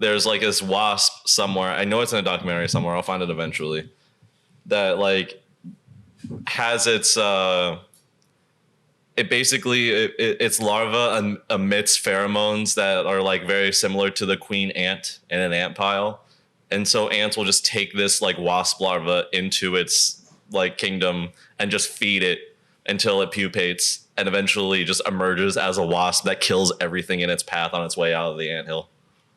there's like this wasp somewhere. I know it's in a documentary somewhere. I'll find it eventually. That like has its its larva emits pheromones that are like very similar to the queen ant in an ant pile. And so ants will just take this like wasp larva into its like kingdom and just feed it until it pupates and eventually just emerges as a wasp that kills everything in its path on its way out of the anthill.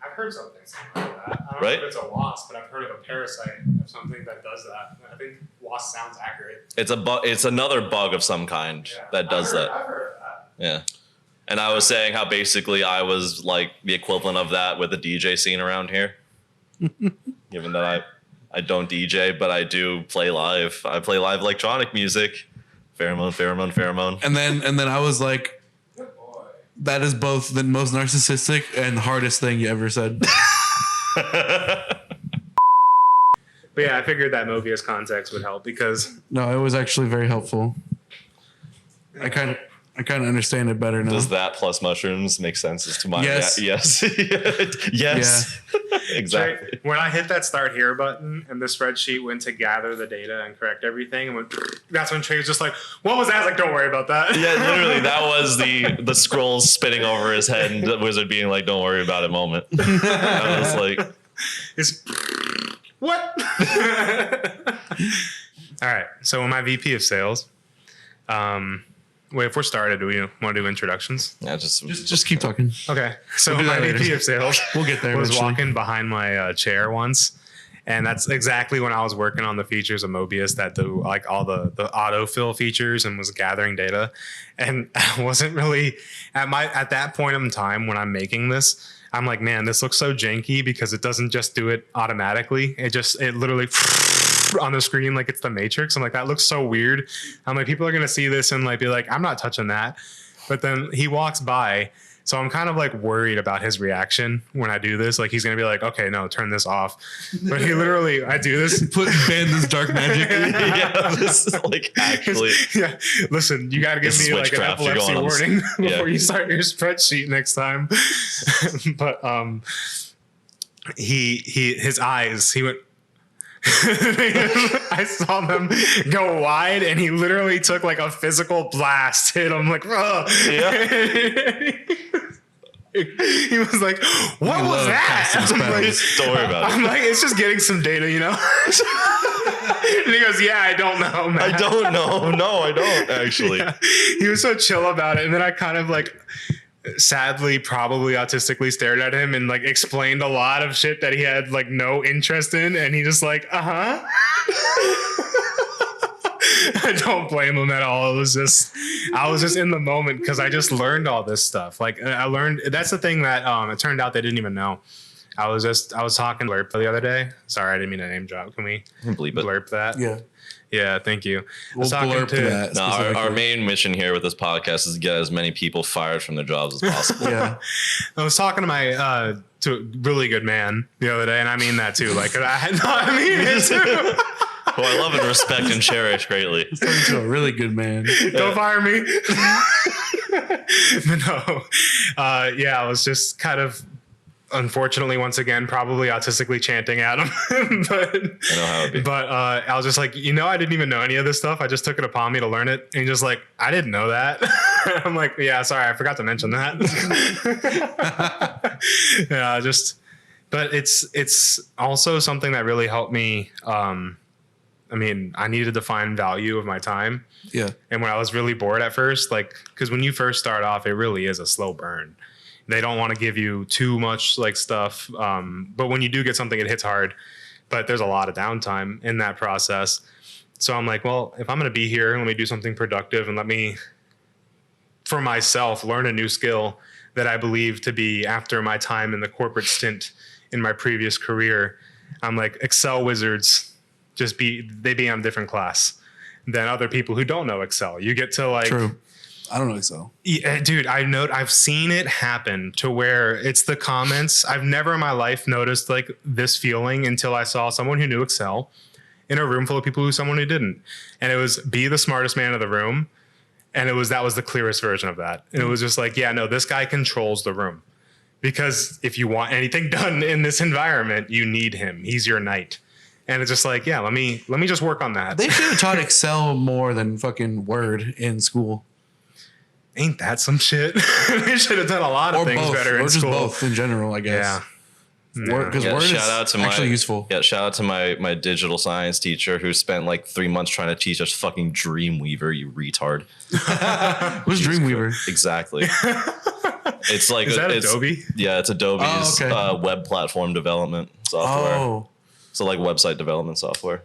I've heard something similar to that. I don't Right? know if it's a wasp, but I've heard of a parasite of something that does that. I think wasp sounds accurate. It's another bug of some kind that does that. I've heard of that. Yeah. And I was saying how basically I was like the equivalent of that with the DJ scene around here. Given that I don't DJ, but I do play live. I play live electronic music. Pheromone. And then I was like, that is both the most narcissistic and hardest thing you ever said. But yeah, I figured that Mobius context would help because No, it was actually very helpful. I kind of understand it better now. Does that plus mushrooms make sense as to my Yes. Yes. Yes. Exactly. Trey, when I hit that start here button and the spreadsheet went to gather the data and correct everything, and that's when Trey was just like, "What was that?" I was like, "Don't worry about that." Yeah, literally, that was the scrolls spinning over his head and the wizard being like, "Don't worry about it." Moment. I was like, It's what? All right. So when my VP of sales, wait, if we're started, do we want to do introductions? yeah, Just keep talking. Okay. So We'll do my that later. VP of sales We'll get there was eventually. walking behind my chair once. And that's exactly when I was working on the features of Mobius that do like all the autofill features and was gathering data. And I wasn't really at that point in time when I'm making this, I'm like, man, this looks so janky because it doesn't just do it automatically. It literally on the screen like it's the Matrix. I'm like, that looks so weird. I'm like, people are gonna see this and like be like, I'm not touching that. But then he walks by. So I'm kind of like worried about his reaction when I do this. Like he's going to be like, okay, no, turn this off. But he literally, I do this. Ban this dark magic. yeah, this is like actually. Yeah. Listen, you got to give me like an epilepsy warning before you start your spreadsheet next time. But his eyes, he went, I saw them go wide and he literally took like a physical blast, hit him like, ugh. Yeah. He was like, what was that? I'm like, Don't worry about it. I'm like, it's just getting some data, you know? And he goes, yeah, I don't know, man. I don't know. No, I don't actually. Yeah. He was so chill about it. And then I kind of like, sadly, probably autistically stared at him and like explained a lot of shit that he had like no interest in. And he just like, uh-huh. I don't blame him at all. I was just in the moment because I just learned all this stuff. Like I learned, that's the thing that it turned out they didn't even know. I was talking to Blurp the other day. Sorry, I didn't mean to name drop. Can we blurp that? Yeah. Yeah, thank you. We'll blurp that. No, our main mission here with this podcast is to get as many people fired from their jobs as possible. Yeah. I was talking to my to a really good man the other day, and I mean that too. Like I mean it too. Who I love and respect and cherish greatly. Turns to a really good man. Don't fire me. But no. Yeah, I was just kind of, unfortunately, once again, probably autistically chanting at him. But I know how it'd be. But I was just like, I didn't even know any of this stuff. I just took it upon me to learn it. And he's just like, I didn't know that. I'm like, yeah, sorry, I forgot to mention that. Yeah, but it's also something that really helped me. I needed to find value of my time. Yeah. And when I was really bored at first, like, because when you first start off, it really is a slow burn. They don't want to give you too much like stuff. But when you do get something, it hits hard. But there's a lot of downtime in that process. So I'm like, well, if I'm going to be here, let me do something productive and let me, for myself, learn a new skill that I believe to be after my time in the corporate stint in my previous career. I'm like, Excel wizards. They be on a different class than other people who don't know Excel. You get to like, True. I don't know Excel. Yeah, dude, I've seen it happen to where it's the comments. I've never in my life noticed like this feeling until I saw someone who knew Excel in a room full of people someone who didn't. And it was be the smartest man of the room. And that was the clearest version of that. And it was just like, yeah, no, this guy controls the room. because if you want anything done in this environment, you need him. He's your knight. And it's just like, yeah, let me just work on that. They should have taught Excel more than fucking Word in school. Ain't that some shit? They should have done a lot of things both, better or in just school. both in general, I guess. Yeah. Because Yeah, Word shout is out to actually my, useful. Yeah, shout out to my digital science teacher who spent like 3 months trying to teach us fucking Dreamweaver, you retard. What's Dreamweaver? Exactly. It's like Is that Adobe? Yeah, it's Adobe's web platform development software. Oh. So like website development software.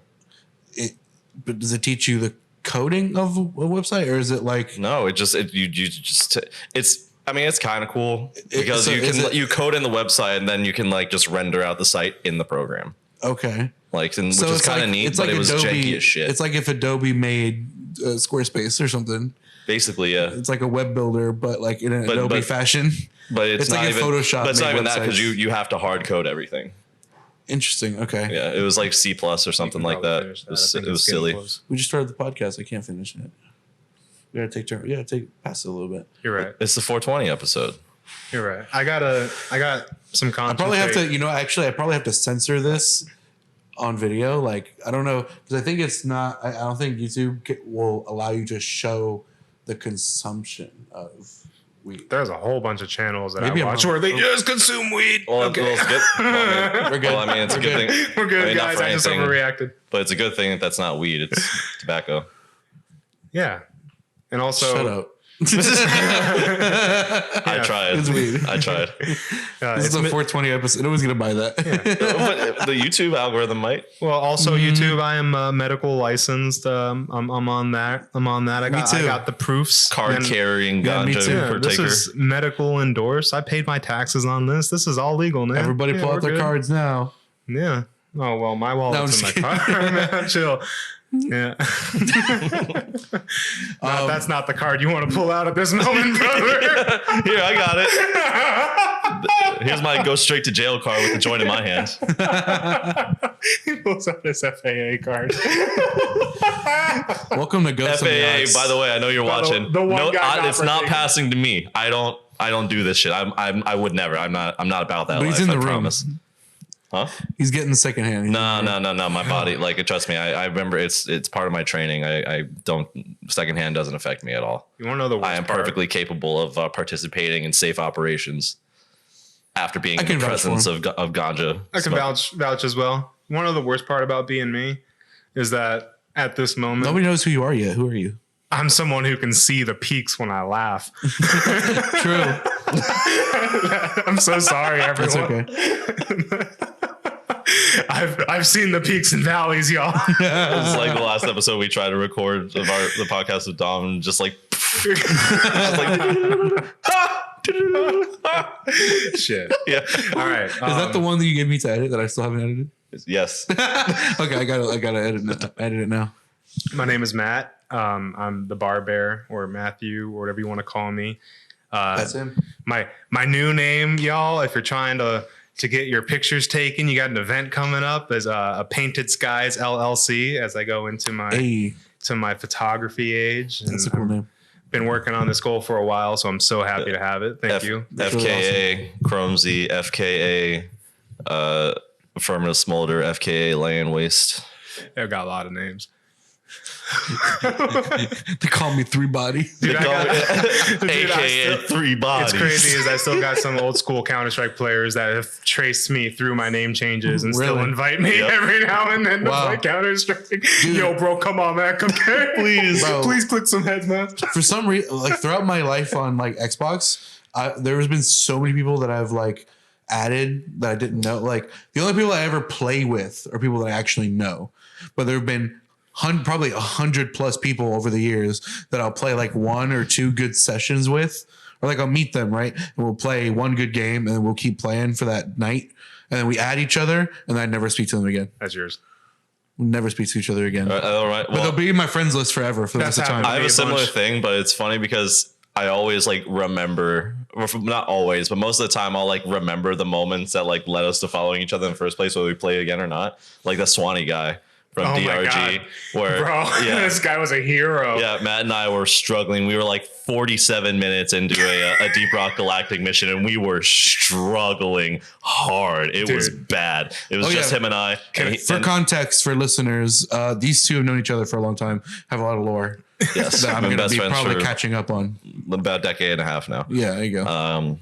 But does it teach you the coding of a website, or is it like No, it's I mean, it's kind of cool because so you code in the website and then you can like just render out the site in the program. okay? Like, which So is it's kind of like- neat, it's but like it was Adobe- janky as shit. It's like if Adobe made Squarespace or something. Basically, yeah. It's like a web builder, but like in an But- Adobe but- fashion. But it's, It's not like in even Photoshop But it's not made even that because websites. you have to hard code everything. Interesting. Okay. Yeah, it was like C+ or something like that. It was silly. We just started the podcast. I can't finish it. We gotta take turn. Yeah, pass it a little bit. You're right. It's the 420 episode. You're right. I got some I content. probably have to. I probably have to censor this on video. Like, I don't know, because I think it's not. I don't think YouTube will allow you to show the consumption of weed. There's a whole bunch of channels that Maybe I I'm watch wrong. where they just consume weed. Well, Okay. it's good. We're good. Well, I mean, it's a good thing. We're good, I mean, not guys. for I just anything, overreacted. but it's a good thing that that's not weed. It's tobacco. Yeah. And also, Shut up. I tried. It's weed. I tried. This is a 420 episode. Nobody's gonna buy that. But the YouTube algorithm might. well, also YouTube. I am medical licensed. I'm on that. I too. got the proofs. Card And- carrying Yeah, me ganja too. Yeah, this partaker. is medical endorsed. I paid my taxes on this. This is all legal, man. Everybody Yeah, pull we're out their good. cards now. Yeah. Oh well, my I'm wallet's just in my car. Man, chill. Yeah. That's not the card you want to pull out at this moment, brother. Here, I got it. Here's my go straight to jail card with the joint in my hand. He pulls out his FAA card. Welcome to Ghost of the FAA, Arts. by the way, I know you're By the- watching. the one guy not it's not partaking. passing to me. I don't do this shit. I would never. I'm not about that But life. he's in the I room. promise. Huh? He's getting secondhand. He's No. My body, like, trust me. I remember it's part of my training. I don't. Secondhand doesn't affect me at all. You want to know the worst I am part? perfectly capable of participating in safe operations after being I in can the vouch for presence him. of ganja. I can vouch as well. One of the worst part about being me is that at this moment, Nobody knows who you are yet. Who are you? I'm someone who can see the peaks when I laugh. True. I'm so sorry, That's everyone. okay. I've seen the peaks and valleys, y'all. It's like the last episode we tried to record of the podcast with Dom, and just like, Shit. yeah, All right. Is that the one that you gave me to edit that I still haven't edited? yes. Okay, I gotta edit it now. My name is Matt. I'm the Barbera or Matthew or whatever you want to call me. That's him. My new name, y'all. If you're trying to get your pictures taken, you got an event coming up as a Painted Skies LLC. As I go into my Hey, my photography age, and that's a cool name. been working on this goal for a while, so I'm so happy to have it. Thank you. That's really FKA Chromesy, FKA Affirmative Smolder, FKA Land Waste. I've got a lot of names. They call me Three Body. Dude, I got- Dude, I AKA still- Three Bodies. It's crazy is I still got some old school Counter-Strike players that have traced me through my name changes and still Really? invite me Yep. every now and then to Wow. play Counter-Strike. Yo, bro, come on, man. Come Please. Bro. please click some heads, man. For some reason, like throughout my life on like Xbox, there has been so many people that I've like added that I didn't know. Like the only people I ever play with are people that I actually know. But there have been probably 100+ people over the years that I'll play like 1 or 2 good sessions with, or like I'll meet them, right? And we'll play one good game and then we'll keep playing for that night. And then we add each other and then I never speak to them again. That's yours. We never speak to each other again. All right. But they'll be in my friends list forever for the That's rest of time. happened. I have me a a similar bunch. thing, but it's funny because I always like remember, or not always, but most of the time I'll like remember the moments that like led us to following each other in the first place, whether we play again or not. Like the Swanee guy, from Oh my DRG. God. Where Bro, this guy was a hero. Yeah, Matt and I were struggling. We were like 47 minutes into a Deep Rock Galactic mission, and we were struggling hard. It was bad. It was just him and I. For context, for listeners, these two have known each other for a long time, have a lot of lore. Yes, that I'm going to be probably catching up on. About a decade and a half now. Yeah, there you go.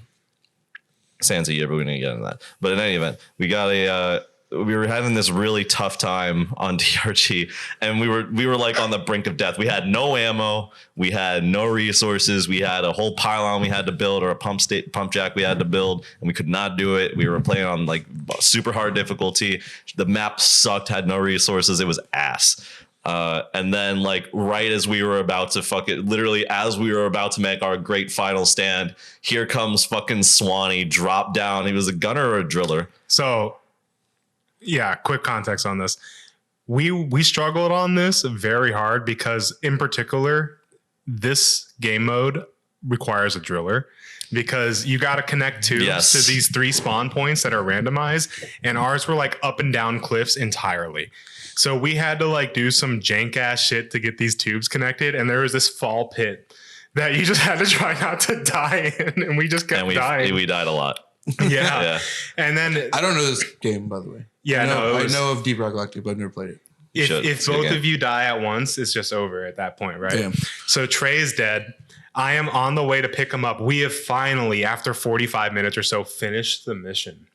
Sans a year, but we didn't get into that. But in any event, we were having this really tough time on DRG, and we were like on the brink of death. We had no ammo, we had no resources, we had a whole pylon we had to build, or a pump jack we had to build, and we could not do it. We were playing on like super hard difficulty. The map sucked, had no resources. It was ass. And then like right as we were about to literally as we were about to make our great final stand, here comes fucking Swanee, drop down. He was a gunner or a driller. So yeah, quick context on this. We struggled on this very hard because in particular, this game mode requires a driller because you got to connect tubes to these 3 spawn points that are randomized, and ours were like up and down cliffs entirely. So we had to like do some jank ass shit to get these tubes connected. And there was this fall pit that you just had to try not to die in. And we just kept dying. We died a lot. Yeah. And then I don't know this game, by the way. Yeah, I know of Deep Rock Galactic, but I've never played it. If both of you die at once, it's just over at that point, right? Damn. So Trey is dead. I am on the way to pick him up. We have finally, after 45 minutes or so, finished the mission.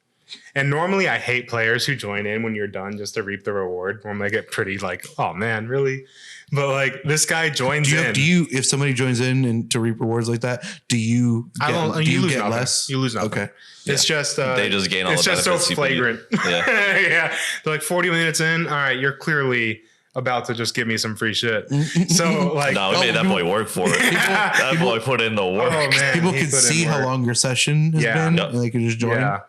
And normally I hate players who join in when you're done just to reap the reward. Normally I get pretty like, oh man, really? But like this guy joins in. If somebody joins in and to reap rewards like that, do you get less? You lose nothing. Okay. It's just they just gain all the benefits. It's just so flagrant. Yeah. Yeah. They're like 40 minutes in. All right, you're clearly about to just give me some free shit. So like, no, we made that boy work for it. That boy put in the work. Oh, man, people can see how long your session has been, and they can just join. Yeah.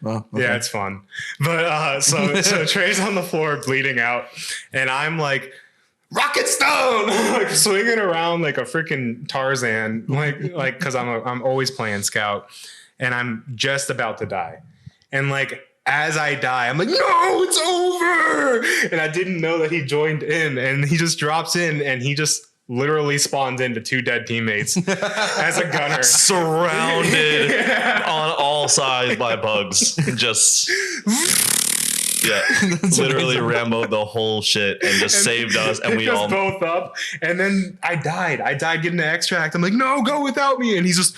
Well, okay. Yeah, it's fun. But so Trey's on the floor bleeding out, and I'm like, Rocket Stone, like swinging around like a freaking Tarzan, like because I'm always playing Scout, and I'm just about to die, and like as I die, I'm like, no, it's over, and I didn't know that he joined in, and he just drops in, and he just literally spawns into 2 dead teammates as a gunner, surrounded on all sides by bugs. Just literally Rambo the whole shit and just saved us, and we all both up. And then I died getting the extract. I'm like, no, go without me, and he's just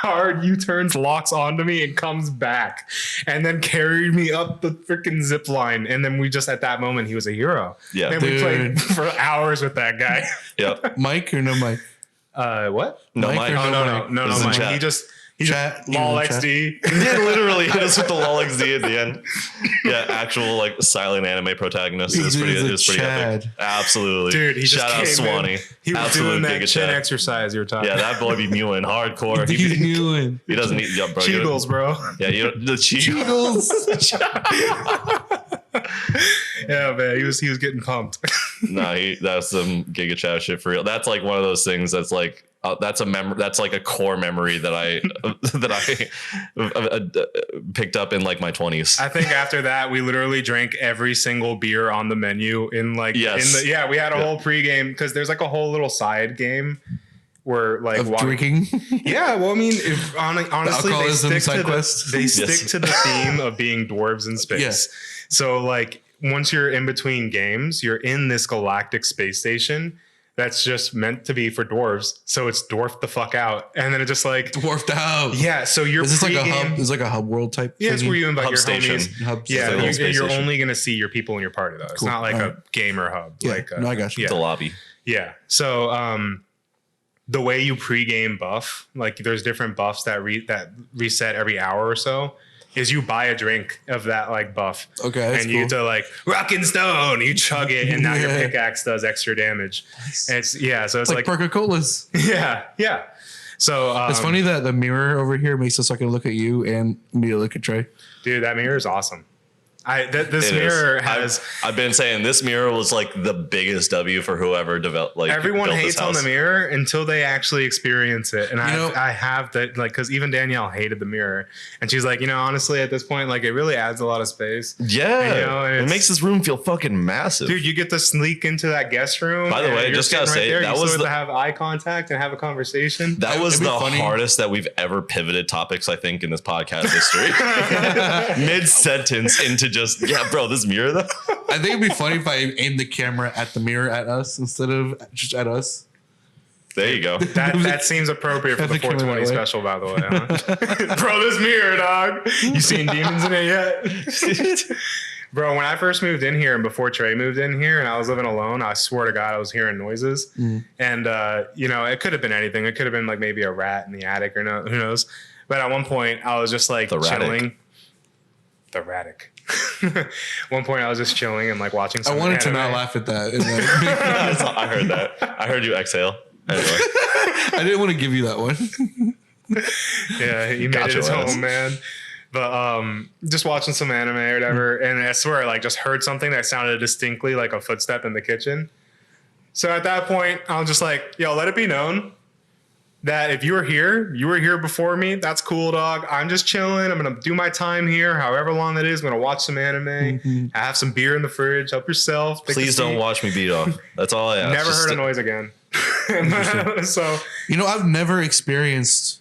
hard U-turns, locks onto me, and comes back, and then carried me up the freaking zip line. And then we just at that moment, he was a hero. Yeah, and we played for hours with that guy. Yeah, Mike or no Mike? What? No Mike. No Mike. He's lol XD. Yeah, literally hit us with the lol XD at the end. Yeah, actual like silent anime protagonist. It was pretty epic. Absolutely, dude. He shout out Swanee. He was doing that chin exercise you were talking. Yeah, that boy be mewing hardcore. He's mewing. He doesn't need bro. Cheagles, bro. Yeah, the Cheagles. Yeah, man, he was getting pumped. That's some Giga Chat shit for real. That's like one of those things that's like that's like a core memory that I picked up in like my 20s. I think after that we literally drank every single beer on the menu in like we had a whole pregame because there's like a whole little side game where like drinking. Yeah, well, I mean, honestly, they stick to the theme of being dwarves in space. Yeah. So like once you're in between games, you're in this galactic space station that's just meant to be for dwarves. So it's dwarfed the fuck out. And then it just like dwarfed out. Yeah. So you're is this like a hub? Is like a hub world type? Yeah, it's where you invite hub your station. homies. Hub yeah, station. you're only gonna see your people in your party though. It's not like a gamer hub. Yeah. Like no, I got you. The lobby. Yeah. So the way you pregame buff, like there's different buffs that reset every hour or so, is you buy a drink of that like buff. Okay. And you get to like Rockin' Stone, you chug it, and now your pickaxe does extra damage. And so it's like Coca-Colas. Yeah. So it's funny that the mirror over here makes us so I can look at you and me look at Trey. Dude, that mirror is awesome. This It mirror is. has. I've been saying this mirror was like the biggest W for whoever developed. Like Everyone built hates this on the house. mirror until they actually experience it. And know- I have that, like, because even Danielle hated the mirror. And she's like, honestly, at this point, like, it really adds a lot of space. Yeah, And it it's- makes this room feel fucking massive. Dude, you get to sneak into that guest room. By the and way, you're just gotta sitting say, there. that You was still the- have to have eye contact and have a conversation. That was It'd be the funny. hardest that we've ever pivoted topics, I think, in this podcast history. Mid sentence into just, yeah, bro, this mirror though. I think it'd be funny if I aimed the camera at the mirror at us instead of just at us. There you go. That seems appropriate for Have the the camera 420 that way. special, by the way. Huh? Bro, this mirror, dog. You seen demons in it yet? Bro, when I first moved in here and before Trey moved in here and I was living alone, I swear to God, I was hearing noises. And, it could have been anything. It could have been like maybe a rat in the attic or no, who knows. But at one point, I was just like The Radic. chilling. The Radic. One point, I was just chilling and like watching I some wanted to anime. not laugh at that. And, like, I heard that. I heard you exhale. Anyway, I didn't want to give you that one. Yeah, he made Got it his your ass. home, man. But just watching some anime or whatever, and I swear, I like just heard something that sounded distinctly like a footstep in the kitchen. So at that point, I was just like, "Yo, let it be known that if you were here before me. That's cool, dog. I'm just chilling. I'm gonna do my time here, however long that is. I'm gonna watch some anime, have some beer in the fridge. Help yourself. Take a please don't seat. watch me beat off. That's all I ask. Never Just heard a noise again. So I've never experienced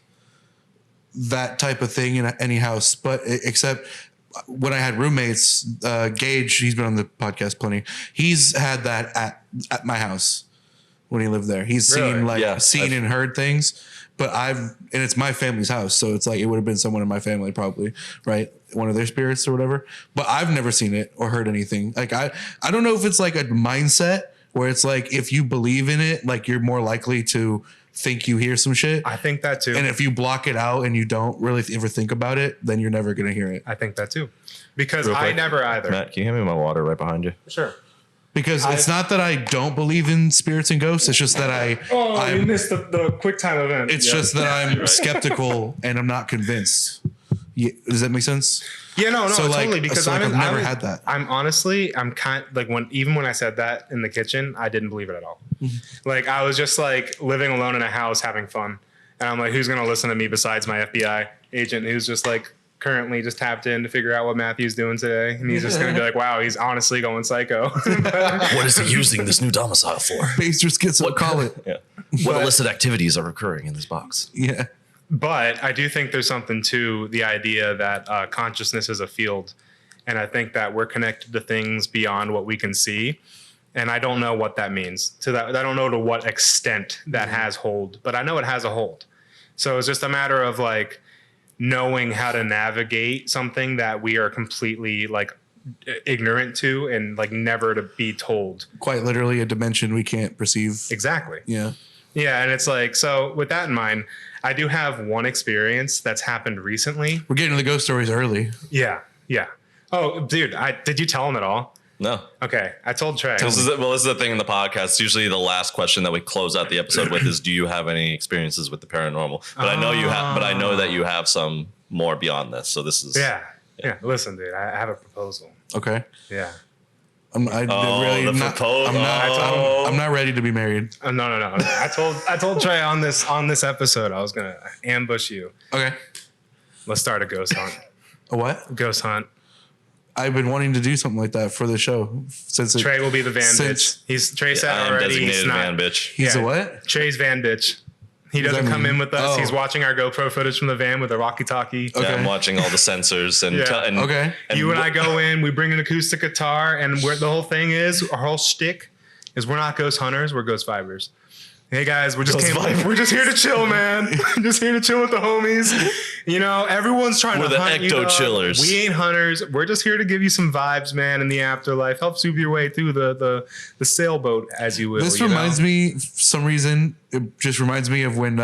that type of thing in any house, but except when I had roommates, Gage, he's been on the podcast plenty. He's had that at my house when he lived there. He's Really? seen and heard things, but and it's my family's house. So it's like, it would have been someone in my family probably, right? One of their spirits or whatever, but I've never seen it or heard anything. Like, I don't know if it's like a mindset where it's like, if you believe in it, like you're more likely to think you hear some shit. I think that too. And if you block it out and you don't really ever think about it, then you're never going to hear it. I think that too. Because Real I quick, never either. Matt, can you hand me my water right behind you? Sure. Because it's not that I don't believe in spirits and ghosts. It's just that you missed the quick time event. it's just that I'm skeptical and I'm not convinced. Yeah, does that make sense? Yeah, no, So, like- totally. Because so, like, I'm I've never had that. I'm honestly, I'm kind like even when I said that in the kitchen, I didn't believe it at all. Mm-hmm. Like I was just like living alone in a house having fun, and I'm like, who's gonna listen to me besides my FBI agent who's just like currently just tapped in to figure out what Matthew's doing today, and he's just gonna be like, wow, he's honestly going psycho. What is he using this new domicile for? Based or schizo, call it. Yeah. What illicit activities are occurring in this box? Yeah. But I do think there's something to the idea that consciousness is a field. And I think that we're connected to things beyond what we can see. And I don't know what that means. I don't know to what extent that has hold, but I know it has a hold. So it's just a matter of like knowing how to navigate something that we are completely like ignorant to and like never to be told. Quite literally a dimension we can't perceive. Exactly. Yeah. Yeah. And it's like, so with that in mind, I do have one experience that's happened recently. We're getting to the ghost stories early. Yeah. Yeah. Oh, dude, did you tell him at all? No. Okay. I told Trey. This is the thing in the podcast. Usually the last question that we close out the episode with is, do you have any experiences with the paranormal? But I know you have, but I know that you have some more beyond this. So this is Yeah. Listen, dude, I have a proposal. Okay. Yeah. I'm not ready to be married. No. I told Trey on this episode, I was going to ambush you. Okay. Let's start a ghost hunt. A what? Ghost hunt. I've been wanting to do something like that for the show since Trey will be the van since- bitch. Trey said I am already. designated He's not, man bitch. He's Yeah. a what? Trey's van bitch. He does doesn't that come mean? in with us. Oh. He's watching our GoPro footage from the van with a walkie-talkie. Okay. Yeah, I'm watching all the sensors and, Yeah. and Okay. You and I go in, we bring an acoustic guitar, and the whole thing is, our whole shtick is we're not ghost hunters, we're ghost vibers. Hey guys, we're just here to chill, man. Just here to chill with the homies. Everyone's trying We're to the hunt you, ecto dog. chillers. We ain't hunters. We're just here to give you some vibes, man, in the afterlife. Help soup your way through the sailboat, as you will. This reminds me, for some reason, it just reminds me of when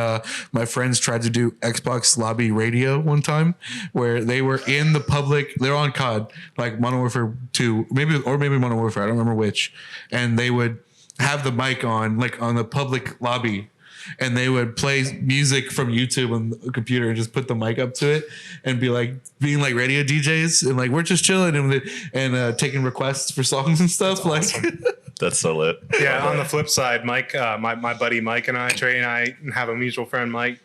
my friends tried to do Xbox lobby radio one time, where they were in the public, they're on COD, like Modern Warfare 2, maybe Modern Warfare, I don't remember which, and they would have the mic on, like on the public lobby, and they would play music from YouTube on the computer and just put the mic up to it and be like being like radio DJs and like we're just chilling and taking requests for songs and stuff. That's like awesome. That's so lit. Yeah. On the flip side, Mike, my buddy Mike and I, Trey and I have a mutual friend, Mike.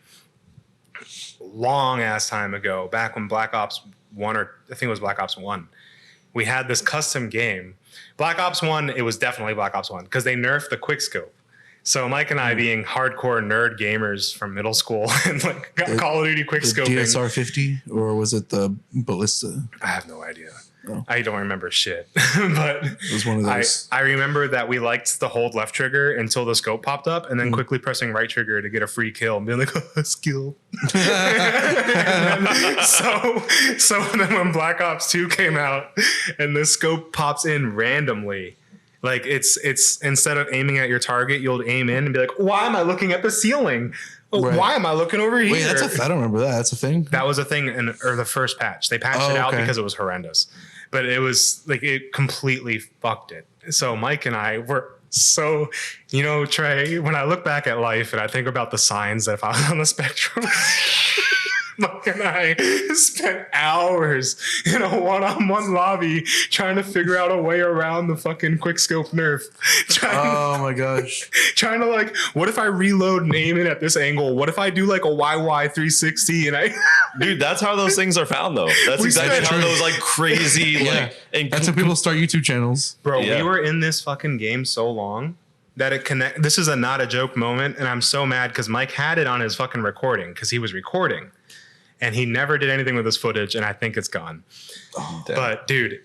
Long ass time ago, back when Black Ops 1 or I think it was Black Ops 1, we had this custom game. Black Ops 1, it was definitely Black Ops 1 because they nerfed the quickscope. So Mike and I, being hardcore nerd gamers from middle school and like got Call of Duty quickscoping. DSR 50 or was it the Ballista? I have no idea. Oh. I don't remember shit, but it was one of those. I remember that we liked the hold left trigger until the scope popped up, and then quickly pressing right trigger to get a free kill and being like, oh, skill. so then when Black Ops 2 came out and the scope pops in randomly, like it's instead of aiming at your target, you'll aim in and be like, why am I looking at the ceiling? Oh, right. Why am I looking over here? Wait, I don't remember that. That's a thing. That was a thing or the first patch. They patched it out because it was horrendous. But it was like it completely fucked it. So Mike and I were so, Trey, when I look back at life and I think about the signs that if I was on the spectrum, Mike and I spent hours in a one-on-one lobby trying to figure out a way around the fucking quickscope nerf. Oh my gosh. Trying to like, what if I reload and aim it at this angle? What if I do like a YY 360 and I... Dude, that's how those things are found though. That's exactly how those like crazy that's how people start YouTube channels. Bro, we were in this fucking game so long that this is a not a joke moment, and I'm so mad because Mike had it on his fucking recording because he was recording. And he never did anything with his footage, and I think it's gone. Oh, but dude,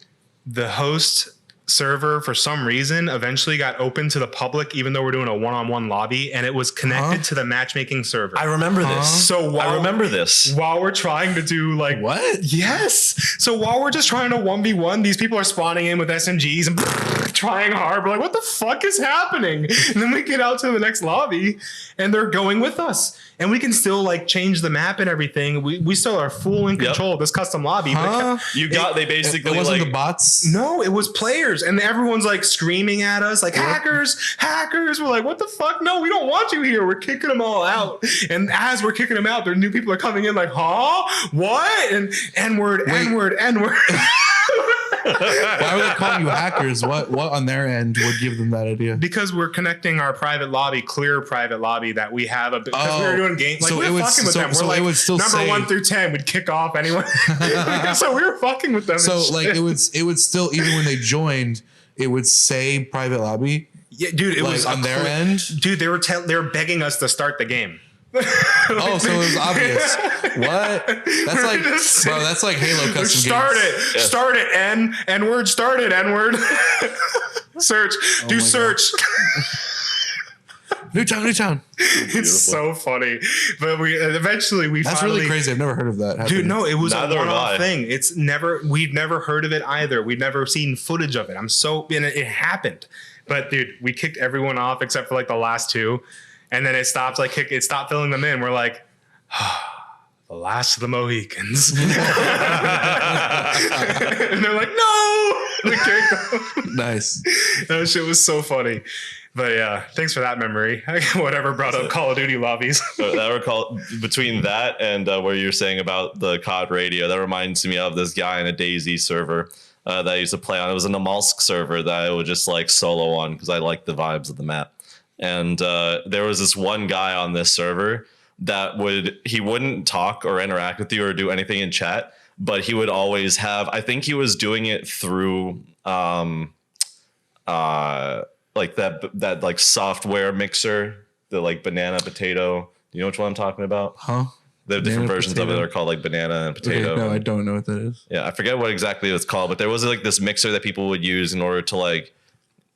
the host server for some reason eventually got open to the public, even though we're doing a one-on-one lobby, and it was connected to the matchmaking server. I remember this. So I remember this. While we're trying to do like what? Yes. So while we're just trying to 1v1, these people are spawning in with SMGs and trying hard. We're like, what the fuck is happening? And then we get out to the next lobby, and they're going with us. And we can still like change the map and everything. We still are full in control of this custom lobby. They basically it wasn't like the bots. No, it was players, and everyone's like screaming at us like hackers. We're like, what the fuck? No, we don't want you here. We're kicking them all out. And as we're kicking them out, their new people are coming in like, huh? What? And N-word. Why were they calling you hackers? What on their end would give them that idea? Because we're connecting our private lobby, clear private lobby that we have because we were doing games. Like, we were fucking with them. We're like, number 1 through 10 would kick off anyway. So we were fucking with them. So like it would still, even when they joined, it would say private lobby. Yeah, dude, it was on their end. Dude, they were begging us to start the game. So it was obvious. What? That's like, bro, that's like Halo custom start games. Start it, N-word, start it, N-word. Search, do search. Newtown. It's so funny. But that's really crazy. I've never heard of that happening. Dude, no, it was a one-off thing. We've never heard of it either. We've never seen footage of it. It happened. But dude, we kicked everyone off except for like the last two. And then it stopped filling them in. We're like, the last of the Mohicans. And they're like, no. Nice. That shit was so funny. But yeah, thanks for that memory. Whatever brought up Call of Duty lobbies. Between that and what you're saying about the COD radio, that reminds me of this guy in a DayZ server that I used to play on. It was an Amalsk server that I would just like solo on because I liked the vibes of the map. And there was this one guy on this server that he wouldn't talk or interact with you or do anything in chat, but he would always have, I think he was doing it through like that like software mixer, the like banana potato. You know which one I'm talking about? Huh? The different versions of it are called like banana and potato. Okay, no, I don't know what that is. Yeah, I forget what exactly it's called, but there was like this mixer that people would use in order to like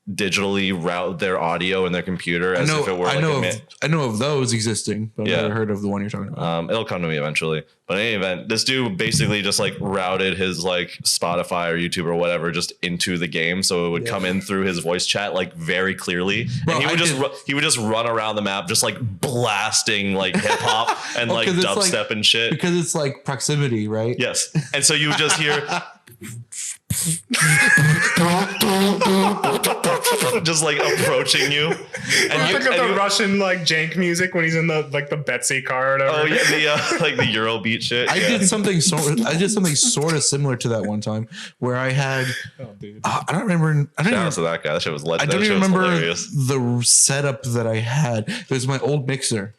digitally route their audio in their computer as if it were I know of those existing, but I've never heard of the one you're talking about. It'll come to me eventually. But in any event, this dude basically just like routed his like Spotify or YouTube or whatever just into the game, so it would come in through his voice chat like very clearly. Bro, and he would just run around the map just like blasting like hip hop and like dubstep and shit because it's like proximity, right? Yes, and so you would just hear. just like approaching you. And Think of the Russian like jank music when he's in the like the Betsy car or whatever. oh yeah, the like the Eurobeat shit. I did something sort of similar to that one time where I had. Oh, dude. I don't remember. I don't Shout even, out to that guy. That shit was I don't even remember the setup that I had. It was my old mixer,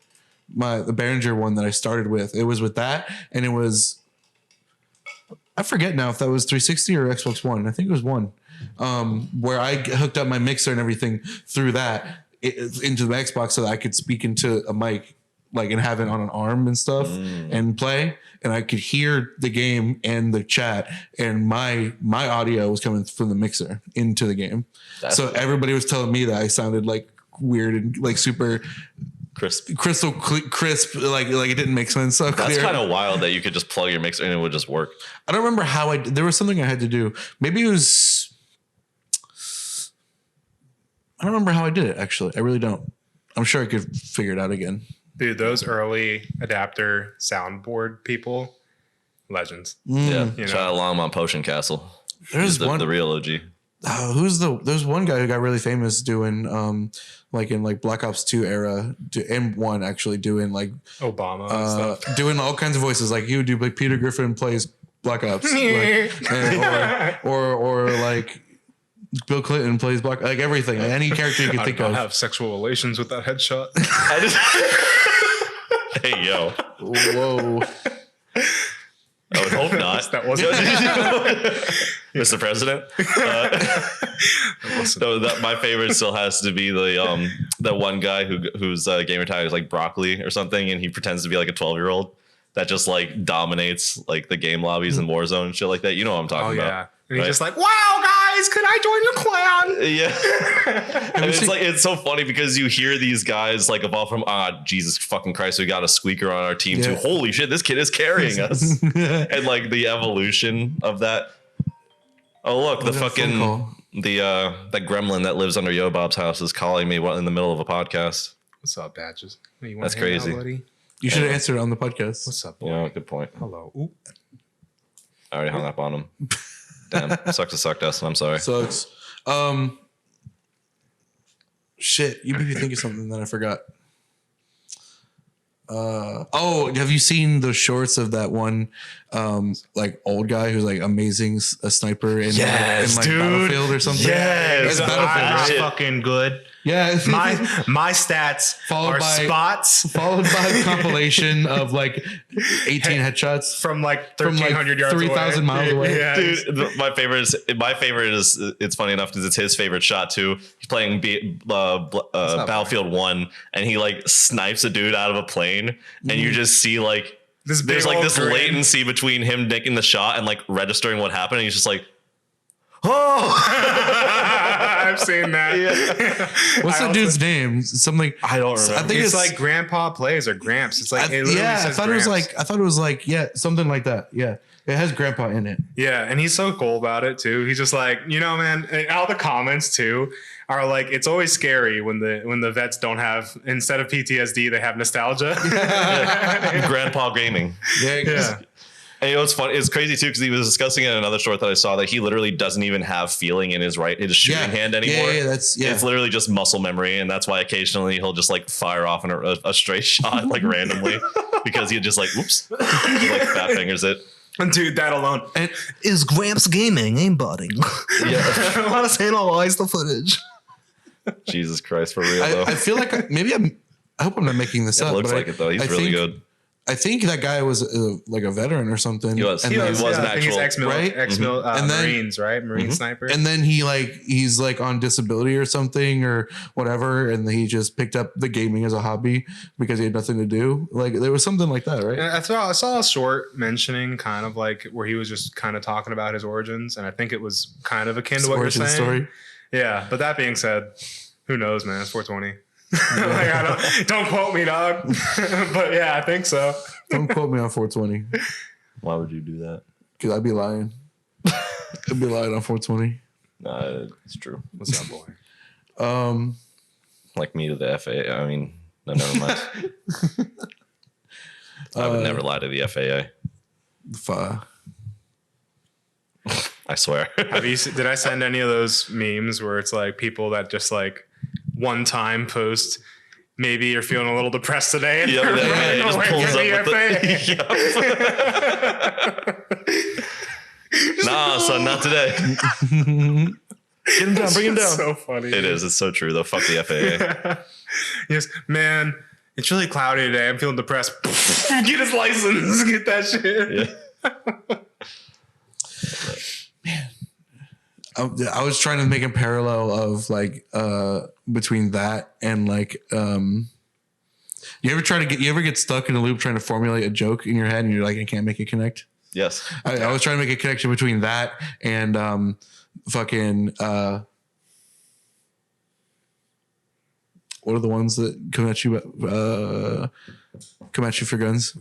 the Behringer one that I started with. It was with that, and it was. I forget now if that was 360 or Xbox One. I think it was one, where I hooked up my mixer and everything through that into the Xbox so that I could speak into a mic, like, and have it on an arm and stuff and play. And I could hear the game and the chat, and my audio was coming from the mixer into the game. So everybody was telling me that I sounded like weird and like super crisp, like it didn't make sense. So that's kind of wild that you could just plug your mixer and it would just work. I don't remember how there was something I had to do. Maybe it was, I don't remember how I did it. Actually, I really don't. I'm sure I could figure it out again. Dude, those early adapter soundboard people, legends. Yeah, shout out Longmont Potion Castle. There's the real OG. There's one guy who got really famous doing like in like Black Ops 2 era, M1 actually doing like Obama and stuff. doing all kinds of voices. Like he would do like Peter Griffin plays Black Ops, or like Bill Clinton plays Black, like everything, any character you can think of. Have sexual relations with that headshot. Hey yo, whoa. I would hope not. That wasn't Mr. President. My favorite still has to be the one guy whose gamer tag is like broccoli or something, and he pretends to be like a 12-year-old that just like dominates like the game lobbies and Warzone and shit like that. You know what I'm talking about. And he's just like, wow, guys, could I join your clan? Yeah. And it's so funny because you hear these guys like evolve from, Jesus fucking Christ, we got a squeaker on our team to, holy shit, this kid is carrying us. And like the evolution of that. Oh, look, the fucking, that gremlin that lives under Yo Bob's house is calling me in the middle of a podcast. What's up, Batches? That's crazy. Buddy? You should have answered it on the podcast. What's up, boy? Yeah, good point. Hello. Ooh. I already hung up on him. Damn, sucks to suck, Dustin. I'm sorry. Sucks. Shit, you made me think of something that I forgot. Have you seen the shorts of that one, like old guy who's like amazing a sniper in, yes, in like dude. Battlefield or something? Yes, Battlefield, that's right? fucking good. Yeah, my stats are spots followed by a compilation of like 18 headshots from like 1,300 yards, 3,000 miles away. Yeah, dude. My favorite is it's funny enough because it's his favorite shot too. He's playing Battlefield 1, and he like snipes a dude out of a plane, and you just see like there's like this latency between him making the shot and like registering what happened, and he's just like, I've seen that. Yeah. What's the dude's name? Something I don't remember. I think it's like Grandpa Plays or Gramps. It's like I thought it was like something like that. Yeah, it has Grandpa in it. Yeah, and he's so cool about it too. He's just like, man, and all the comments too are like, it's always scary when the vets don't have, instead of PTSD, they have nostalgia. Grandpa gaming. Yeah. And it's funny. It's crazy too because he was discussing in another short that I saw that he literally doesn't even have feeling in his shooting hand anymore. It's literally just muscle memory, and that's why occasionally he'll just like fire off a stray shot like randomly because he just like whoops, like fat fingers it. And dude, that alone. And is Gramps gaming aimbotting? Yeah, Let us analyze the footage. Jesus Christ, for real though. I feel like I hope I'm not making this up. It looks like it though. He's really good. I think that guy was like a veteran or something. He was an actual, he's Marines, right? Marine sniper. And then he's like on disability or something or whatever, and he just picked up the gaming as a hobby because he had nothing to do. Like there was something like that, right? And I saw a short mentioning kind of like where he was just kind of talking about his origins, and I think it was kind of akin to what you're saying. Story. Yeah, but that being said, who knows, man? It's 420. Like, don't quote me, dog. But yeah, I think so. Don't quote me on 420. Why would you do that? Because I'd be lying. I'd be lying on 420. Nah, it's true. What's up, boy? Like me to the FAA. I mean, no, never mind. I would never lie to the FAA. I swear. Did I send any of those memes where it's like people that just like one time post, maybe you're feeling a little depressed today, and Yeah, they're he just running pulls away up from with the the. Nah, son, not today. Get him down. Bring him down. So funny. It is. It's so true, though. Fuck the FAA. Yes, man. It's really cloudy today. I'm feeling depressed. Get his license. Get that shit. Yeah. I was trying to make a parallel of like between that and like you ever get stuck in a loop trying to formulate a joke in your head and you're like, I can't make it connect. Yes. I was trying to make a connection between that and fucking what are the ones that come at you for guns?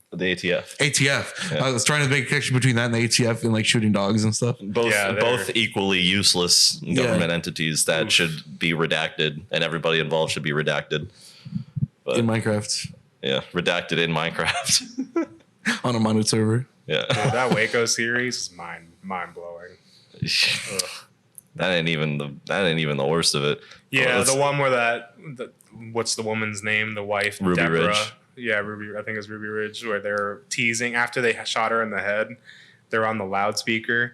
The ATF. ATF. Yeah. I was trying to make a connection between that and the ATF and like shooting dogs and stuff. Both equally useless government entities that should be redacted, and everybody involved should be redacted. But, In Minecraft. Yeah, redacted in Minecraft. On a modded server. Yeah. Dude, that Waco series is mind blowing. That ain't even the worst of it. Yeah, the one where what's the woman's name? The wife, Ruby Deborah. Ridge. Yeah, Ruby. I think it's Ruby Ridge, where they're teasing after they shot her in the head. They're on the loudspeaker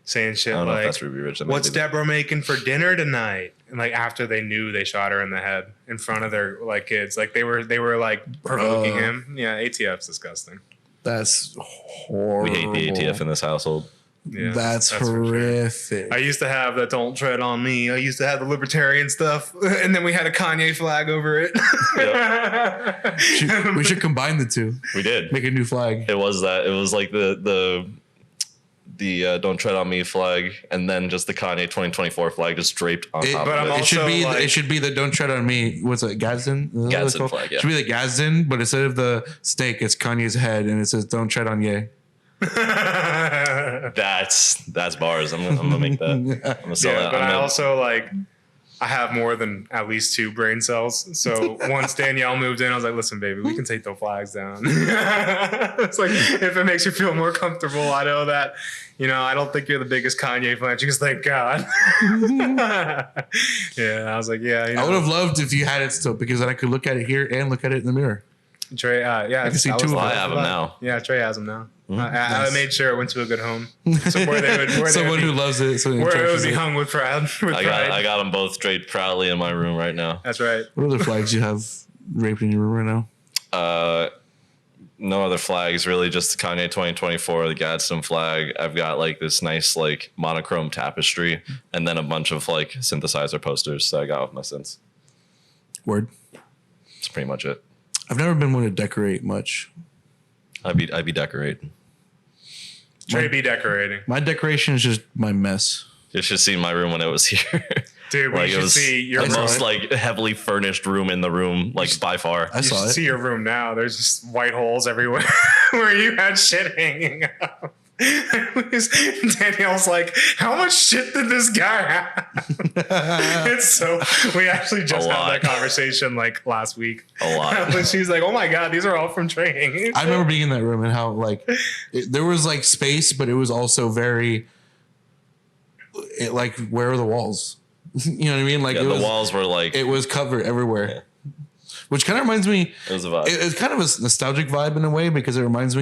saying shit I don't know if like, that's Ruby Ridge. That might "What's be the- Deborah making for dinner tonight?" And like after they knew they shot her in the head in front of their like kids, like they were like provoking him. Yeah, ATF's disgusting. That's horrible. We hate the ATF in this household. Yeah, that's for sure. horrific. I used to have the "Don't Tread on Me." I used to have the libertarian stuff, and then we had a Kanye flag over it. We should combine the two. We did. Make a new flag. It was that. It was like the "Don't Tread on Me" flag, and then just the Kanye 2024 flag just draped on top but of I'm it. It should be the "Don't Tread on Me." What's it? Gadsden. Gadsden flag. Yeah. It should be the Gadsden, but instead of the snake, it's Kanye's head, and it says "Don't tread on ye." That's bars. I'm gonna make that. I'm gonna sell that. But I also like I have more than at least 2 brain cells. So once Danielle moved in, I was like, "Listen, baby, we can take the flags down." It's like if it makes you feel more comfortable, I know that. I don't think you're the biggest Kanye fan. She goes, "Thank God." Yeah, I was like, "Yeah." I would have loved if you had it still, because then I could look at it here and look at it in the mirror. Trey, I can see 2 of them. I have them now. Yeah, Trey has them now. I Nice. made sure it went to a good home. So Someone who loves it. So where it would be hung with pride. I got them both draped proudly in my room right now. That's right. What other flags you have draped in your room right now? No other flags, really, just the Kanye 2024, the Gadsden flag. I've got like this nice like monochrome tapestry, and then a bunch of like synthesizer posters that I got with my synths. Word. That's pretty much it. I've never been one to decorate much. I'd be decorating. Trey be decorating. My decoration is just my mess. You should see my room when it was here. Dude, we Like, it should was see your the room. most like heavily furnished room in the room, like by far. I You saw should it. see your room now. There's just white holes everywhere where you had shit hanging up. Danielle's like, how much shit did this guy have? It's so. We actually just A had lot. that conversation like last week. A lot. When she's like, oh my God, these are all from Trey hanging. I remember being in that room and how like there was like space, but it was also very like, where are the walls? You know what I mean? Like Yeah, it the was, walls were like it was covered everywhere. Yeah. Which kind of reminds me, it was a vibe. it's kind of a nostalgic vibe in a way, because it reminded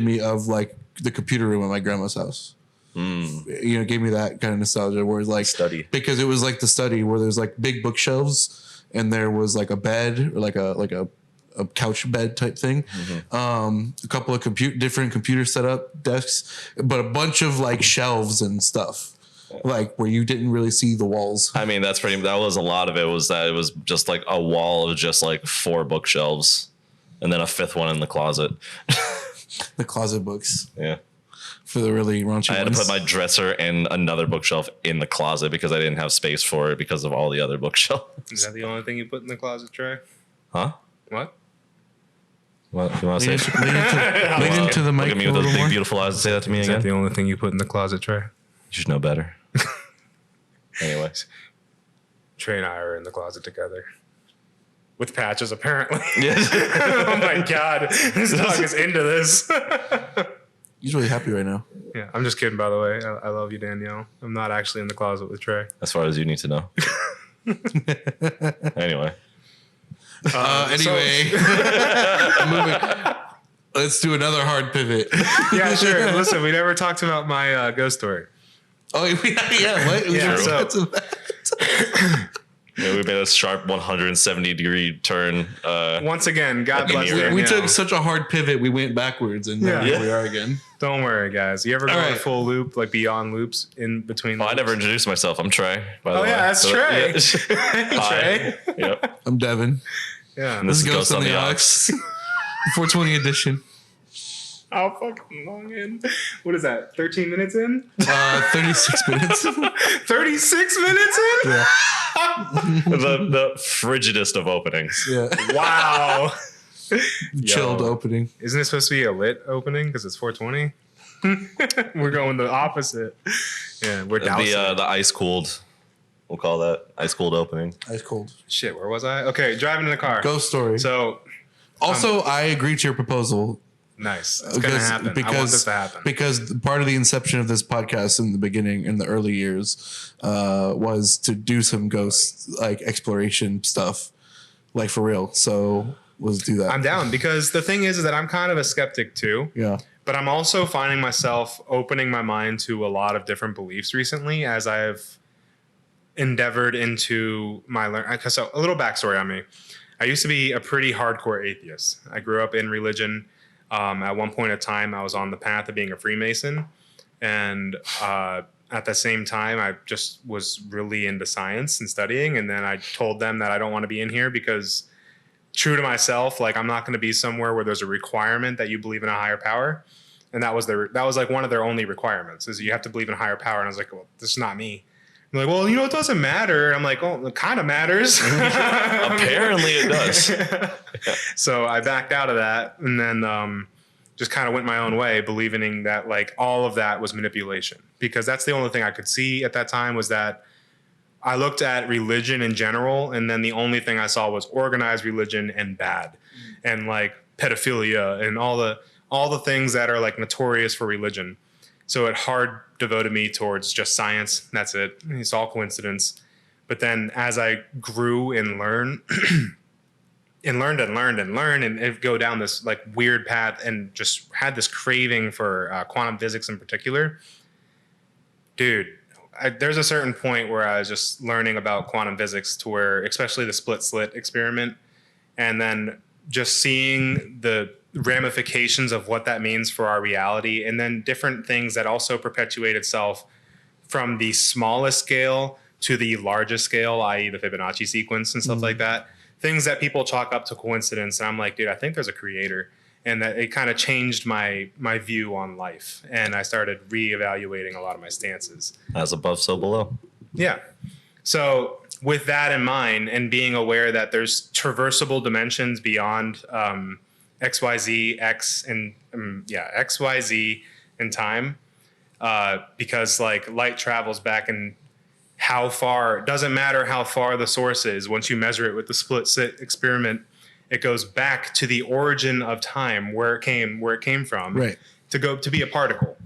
me of like the computer room at my grandma's house. It gave me that kind of nostalgia where it's like Study. because it was like the study where there's like big bookshelves and there was like a bed or like a couch bed type thing. A couple of different computer setup desks, but a bunch of like shelves and stuff. Like where you didn't really see the walls. I mean, that was a lot of it. Was that it was just like a wall of just like 4 bookshelves, and then a 5th one in the closet. The closet books Yeah, for the really raunchy I had to ones. put my dresser and another bookshelf in the closet because I didn't have space for it because of all the other bookshelves. Is that the only thing you put in the closet, Trey? Huh? What? What you want to Lean say? lean into the Look mic at me a with those little big, more. beautiful eyes and say that to me Is that again. the only thing you put in the closet, Trey? You should know better. Anyways, Trey and I are in the closet together. With patches, apparently. yes. Oh my God. This dog is into this. He's really happy right now. Yeah, I'm just kidding, by the way. I love you, Danielle. I'm not actually in the closet with Trey. As far as you need to know. Anyway. Anyway, moving. Let's do another hard pivot. Yeah, sure. Listen, we never talked about my ghost story. Oh, yeah. What? Yeah, so- Yeah, we made a sharp 170-degree turn. Once again, God In bless your- Danielle. We took such a hard pivot, we went backwards, and now Yeah. here we are again. Don't worry, guys. You ever go All in a right. full loop, like beyond loops in between? Oh, I loops? never introduced myself. I'm Trey, by the Oh way. yeah, that's So, Trey. yeah. Trey. Hi. Yep. I'm Devin. Yeah. And this is Ghost on the Ox. 420 edition. How fucking long in? What is that? 13 minutes in? 36 minutes. 36 minutes in? Yeah. the frigidest of openings. Yeah. Wow. Chilled Yo. opening. Isn't it supposed to be a lit opening because it's 420? We're going the opposite. Yeah, we're dousing. The ice cooled. We'll call that ice cooled opening. Ice cold. Shit, where was I? Okay, driving in the car. Ghost story. So Also, I agree to your proposal. nice. It's gonna happen. I want this to happen. Because part of the inception of this podcast in the beginning, in the early years, was to do some ghost like exploration stuff, like for real. So let's do that. I'm down because the thing is that I'm kind of a skeptic too. Yeah. But I'm also finding myself opening my mind to a lot of different beliefs recently as I've endeavored into my learn. So a little backstory on me. I used to be a pretty hardcore atheist. I grew up in religion. At one point in time, I was on the path of being a Freemason. And at the same time, I just was really into science and studying. And then I told them that I don't want to be in here because true to myself, like I'm not going to be somewhere where there's a requirement that you believe in a higher power. And that was like one of their only requirements is you have to believe in a higher power. And I was like, well, this is not me. They're like, well, it doesn't matter. I'm like, oh, it kind of matters. Apparently it does. So I backed out of that and then just kind of went my own way, believing that like all of that was manipulation because that's the only thing I could see at that time was that I looked at religion in general. And then the only thing I saw was organized religion and bad and like pedophilia and all the things that are like notorious for religion. So it hard devoted me towards just science. That's it. It's all coincidence. But then as I grew and learned and it go down this like weird path and just had this craving for quantum physics in particular, dude, there's a certain point where I was just learning about quantum physics to where, especially the split slit experiment, and then just seeing the ramifications of what that means for our reality, and then different things that also perpetuate itself from the smallest scale to the largest scale, i.e. the Fibonacci sequence and stuff like that. Things that people chalk up to coincidence. And I'm like, dude, I think there's a creator. And that it kind of changed my view on life. And I started reevaluating a lot of my stances. As above, so below. Yeah. So with that in mind and being aware that there's traversable dimensions beyond XYZ, X, and XYZ in time, because like light travels back in how far, it doesn't matter how far the source is. Once you measure it with the split slit experiment, it goes back to the origin of time, where it came from, Right. to be a particle.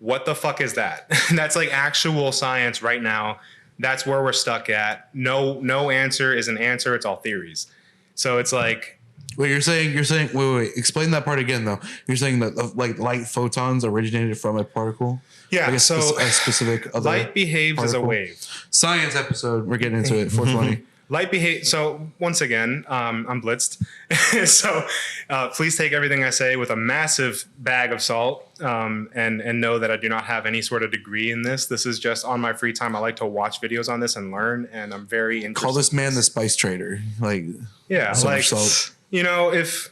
What the fuck is that? That's like actual science right now. That's where we're stuck at. No answer is an answer. It's all theories. So it's like, Wait, you're saying, wait, explain that part again, though. You're saying that like light photons originated from a particle? yeah, Like a, so a specific other light behaves as a particle? wave. Science episode. We're getting into it. 420. Light behave. So once again, I'm blitzed. So please take everything I say with a massive bag of salt, and know that I do not have any sort of degree in this. This is just on my free time. I like to watch videos on this and learn, and I'm very interested. Call this man the spice trader. Like, Yeah, so like much salt. if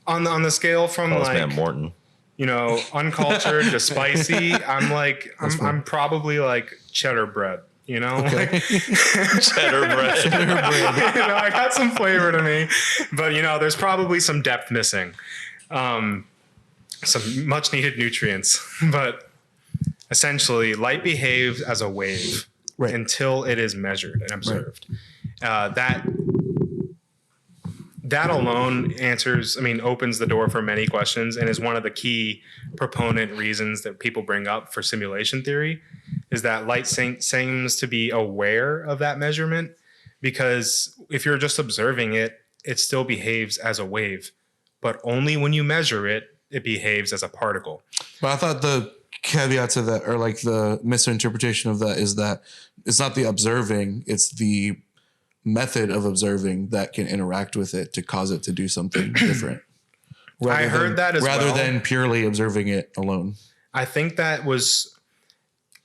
on the scale from Call this like man Morton. Uncultured to spicy, I'm probably like cheddar bread. Like, Cheddar bread. I got some flavor to me, but there's probably some depth missing, some much needed nutrients. But essentially, light behaves as a wave Right. that alone opens the door for many questions and is one of the key proponent reasons that people bring up for simulation theory is that light seems to be aware of that measurement, because if you're just observing it, it still behaves as a wave, but only when you measure it, it behaves as a particle. But I thought the caveat to that, or like the misinterpretation of that, is that it's not the observing, it's the method of observing that can interact with it to cause it to do something different. I heard that as well. Rather than purely observing it alone. I think that was,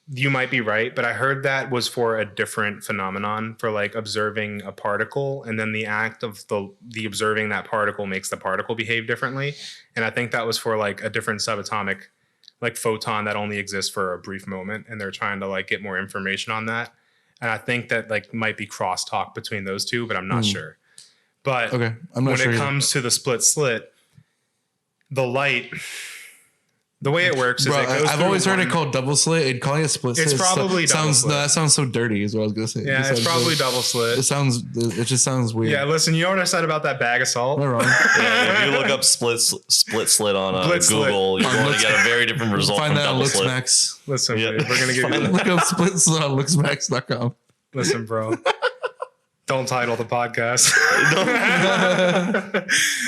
you might be right, but I heard that was for a different phenomenon, for like observing a particle, and then the act of the observing that particle makes the particle behave differently. And I think that was for like a different subatomic like photon that only exists for a brief moment, and they're trying to like get more information on that. And I think that like might be crosstalk between those two, but I'm not sure. But okay, I'm not when sure it either. comes to the split slit, the light, the way it works is Bro, it goes I've through always heard it one- called double slit, and calling it split slit. It's probably double sounds slit. no, that sounds so dirty. Is what I was gonna say. Yeah, It it's sounds probably so- double slit. It just sounds weird. Yeah, listen, you know what I said about that bag of salt? Am I wrong? Yeah, if you look up split slit on Split slit. Google, you're going to get a very different result Find from that on double slit. LooksMax. Listen, Yeah. dude, we're gonna give you. Look up split slit on looksmax.com. Listen, bro. Don't title the podcast.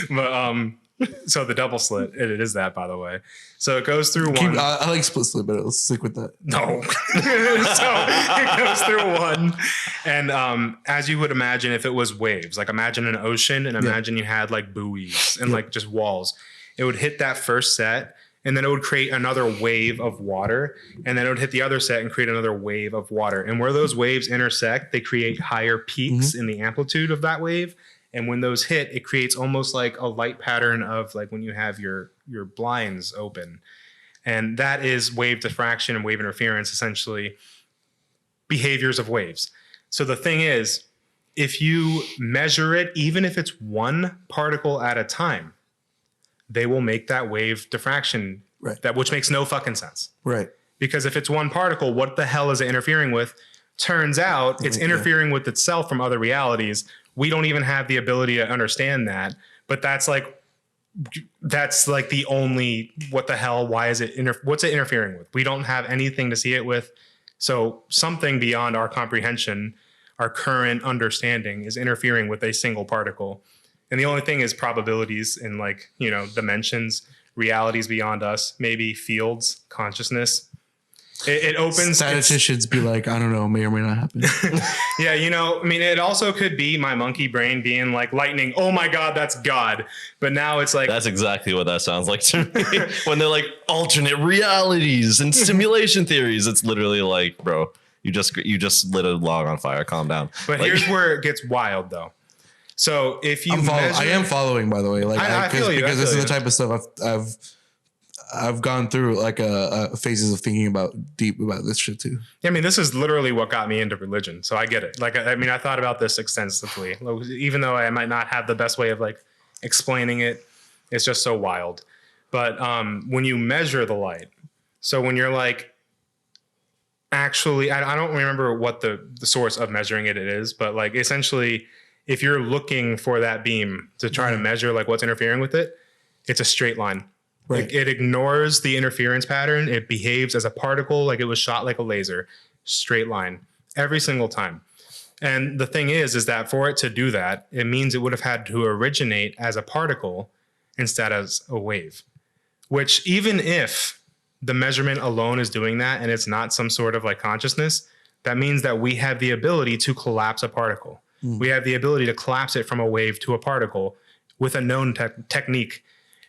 But so the double slit, it is that, by the way. So it goes through one. I like split slit, but let's stick with that. No. So it goes through one. And as you would imagine, if it was waves, like imagine an ocean and imagine you had like buoys and like just walls, it would hit that first set and then it would create another wave of water. And then it would hit the other set and create another wave of water. And where those waves intersect, they create higher peaks in the amplitude of that wave. And when those hit, it creates almost like a light pattern of like when you have your blinds open. And that is wave diffraction and wave interference, essentially behaviors of waves. So the thing is, if you measure it, even if it's one particle at a time, they will make that wave diffraction, Right. that which makes no fucking sense. Right. Because if it's one particle, what the hell is it interfering with? Turns out it's interfering with itself from other realities. We don't even have the ability to understand that. But that's like the only, what the hell, why is it, what's it interfering with? We don't have anything to see it with. So something beyond our comprehension, our current understanding, is interfering with a single particle. And the only thing is probabilities and like, dimensions, realities beyond us, maybe fields, consciousness. It opens. Statisticians be like, I don't know, may or may not happen. Yeah, it also could be my monkey brain being like lightning. Oh my God, that's God. But now it's like, That's exactly what that sounds like to me. When they're like alternate realities and simulation theories, it's literally like, bro, you just lit a log on fire. Calm down. but Like, here's where it gets wild though. So if you I am following, by the way, like I feel you, because I this feel is the you. type of stuff I've gone through, like phases of thinking deep about this shit too. I mean, this is literally what got me into religion. So I get it. Like, I thought about this extensively, even though I might not have the best way of like explaining it. It's just so wild. But when you measure the light, so when you're like, actually, I don't remember what the source of measuring it is, but like essentially, if you're looking for that beam to try to measure like what's interfering with it, it's a straight line. Right. It ignores the interference pattern. It behaves as a particle, like it was shot like a laser, straight line every single time. And the thing is that for it to do that, it means it would have had to originate as a particle instead as a wave, which even if the measurement alone is doing that and it's not some sort of like consciousness, that means that we have the ability to collapse a particle. We have the ability to collapse it from a wave to a particle with a known technique.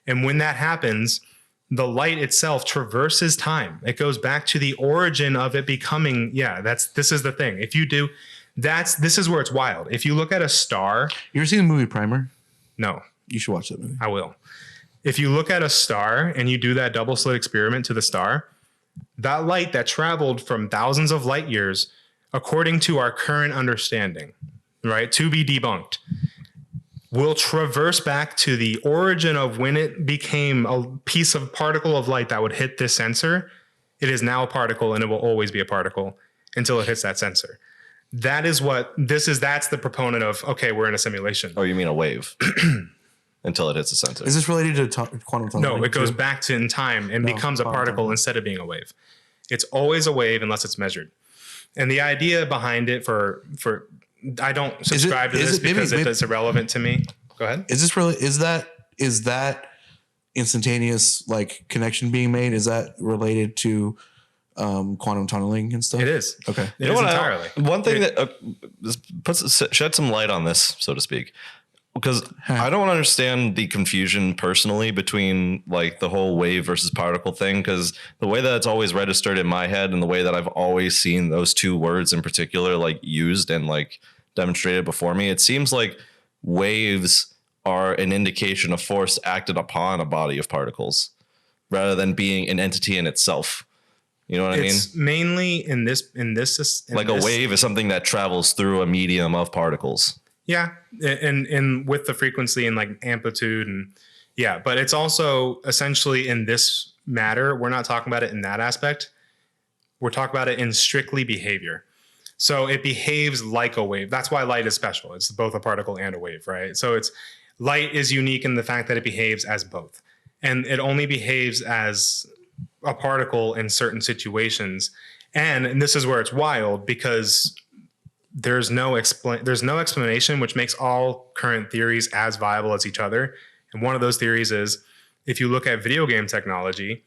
And when that happens, the light itself traverses time. It goes back to the origin of it becoming. Yeah, this is the thing. If you do, this is where it's wild. If you look at a star, You ever seen the movie Primer? no, You should watch that movie. I will. If you look at a star and you do that double slit experiment to the star, that light that traveled from thousands of light years, according to our current understanding, right, to be debunked, will traverse back to the origin of when it became a piece of particle of light that would hit this sensor. It is now a particle and it will always be a particle until it hits that sensor. That is what this is. That's the proponent of, okay, we're in a simulation. Oh, you mean a wave until it hits the center. Is this related to quantum tunneling? No, it goes too? back to in time and becomes a quantum particle tunneling. instead of being a wave. It's always a wave unless it's measured. And the idea behind it for I don't subscribe to this because it's irrelevant to me. Go ahead. Is this really is that instantaneous like connection being made? Is that related to quantum tunneling and stuff? It is. Okay. It is entirely. One thing that shed some light on this, so to speak, because I don't understand the confusion personally between like the whole wave versus particle thing. Because the way that it's always registered in my head and the way that I've always seen those two words in particular like used and like demonstrated before me, it seems like waves are an indication of force acted upon a body of particles rather than being an entity in itself. You know what I mean? It's mainly in this Like a wave is something that travels through a medium of particles. Yeah, and with the frequency and like amplitude and yeah, but it's also essentially in this matter, we're not talking about it in that aspect. We're talking about it in strictly behavior. So it behaves like a wave. That's why light is special. It's both a particle and a wave, right? So it's light is unique in the fact that it behaves as both. And it only behaves as a particle in certain situations. And this is where it's wild because there's no explanation, which makes all current theories as viable as each other. And one of those theories is if you look at video game technology,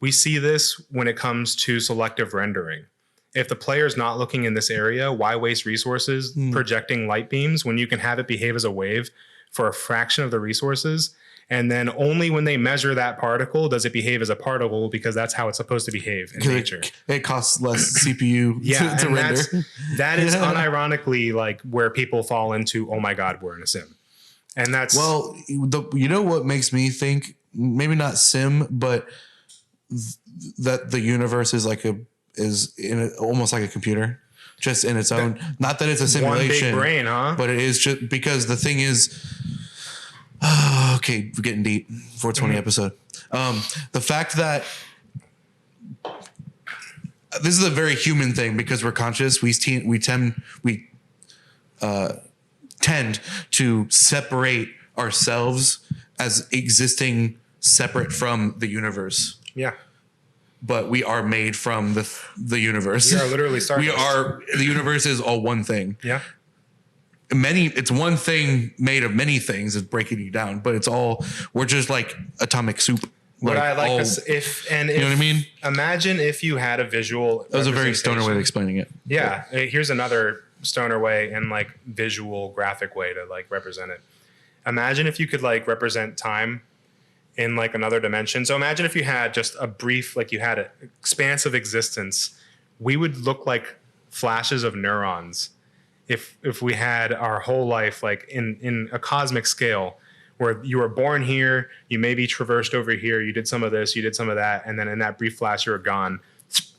we see this when it comes to selective rendering. If the player is not looking in this area, why waste resources projecting light beams when you can have it behave as a wave for a fraction of the resources? And then only when they measure that particle does it behave as a particle because that's how it's supposed to behave in nature. It costs less CPU to render. That is unironically like where people fall into, oh my God, we're in a sim. And that's... Well, you know what makes me think, maybe not sim, but that the universe is like almost like a computer, just in its own. Not that it's a simulation. One big brain, huh? But it is just because the thing is... okay, we're getting deep. 420 episode. The fact that this is a very human thing because we're conscious. We tend to separate ourselves as existing separate from the universe. Yeah. But we are made from the universe. We are literally starting. The universe is all one thing. Yeah. It's one thing made of many things. It's breaking you down, but we're just like atomic soup. What I like you know what I mean? Imagine if you had a visual. That was a very stoner way of explaining it. Yeah. Here's another stoner way and like visual graphic way to like represent it. Imagine if you could like represent time in like another dimension. So imagine if you had just a brief, like you had an expansive existence, we would look like flashes of neurons. If we had our whole life like in a cosmic scale where you were born here, you maybe traversed over here, you did some of this, you did some of that, and then in that brief flash you were gone.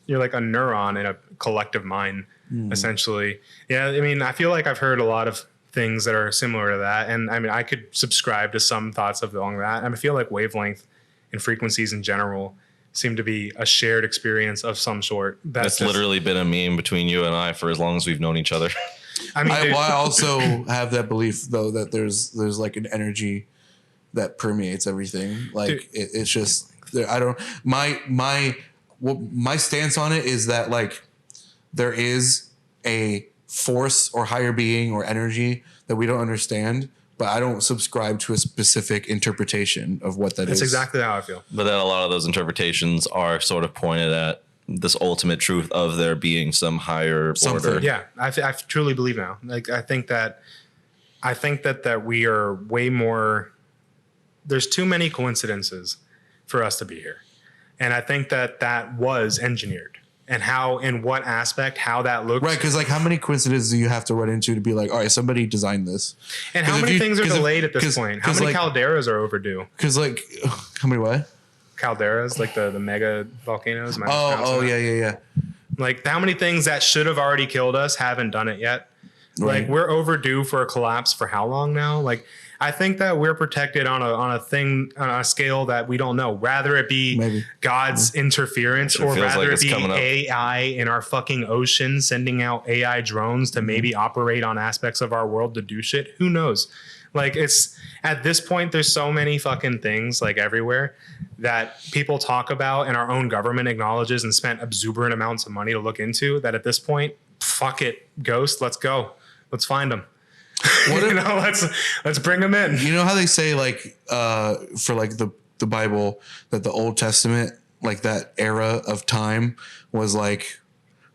You're like a neuron in a collective mind, essentially. Yeah, I mean, I feel like I've heard a lot of things that are similar to that, and I mean, I could subscribe to some thoughts along that. I feel like wavelength and frequencies in general seem to be a shared experience of some sort. That's literally been a meme between you and I for as long as we've known each other. I mean, I also have that belief though that there's like an energy that permeates everything. Like it's just I don't my stance on it is that like there is a force or higher being or energy that we don't understand, but I don't subscribe to a specific interpretation of what that is. That's exactly how I feel. But then a lot of those interpretations are sort of pointed at this ultimate truth of there being some higher order. Yeah, I truly believe now. Like I think that we are way more. There's too many coincidences for us to be here, and I think that was engineered. And how, in what aspect, how that looks. Right, because like how many coincidences do you have to run into to be like, all right, somebody designed this? And how many things are delayed at this point? How many like, calderas are overdue? Because like, how many what? Calderas, like the mega volcanoes. Yeah. Like how many things that should have already killed us haven't done it yet? Right. Like we're overdue for a collapse for how long now? Like I think that we're protected on a scale that we don't know. Rather it be Maybe. God's interference, It or feels rather like it it's be coming up. AI in our fucking ocean sending out AI drones to maybe operate on aspects of our world to do shit. Who knows? Like, it's at this point, there's so many fucking things like everywhere that people talk about and our own government acknowledges and spent exuberant amounts of money to look into, that at this point, fuck it, Ghost, let's go. Let's find them. What if, Let's bring them in. you know how they say like for like the Bible that the Old Testament, like that era of time was like,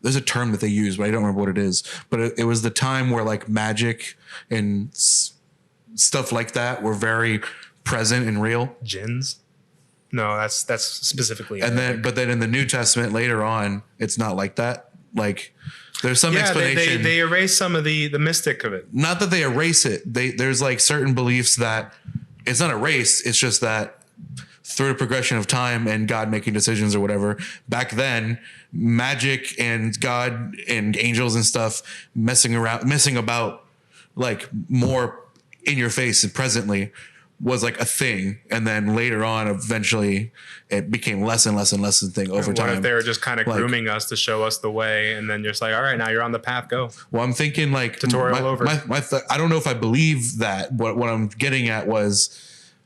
there's a term that they use, but I don't remember what it is. But it was the time where like magic and stuff like that were very present and real. Jinns? No, that's specifically. And then, but then in the New Testament later on, it's not like that. Like there's some explanation. They erase some of the mystic of it. Not that they erase it. There's like certain beliefs that it's not erased. It's just that through the progression of time and God making decisions or whatever, back then, magic and God and angels and stuff messing about like more in your face and presently was like a thing. And then later on, eventually it became less and less and less a thing over What time. if they were just kind of Like- grooming us to show us the way, and then you're just like, all right, now you're on the path, go. Well, I'm thinking like Tutorial over. I don't know if I believe that. What I'm getting at was,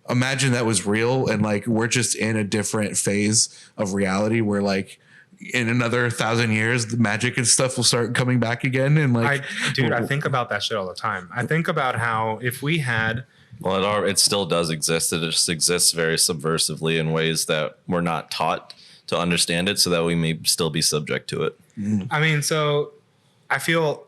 imagine that was real, and like we're just in a different phase of reality where like in another 1,000 years, the magic and stuff will start coming back again. And like, I think about that shit all the time. I think about how if we had, Well, it still does exist. It just exists very subversively in ways that we're not taught to understand it, so that we may still be subject to it. I mean, so I feel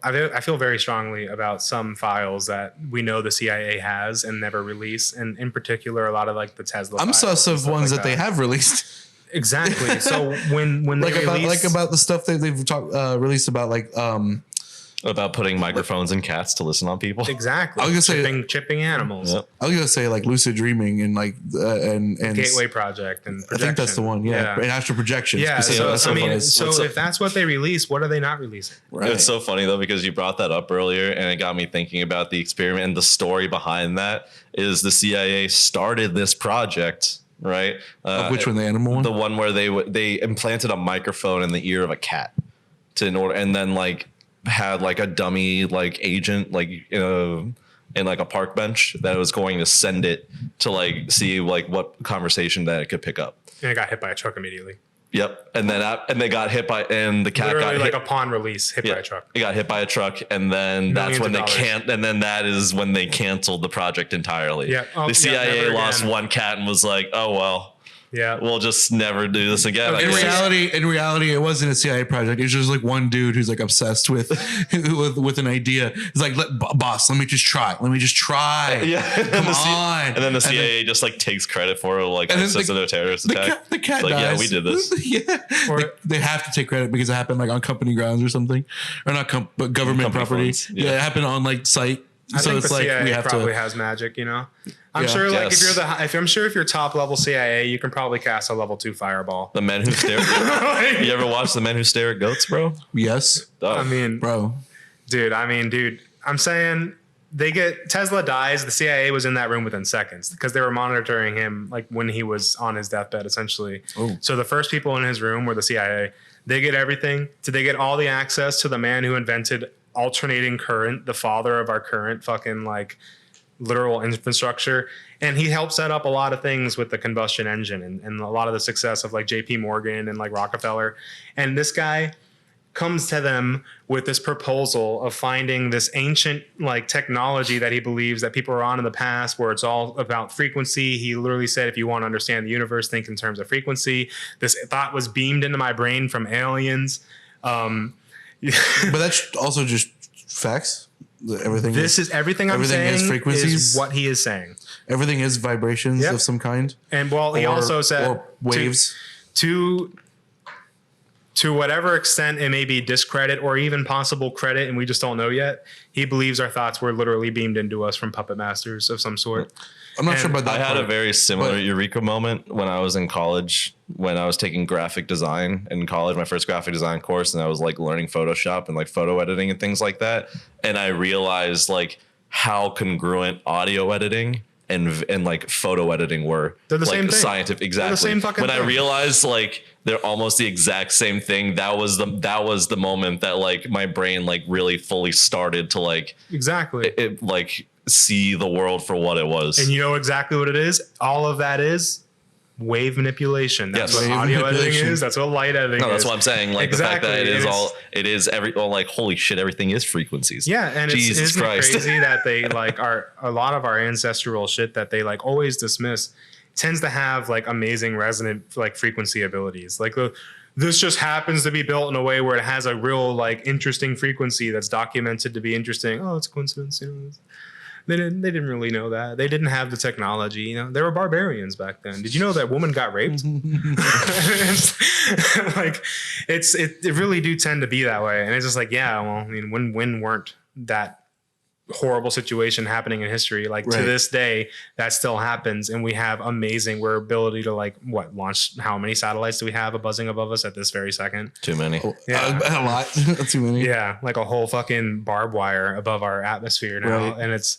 very strongly about some files that we know the CIA has and never release, and in particular, a lot of like the Tesla. I'm files sus and of stuff ones like that they have released. Exactly. So when they release, about the stuff that they've released about like About putting microphones in cats to listen on people. exactly, I was gonna say- chipping animals, Yep. I was gonna say like lucid dreaming and like and Gateway Project, and I projection. think that's the one. Yeah, and astral projection. Yeah, specifically. so That's I what mean, it is. so if that's what they release, what are they not releasing? Right. It's so funny though, because you brought that up earlier and it got me thinking about the experiment, and the story behind that is the CIA started this project, right? Of which one, the animal one? The one where they implanted a microphone in the ear of a cat and then like had like a dummy like agent like in like a park bench that was going to send it to like see like what conversation that it could pick up. And it got hit by a truck immediately. Yep. And then they got hit by, and the cat Literally, got like hit. upon release, hit by a truck. It got hit by a truck, and then that's when Millions they of dollars. and then that is when they canceled the project entirely. Yeah. Oh, The yeah, CIA never lost again. one cat and was like, "Oh well, Yeah. we'll just never do this again." Okay, I guess. In reality, it wasn't a CIA project. It was just like one dude who's like obsessed with with an idea. He's like, boss, let me just try. Yeah. Come on. And then the CIA just like takes credit for it, like And then says a terrorist the attack. cat Like, dies. yeah, we did this. Yeah. Or- They have to take credit because it happened like on company grounds or something, or not but government Company property. funds, Yeah. yeah. It happened on like site. I So think it's the like CIA we have probably to. has magic, you know. I'm Yeah. sure, like Yes. if you're top level CIA, you can probably cast a level 2 fireball. The men who stare. You ever watch The Men Who Stare at Goats, bro? Yes, Oh. I mean, bro. dude, I'm saying Tesla dies. The CIA was in that room within seconds because they were monitoring him like when he was on his deathbed, essentially. Oh. So the first people in his room were the CIA. They get everything. They get all the access to the man who invented alternating current, the father of our current fucking like literal infrastructure. And he helped set up a lot of things with the combustion engine and a lot of the success of like JP Morgan and like Rockefeller. And this guy comes to them with this proposal of finding this ancient like technology that he believes that people are on in the past, where it's all about frequency. He literally said, if you want to understand the universe, think in terms of frequency. This thought was beamed into my brain from aliens. But that's also just facts. Everything. This is everything I'm everything is saying frequencies? is what he is saying. Everything is vibrations Yep. of some kind. And well, he Or- also said or waves. to whatever extent it may be discredit or even possible credit, and we just don't know yet. He believes our thoughts were literally beamed into us from puppet masters of some sort. I'm not And sure about that. I had a part. very similar But- eureka moment when I was in college, when I was taking graphic design in college, my first graphic design course, and I was like learning Photoshop and like photo editing and things like that. And I realized like how congruent audio editing and like photo editing were. They're the like, same thing. Scientific, exactly. They're the same fucking when thing. I realized like they're almost the exact same thing, that was the moment that like my brain like really fully started to like Exactly. it like see the world for what it was. And you know exactly what it is? All of that is wave manipulation. That's Yes. what Wave audio editing manipulation. is. That's what light editing is. No, that's what I'm saying. Like Exactly. the fact that it is every like holy shit, everything is frequencies. Yeah, and Jesus isn't it Christ. crazy that they like a lot of our ancestral shit that they like always dismiss tends to have like amazing resonant like frequency abilities. Like this just happens to be built in a way where it has a real like interesting frequency that's documented to be interesting. Oh, it's a coincidence, you know. They didn't really know that. They didn't have the technology, you know. They were barbarians back then. Did you know that woman got raped? Like it really do tend to be that way. And it's just like, yeah, well, I mean, when weren't that horrible situation happening in history? Like to this day, that still happens, and we have we're ability to like launch how many satellites do we have buzzing above us at this very second? Too many. Yeah. A lot. Too many. Yeah, like a whole fucking barbed wire above our atmosphere now. Right. And it's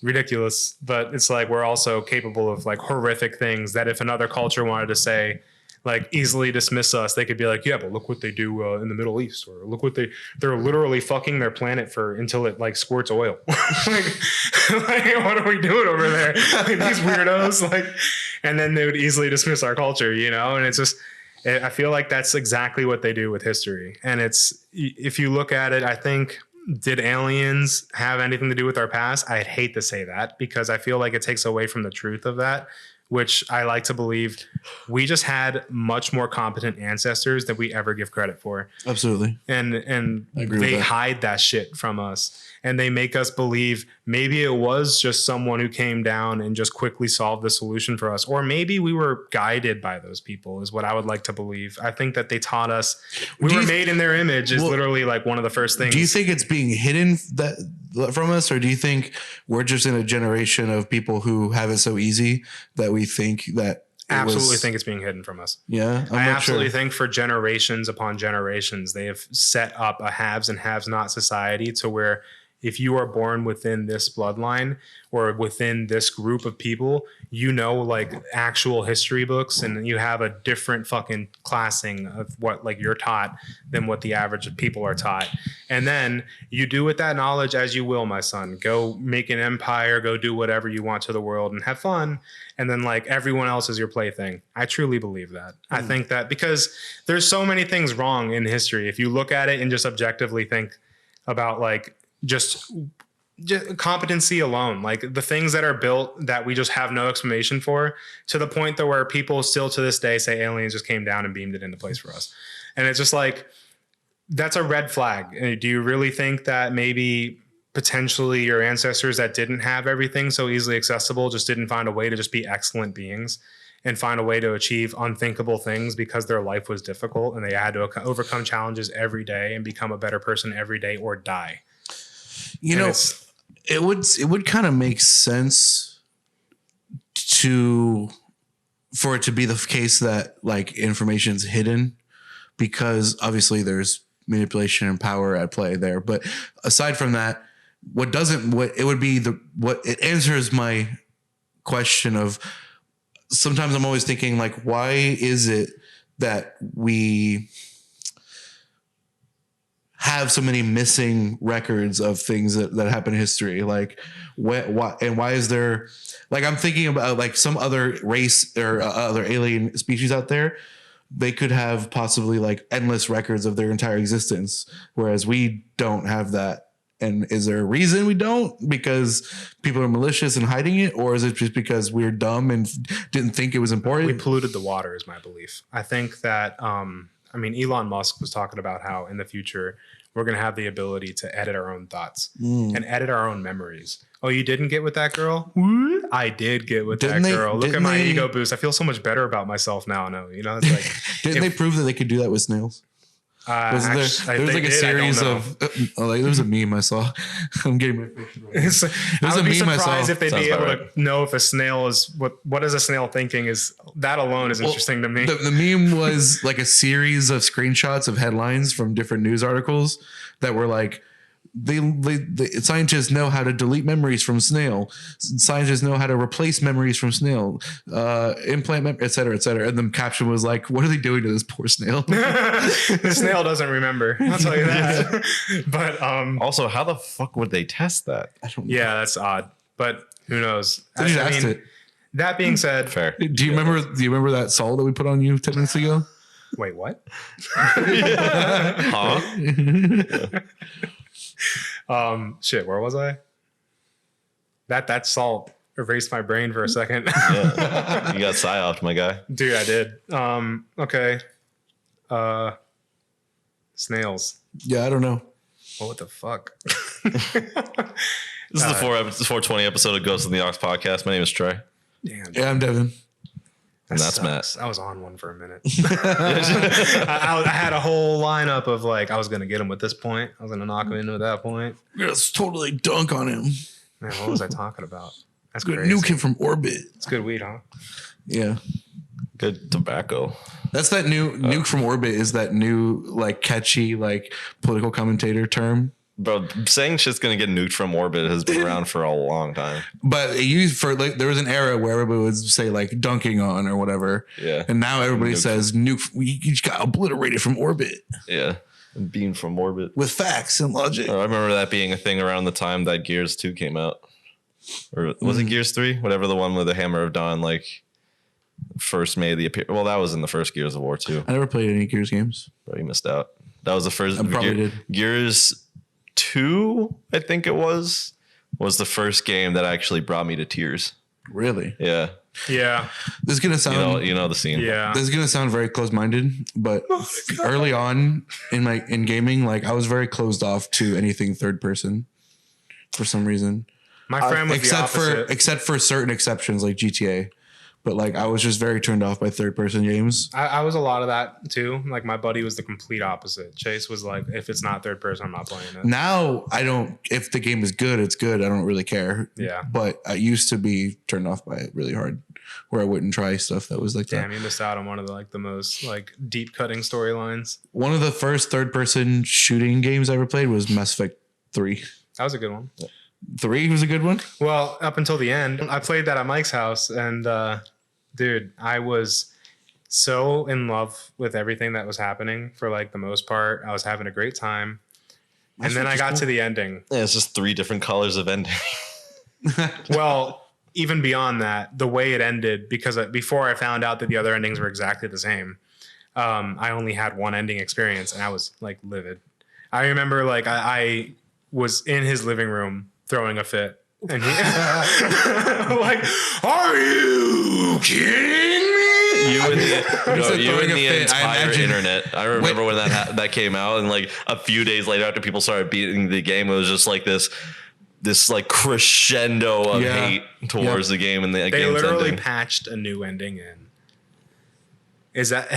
ridiculous, but it's like we're also capable of like horrific things that if another culture wanted to say, like easily dismiss us, they could be like, yeah, but look what they do in the Middle East, or look what they're literally fucking their planet until it like squirts oil. like what are we doing over there? Like, these weirdos, like, and then they would easily dismiss our culture, you know? And it's just, I feel like that's exactly what they do with history. And it's, if you look at it, I think, did aliens have anything to do with our past? I'd hate to say that because I feel like it takes away from the truth of that, which I like to believe we just had much more competent ancestors than we ever give credit for. Absolutely. And agree with they that. hide that shit from us. And they make us believe maybe it was just someone who came down and just quickly solved the solution for us. Or maybe we were guided by those people is what I would like to believe. I think that they taught us we were made in their image is literally like one of the first things. Do you think it's being hidden from us, or do you think we're just in a generation of people who have it so easy that we think that absolutely think it's being hidden from us? Yeah, I absolutely think for generations upon generations, they have set up a haves and haves not society to where if you are born within this bloodline or within this group of people, you know, like actual history books, and you have a different fucking classing of what like you're taught than what the average of people are taught. And then you do with that knowledge as you will, my son. Go make an empire, go do whatever you want to the world and have fun. And then like everyone else is your plaything. I truly believe that. I think that because there's so many things wrong in history. If you look at it and just objectively think about like just competency alone, like the things that are built that we just have no explanation for, to the point that where people still to this day say aliens just came down and beamed it into place for us. And it's just like, that's a red flag. Do you really think that maybe potentially your ancestors that didn't have everything so easily accessible just didn't find a way to just be excellent beings and find a way to achieve unthinkable things because their life was difficult and they had to overcome challenges every day and become a better person every day or die? You know, it would kind of make sense for it to be the case that like information's hidden, because obviously there's manipulation and power at play there. But aside from that, what it answers my question of, sometimes I'm always thinking like, why is it that we have so many missing records of things that happen in history? Like why is there, like, I'm thinking about like some other race or other alien species out there, they could have possibly like endless records of their entire existence, whereas we don't have that. And is there a reason we don't? Because people are malicious and hiding it? Or is it just because we're dumb and didn't think it was important? We polluted the water is my belief. I think that, Elon Musk was talking about how in the future, we're going to have the ability to edit our own thoughts and edit our own memories. Oh, you didn't get with that girl? I did get with that girl. Look at my ego boost. I feel so much better about myself now. No, you know, it's like, didn't they prove that they could do that with snails? There was like a series of like, there was a meme I saw. I'm getting my face right. I would be surprised if they'd be able to know if a snail is what is a snail thinking. Is that alone is interesting to me. The meme was like a series of screenshots of headlines from different news articles that were like, Scientists know how to delete memories from snail. Scientists know how to replace memories from snail, implant, et cetera, et cetera. And the caption was like, what are they doing to this poor snail? The snail doesn't remember. I'll tell you that. But Also, how the fuck would they test that? I don't know. yeah, that's odd. But who knows? I just asked it. That being said, Fair. Do you remember that salt that we put on you 10 minutes ago? wait, what? Huh? Shit, where was I? That salt erased my brain for a second. Yeah. You got psyoped, my guy. Dude, I did. Okay. Snails. Yeah, I don't know. What the fuck? This is the 420 episode of Ghosts in the Ox podcast. My name is Trey. Damn. Yeah, I'm Devin. And that's sucks. I was on one for a minute. I had a whole lineup of like, I was going to get him at this point. I was going to knock him into at that point. Let's totally dunk on him. Man, what was I talking about? That's Good crazy. nuke him from orbit. It's good weed, huh? Yeah. Good tobacco. That's that new nuke from orbit is that new like catchy like political commentator term. Bro, saying shit's gonna get nuked from orbit has been around for a long time. But it used for like there was an era where everybody would say like dunking on or whatever. Yeah. And now everybody Nuke. says nuke. We just got obliterated from orbit Yeah. Beam from orbit. with facts and logic. I remember that being a thing around the time that Gears 2 came out. Or was it Gears 3? Whatever, the one with the Hammer of Dawn like first made the appearance. Well, that was in the first Gears of War 2. I never played any Gears games. Bro, you missed out. That was the first. I probably did. Gears 2, I think it was the first game that actually brought me to tears. Really? Yeah. Yeah. This is gonna sound. You know the scene. Yeah. This is gonna sound very closed-minded, but early on in gaming, like I was very closed off to anything third person for some reason. My friend was except the opposite. except for certain exceptions like GTA. But like I was just very turned off by third person games. I was a lot of that too. Like my buddy was the complete opposite. Chase was like, if it's not third person, I'm not playing it. Now I don't. If the game is good, it's good. I don't really care. Yeah. But I used to be turned off by it really hard, where I wouldn't try stuff that was like Damn, that. you missed out on one of the most like deep cutting storylines. One of the first third person shooting games I ever played was Mass Effect 3. That was a good one. 3 was a good one. Well, up until the end, I played that at Mike's house, and dude, I was so in love with everything that was happening for like the most part. I was having a great time, and then I got to the ending. Yeah, it's just 3 different colors of ending. Well, even beyond that, the way it ended, because before I found out that the other endings were exactly the same, I only had one ending experience, and I was like livid. I remember like I was in his living room throwing a fit, and he like, "Are you kidding me?" You and said you throwing and a the fit. I entire imagine- internet. I remember when that came out, and like a few days later, after people started beating the game, it was just like this like crescendo of Yeah. hate towards the game, and the They game's literally ending. patched a new ending in. Is that?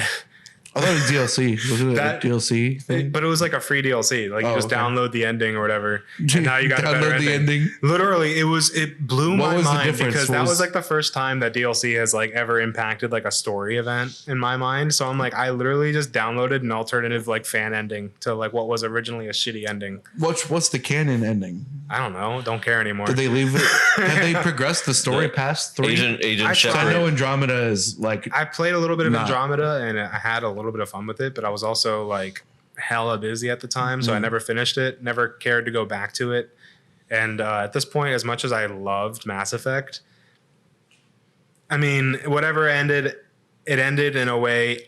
I thought it was DLC. Wasn't it That- a DLC thing? But it was like a free DLC. Like you Oh, just okay. download the ending or whatever, and now you got a better Download the ending. ending. Literally, it blew What my was the mind difference? because What that was- was like the first time that DLC has like ever impacted like a story event in my mind. So I'm like, I literally just downloaded an alternative like fan ending to like what was originally a shitty ending. What's the canon ending? I don't know. Don't care anymore. Did they leave it? Have they progressed the story past 3? Agent I So I Shepard. know Andromeda is like I played a little bit of Not- Andromeda and I had a little bit of fun with it, but I was also like hella busy at the time, so I never finished it, never cared to go back to it. And at this point, as much as I loved Mass Effect, I mean, whatever ended, it ended in a way.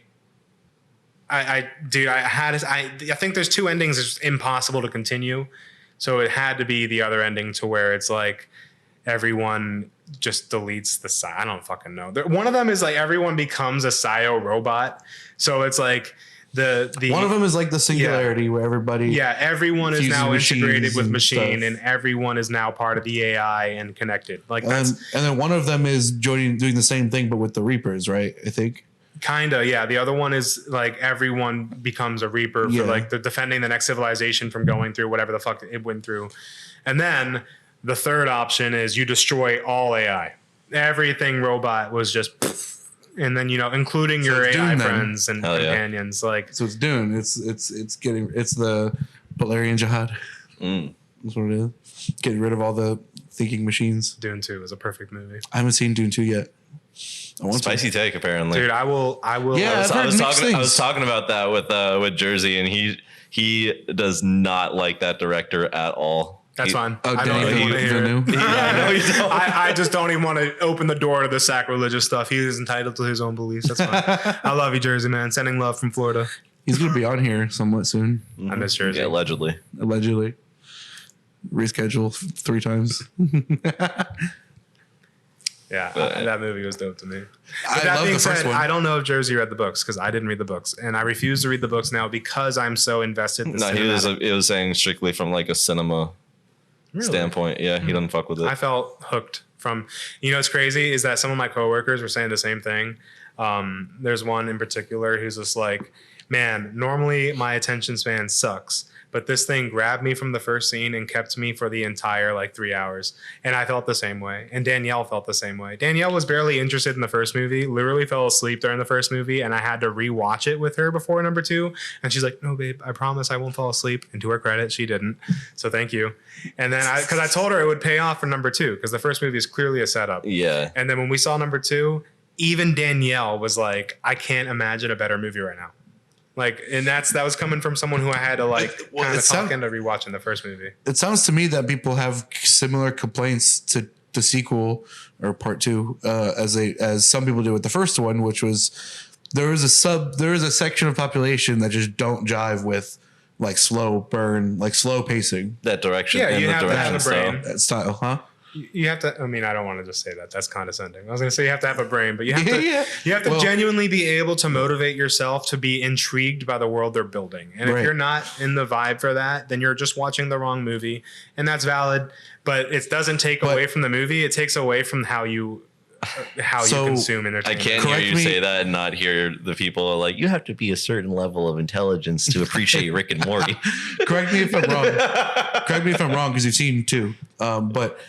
I think there's 2 endings. It's impossible to continue, so it had to be the other ending to where it's like everyone just deletes the Psy. I don't fucking know. One of them is like everyone becomes a Psyo robot, so it's like the one of them is like the singularity where everybody. yeah, everyone is fuses now integrated machines with and machine, stuff. and everyone is now part of the AI and connected. Like that's And then one of them is doing the same thing, but with the Reapers, right? I think. kinda, yeah. The other one is like everyone becomes a Reaper Yeah. for like the defending the next civilization from going through whatever the fuck it went through. And then the third option is you destroy all AI. Everything robot was just, and then including So your it's AI Dune then. friends and Hell yeah. companions. Like So it's Dune. It's the Balerian Jihad. That's what it is. Getting rid of all the thinking machines. Dune 2 is a perfect movie. I haven't seen Dune 2 yet. I want Spicy take, apparently. Dude, I will. Yeah, I was mixed talking things. about that with Jersey, and he does not like that director at all. That's fine. Oh, I don't Danny even want to hear it. Villeneuve. I know you don't. I just don't even want to open the door to the sacrilegious stuff. He is entitled to his own beliefs. That's fine. I love you, Jersey, man. Sending love from Florida. He's going to be on here somewhat soon, I miss Jersey. Yeah, allegedly. allegedly. Reschedule 3 times. Yeah, that movie was dope to me. I But that love being the first said, one. I don't know if Jersey read the books because I didn't read the books, and I refuse to read the books now because I'm so invested. In the No, he was saying strictly from like a cinema Really? standpoint. Yeah, he doesn't fuck with it. I felt hooked from, what's crazy is that some of my coworkers were saying the same thing. There's one in particular who's just like, man, normally my attention span sucks, but this thing grabbed me from the first scene and kept me for the entire 3 hours. And I felt the same way. And Danielle felt the same way. Danielle was barely interested in the first movie, literally fell asleep during the first movie. And I had to rewatch it with her before number 2. And she's like, no, babe, I promise I won't fall asleep. And to her credit, she didn't. So thank you. And then because I told her it would pay off for number 2, because the first movie is clearly a setup. Yeah. And then when we saw number 2, even Danielle was like, I can't imagine a better movie right now. And that was coming from someone who I had to kind of talk into rewatching the first movie. It sounds to me that people have similar complaints to the sequel or part 2 as some people do with the first one, which was there is a section of population that just don't jive with slow burn, slow pacing. That direction. Yeah, and you the have to direction have a style. brain. That style, huh? You have to. I mean, I don't want to just say that. That's condescending. I was going to say you have to have a brain, but you have Yeah. You have to Well- genuinely be able to motivate yourself to be intrigued by the world they're building. And if Right. you're not in the vibe for that, then you're just watching the wrong movie, and that's valid. But it doesn't take away from the movie. It takes away from how you consume I entertainment. can't Correct hear you me- say that and not hear the people are like, you have to be a certain level of intelligence to appreciate Rick and Morty. Correct me if I'm wrong, because you've seen 2. But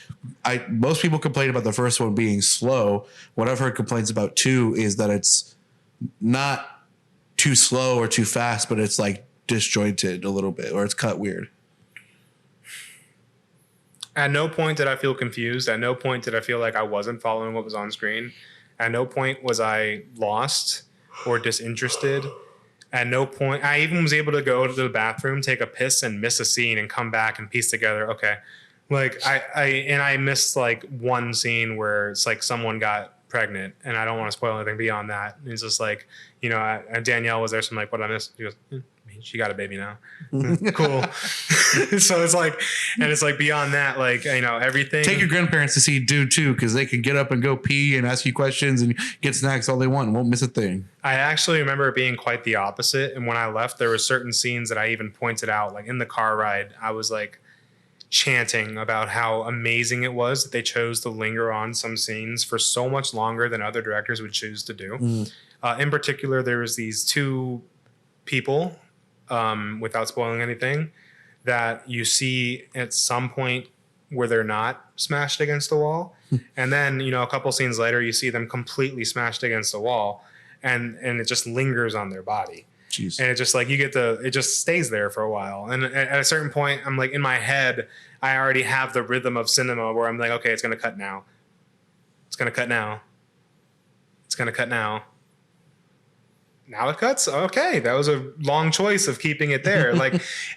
most people complain about the first one being slow. What I've heard complaints about 2 is that it's not too slow or too fast, but it's disjointed a little bit, or it's cut weird. At no point did I feel confused. At no point did I feel like I wasn't following what was on screen. At no point was I lost or disinterested. At no point, I even was able to go to the bathroom, take a piss, and miss a scene and come back and piece together. Okay, I missed one scene where it's someone got pregnant, and I don't want to spoil anything beyond that. It's just Danielle was there, so I'm like, what I missed? She goes, she got a baby now. Cool. So it's beyond that, everything. Take your grandparents to see Dude 2, because they can get up and go pee and ask you questions and get snacks all they want and won't miss a thing. I actually remember it being quite the opposite. And when I left, there were certain scenes that I even pointed out, in the car ride, I was chanting about how amazing it was that they chose to linger on some scenes for so much longer than other directors would choose to do. In particular, there was these 2 people, without spoiling anything, that you see at some point where they're not smashed against the wall. And then, a couple scenes later, you see them completely smashed against the wall, and it just lingers on their body. Jeez. And it just it just stays there for a while. And at a certain point, I'm in my head, I already have the rhythm of cinema where I'm okay, it's going to cut now. It's going to cut now. It's going to cut now. Now it cuts. Okay, that was a long choice of keeping it there.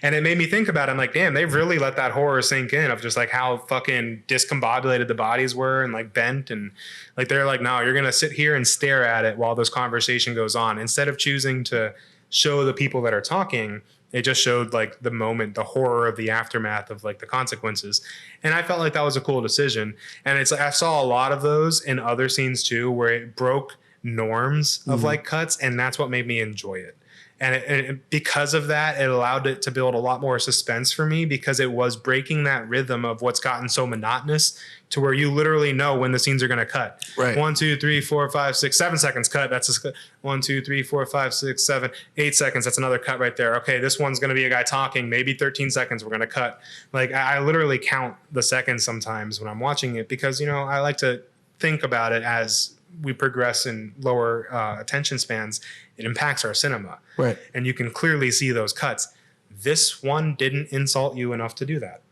And it made me think about it. I'm damn, they've really let that horror sink in of just how fucking discombobulated the bodies were and bent, and they're no, you're gonna sit here and stare at it while this conversation goes on. Instead of choosing to show the people that are talking, it just showed the moment, the horror of the aftermath of the consequences. And I felt that was a cool decision. And it's I saw a lot of those in other scenes too, where it broke norms of cuts, and that's what made me enjoy it. And because of that, it allowed it to build a lot more suspense for me, because it was breaking that rhythm of what's gotten so monotonous to where you literally know when the scenes are going to cut. Right. 1, 2, 3, 4, 5, 6, 7 seconds cut. That's 1, 2, 3, 4, 5, 6, 7, 8 seconds. That's another cut right there. Okay, this one's going to be a guy talking. Maybe 13 seconds. We're going to cut. I literally count the seconds sometimes when I'm watching it, because I like to think about it as we progress in lower attention spans. It impacts our cinema. Right. And you can clearly see those cuts. This one didn't insult you enough to do that.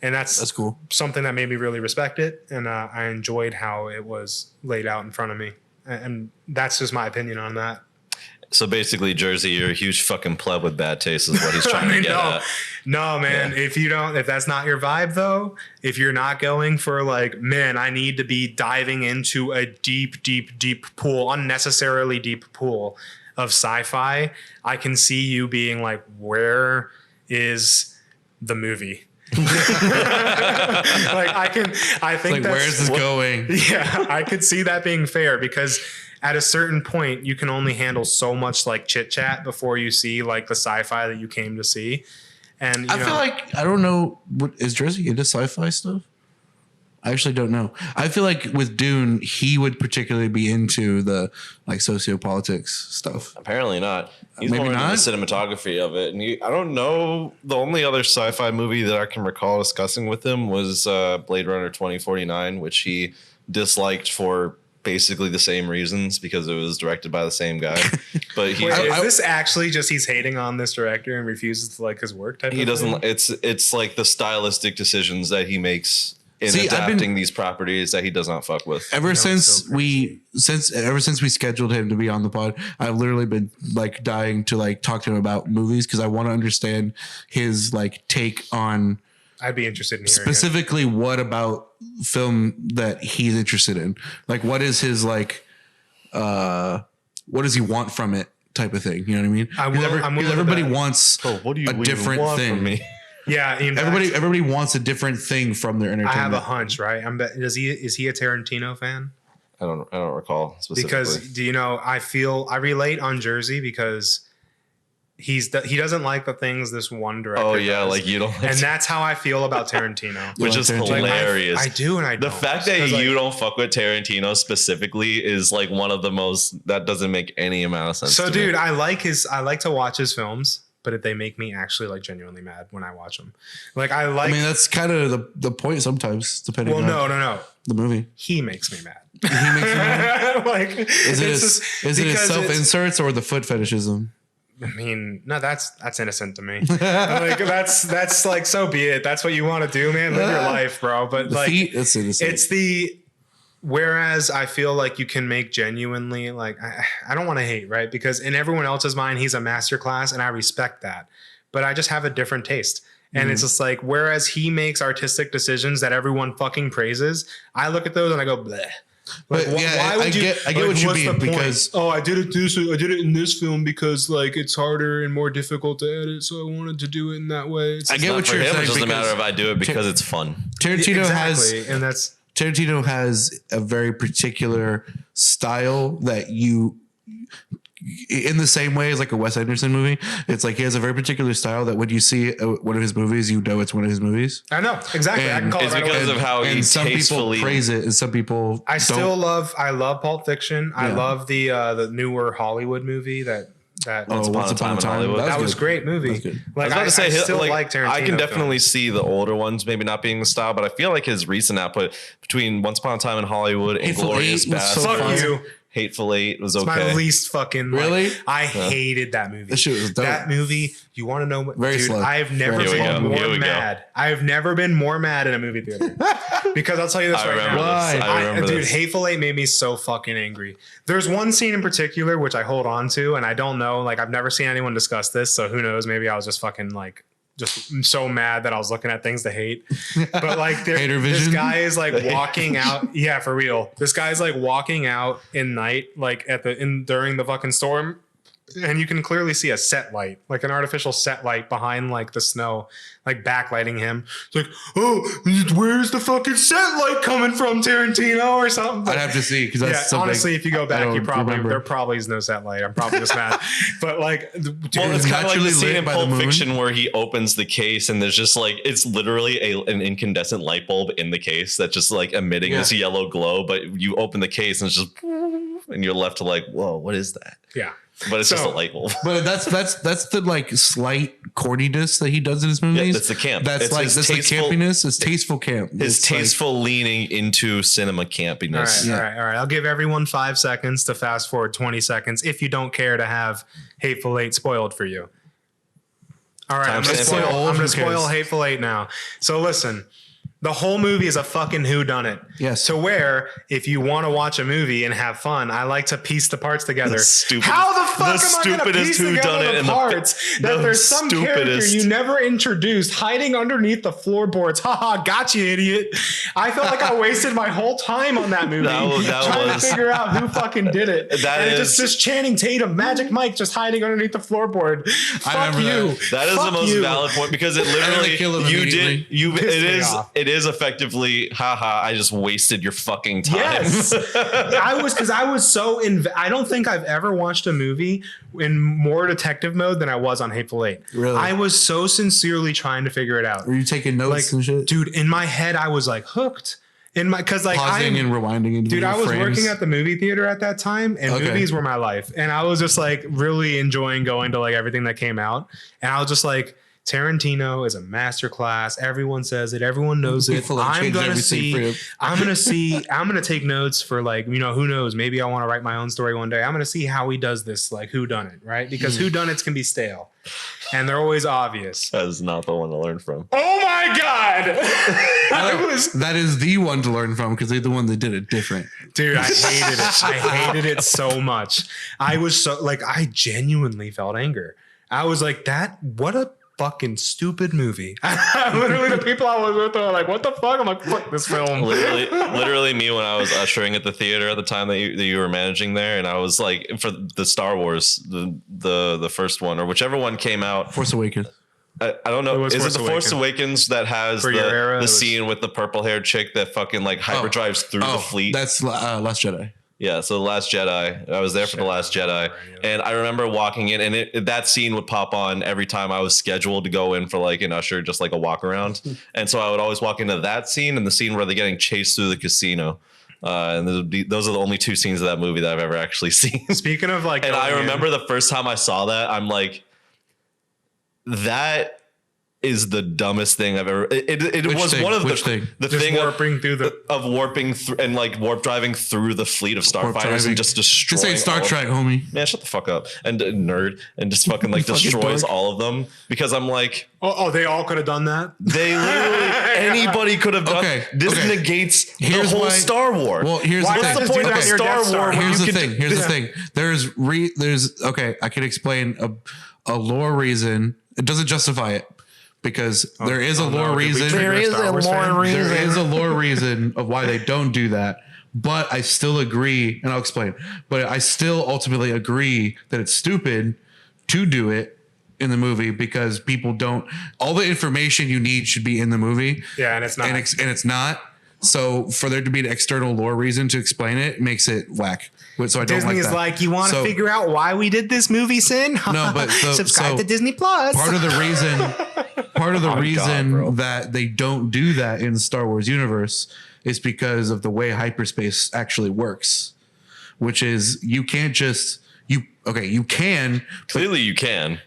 And that's cool. Something that made me really respect it. And I enjoyed how it was laid out in front of me. And that's just my opinion on that. So basically, Jersey, you're a huge fucking pleb with bad taste, is what he's trying to get at. No, man. Yeah. If that's not your vibe, though, if you're not going for like, man, I need to be diving into a deep, deep, deep pool, unnecessarily deep pool of sci-fi, I can see you being like, where is the movie? I think like, where's this going? Yeah, I could see that being fair because at a certain point you can only handle so much like chit chat before you see like the sci-fi that you came to see. And I feel like, I don't know, what is Jersey into sci-fi stuff? I actually don't know. I feel like with Dune, he would particularly be into the like sociopolitics stuff. Apparently not. He's Maybe more into not? the cinematography of it. And I don't know. The only other sci-fi movie that I can recall discussing with him was Blade Runner 2049, which he disliked for basically the same reasons because it was directed by the same guy. But he is this actually just he's hating on this director and refuses to like his work type he of doesn't. thing? It's like the stylistic decisions that he makes in adapting these properties that he does not fuck with. Ever since we scheduled him to be on the pod, I've literally been like dying to like talk to him about movies because I want to understand his like take on. I'd be interested in hearing specifically what about film that he's interested in. Like, what is his like? What does he want from it? Type of thing. You know what I mean? Everybody wants what do you a different thing from me? Yeah, everybody wants a different thing from their entertainment. I have a hunch, right? Is he a Tarantino fan? I don't recall specifically. Because do you know? I relate on Jersey because he doesn't like the things this one director. Oh yeah, does. like you don't, and that's how I feel about Tarantino, which is hilarious. I do, and I don't. The fact that you don't fuck with Tarantino specifically is like one of the most that doesn't make any amount of sense. So, to dude, me. I like to watch his films. But they make me actually like genuinely mad when I watch them. Like I mean, that's kind of the point sometimes, depending. Well, no. The movie. He makes me mad. He makes you mad. Like, is it his self inserts or the foot fetishism? I mean, no, that's innocent to me. Like that's like, so be it. That's what you want to do, man. Live your life, bro. But like, it's innocent. It's the. Whereas I feel like you can make genuinely like I don't want to hate, right? Because in everyone else's mind, he's a masterclass, and I respect that. But I just have a different taste. And it's just like, whereas he makes artistic decisions that everyone fucking praises, I look at those and I go, bleh. Like, but yeah, I get what you mean because I did it in this film because like it's harder and more difficult to edit, so I wanted to do it in that way. I get what you're saying. It doesn't matter if I do it because it's fun. Tarantino has a very particular style that you, in the same way as like a Wes Anderson movie, it's like he has a very particular style that when you see one of his movies, you know it's one of his movies. I know exactly. And I can call it's it right because away. of how he some tastefully people praise it and some people I love Pulp Fiction. I love the newer Hollywood movie that Once Upon a Time in Hollywood. That was a great movie. Like, I was about to say, I still like Tarantino. I can definitely see the older ones maybe not being the style, but I feel like his recent output between Once Upon a Time in Hollywood and Glorious Bastards. Fuck you. Hateful Eight was okay. It's my least fucking. Really? I hated that movie. That shit was dope. That movie. You want to know what? Very dude, slow. I've never been more mad. I've never been more mad in a movie theater. Because I'll tell you this right now. I remember dude, this. Hateful Eight made me so fucking angry. There's one scene in particular which I hold on to, and I don't know. Like I've never seen anyone discuss this, so who knows? Maybe I was just fucking like. Just so mad that I was looking at things to hate. But like this guy is like walking out. Yeah, for real. This guy's like walking out in night, like during the fucking storm. And you can clearly see a set light, like an artificial set light behind like the snow, like backlighting him. It's like, oh, where's the fucking set light coming from, Tarantino or something? I'd have to see because that's honestly, if you go back, there probably is no set light. I'm probably just mad. But like, dude, well, it's kind of like the scene in Pulp Fiction where he opens the case and there's just like it's literally an incandescent light bulb in the case that's just like emitting this yellow glow. But you open the case and it's just and you're left to like, whoa, what is that? Yeah. But it's just a light bulb. But that's the like slight corniness that he does in his movies. Yeah, that's the camp. That's the campiness. It's tasteful camp. His tasteful leaning into cinema campiness. All right. I'll give everyone 5 seconds to fast forward 20 seconds if you don't care to have Hateful Eight spoiled for you. All right, I'm Timestamp. going to Who spoil cares? Hateful Eight now. So listen, the whole movie is a fucking whodunit. Yes. To where, if you want to watch a movie and have fun, I like to piece the parts together. stupidest- How the fuck am I going to stupidest piece together whodunit the in the- parts that the there's some character stupidest. you never introduced hiding underneath the floorboards? Haha, gotcha, idiot. I felt like I wasted my whole time on that movie That trying was- to figure out who fucking did it. That and is- just Channing Tatum, Magic Mike, just hiding underneath the floorboard. Fuck remember you. That is Fuck the most you. valid point because it to kill him literally immediately. it is effectively haha I just wasted your fucking time. Yes, I was so I don't think I've ever watched a movie in more detective mode than I was on Hateful Eight. Really? I was so sincerely trying to figure it out. Were you taking notes and shit? Dude, in my head, I was like hooked. Because like Pausing and rewinding. dude, I was working at the movie theater at that time, and Okay. movies were my life. And I was just like really enjoying going to like everything that came out. And I was just like, Tarantino is a masterclass. Everyone says it. Everyone knows it. People have I'm changed gonna everything for him. I'm gonna take notes for like, who knows? Maybe I want to write my own story one day. I'm gonna see how he does this, like who done it, right? Because who done it's can be stale, and they're always obvious. That is not the one to learn from. Oh my god! That is the one to learn from because they're the one that did it different. Dude, I hated it. I hated it so much. I was so like, I genuinely felt anger. I was like, what a fucking stupid movie. Literally, the people I was with were like, what the fuck? I'm like, fuck this film. Literally me when I was ushering at the theater at the time that you were managing there, and I was like for the Star Wars, the first one or whichever one came out. Force Awakens. I don't know. It was Is Force it the Force Awakens that has For your era, it the was- scene with the purple haired chick that fucking like hyperdrives through the fleet? That's Last Jedi. Yeah, so The Last Jedi. I was there for The Last Jedi. And I remember walking in, and that scene would pop on every time I was scheduled to go in for like an usher, just like a walk around. And so I would always walk into that scene and the scene where they're getting chased through the casino. And those are the only two scenes of that movie that I've ever actually seen. Speaking of like, And I going in- remember the first time I saw that, I'm like, that is the dumbest thing I've ever. It Which was thing? one of Which the thing? the Just thing warping through the- of warping through and like warp driving through the fleet of starfighters driving. and just destroying. This ain't Star all of Trek, them. homie. Man, shut the fuck up and nerd and just fucking like Fucking destroys dork. all of them because I'm like oh, they all could have done that. they literally anybody could have done. Okay, This okay. negates Here's the whole why- Star Wars. Well, here's Why the not thing. just do that Okay. in your Star Death Star? Wars, Here's you the could- thing. Here's the thing. There's okay. I can explain a lore reason. It doesn't justify it because there is a Oh, no, lore did we reason. trigger a Star Wars fan? There is a lore reason of why they don't do that. But I still agree, and I'll explain. But I still ultimately agree that it's stupid to do it in the movie because people don't. All the information you need should be in the movie. Yeah, and it's not. and it's not. So for there to be an external lore reason to explain it makes it whack. So I don't Disney like is that. like, you want to So- figure out why we did this movie, Sin? No, but subscribe so to Disney Plus. part of the reason bro. that they don't do that in the Star Wars universe is because of the way hyperspace actually works, which is you can't just you can Clearly, you can.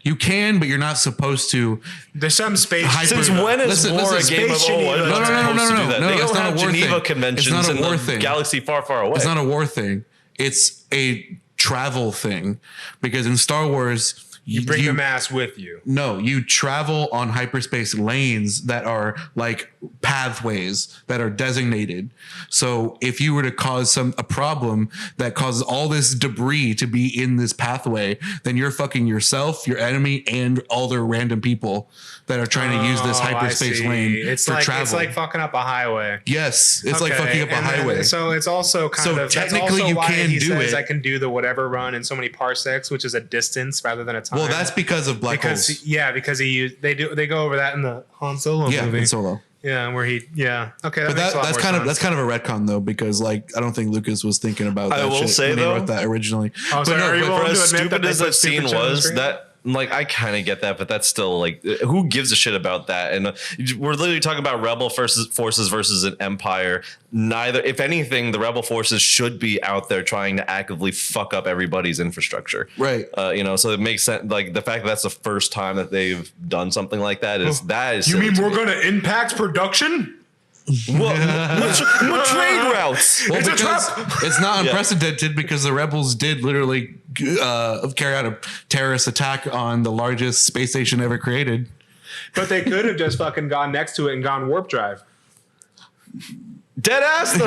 but you're not supposed to. There's some space. Since when is Listen, war listen, a game of Space Geneva. I'm No, not no, no, supposed no, to no, do that? no, They it's don't not have a war Geneva thing. conventions It's not a in war the thing. galaxy far, far away. It's not a war thing. It's a travel thing because in Star Wars You bring the mass with you. No, you travel on hyperspace lanes that are like pathways that are designated. So if you were to cause a problem that causes all this debris to be in this pathway, then you're fucking yourself, your enemy, and all the random people that are trying to use this Oh, I hyperspace see. lane It's for like travel. it's like fucking up a highway. Yes, it's like Okay, fucking up a and then- highway. So it's also kind So of that's technically also you why can he do says it. I can do the whatever run in so many parsecs, which is a distance rather than a time. Well, that's because of black holes. because they go over that in the Han Solo Yeah, movie. in Solo. Yeah, where he okay. But makes a lot that's more kind of sense. that's kind of a retcon though, because like I don't think Lucas was thinking about I that will shit say, when he though- wrote that originally. Oh, sorry, are you but willing For to as admit stupid they as put that stupid scene shit on the was, screen? that like I kind of get that, but that's still like who gives a shit about that? And we're literally talking about rebel forces versus an empire. Neither, if anything, the rebel forces should be out there trying to actively fuck up everybody's infrastructure. Right. So it makes sense. Like the fact that that's the first time that they've done something like that is You mean silly to we're me. going to impact production? What trade routes? Well, because it's not unprecedented because the rebels did literally carry out a terrorist attack on the largest space station ever created. But they could have just fucking gone next to it and gone warp drive. Dead ass though.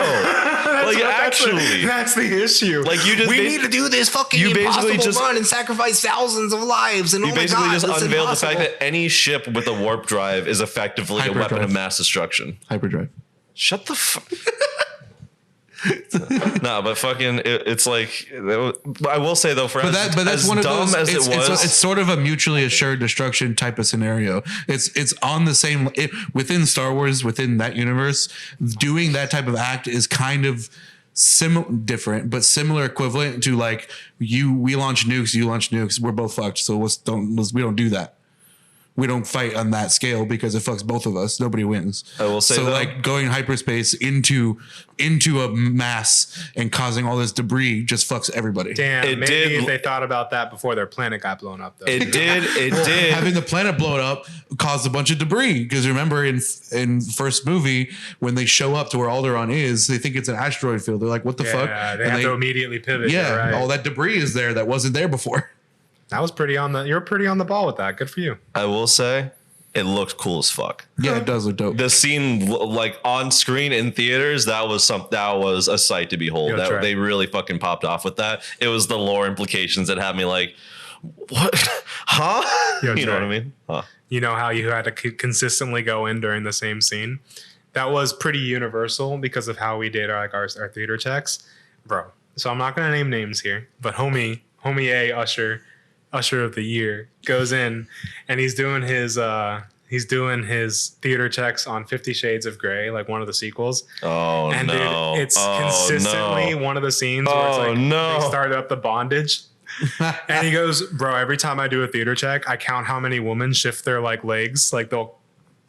That's the issue. Like you just We need to do this fucking impossible run and sacrifice thousands of lives. And you basically just unveiled the fact that any ship with a warp drive is effectively a weapon of mass destruction. Hyperdrive. Shut the fuck. No, but fucking, it's like I will say though, for but that's as one of dumb those. as it was, it's sort of a mutually assured destruction type of scenario. It's on the same within Star Wars, within that universe. Doing that type of act is kind of different, but similar equivalent to like we launch nukes, you launch nukes. We're both fucked. So we don't do that. We don't fight on that scale because it fucks both of us. Nobody wins. I will say so, though, like going hyperspace into a mass and causing all this debris just fucks everybody. Damn, maybe if they thought about that before their planet got blown up, though. It did. Having the planet blown up caused a bunch of debris because remember in first movie when they show up to where Alderaan is, they think it's an asteroid field. They're like, "What the fuck?" Yeah, they have to immediately pivot. Yeah, right. all that debris is there that wasn't there before. That was you're pretty on the ball with that. Good for you. I will say it looked cool as fuck. Yeah, it does look dope. The scene like on screen in theaters, that was a sight to behold. That's right. They really fucking popped off with that. It was the lore implications that had me like, what? Huh? You know what I mean? Huh. You know how you had to consistently go in during the same scene? That was pretty universal because of how we did our theater checks. Bro. So I'm not going to name names here, but homie A, Usher of the Year, goes in and he's doing his theater checks on 50 Shades of Grey, like one of the sequels. Oh, and no. Dude, it's consistently one of the scenes where it's like they started up the bondage. And he goes, bro, every time I do a theater check, I count how many women shift their like legs. Like they'll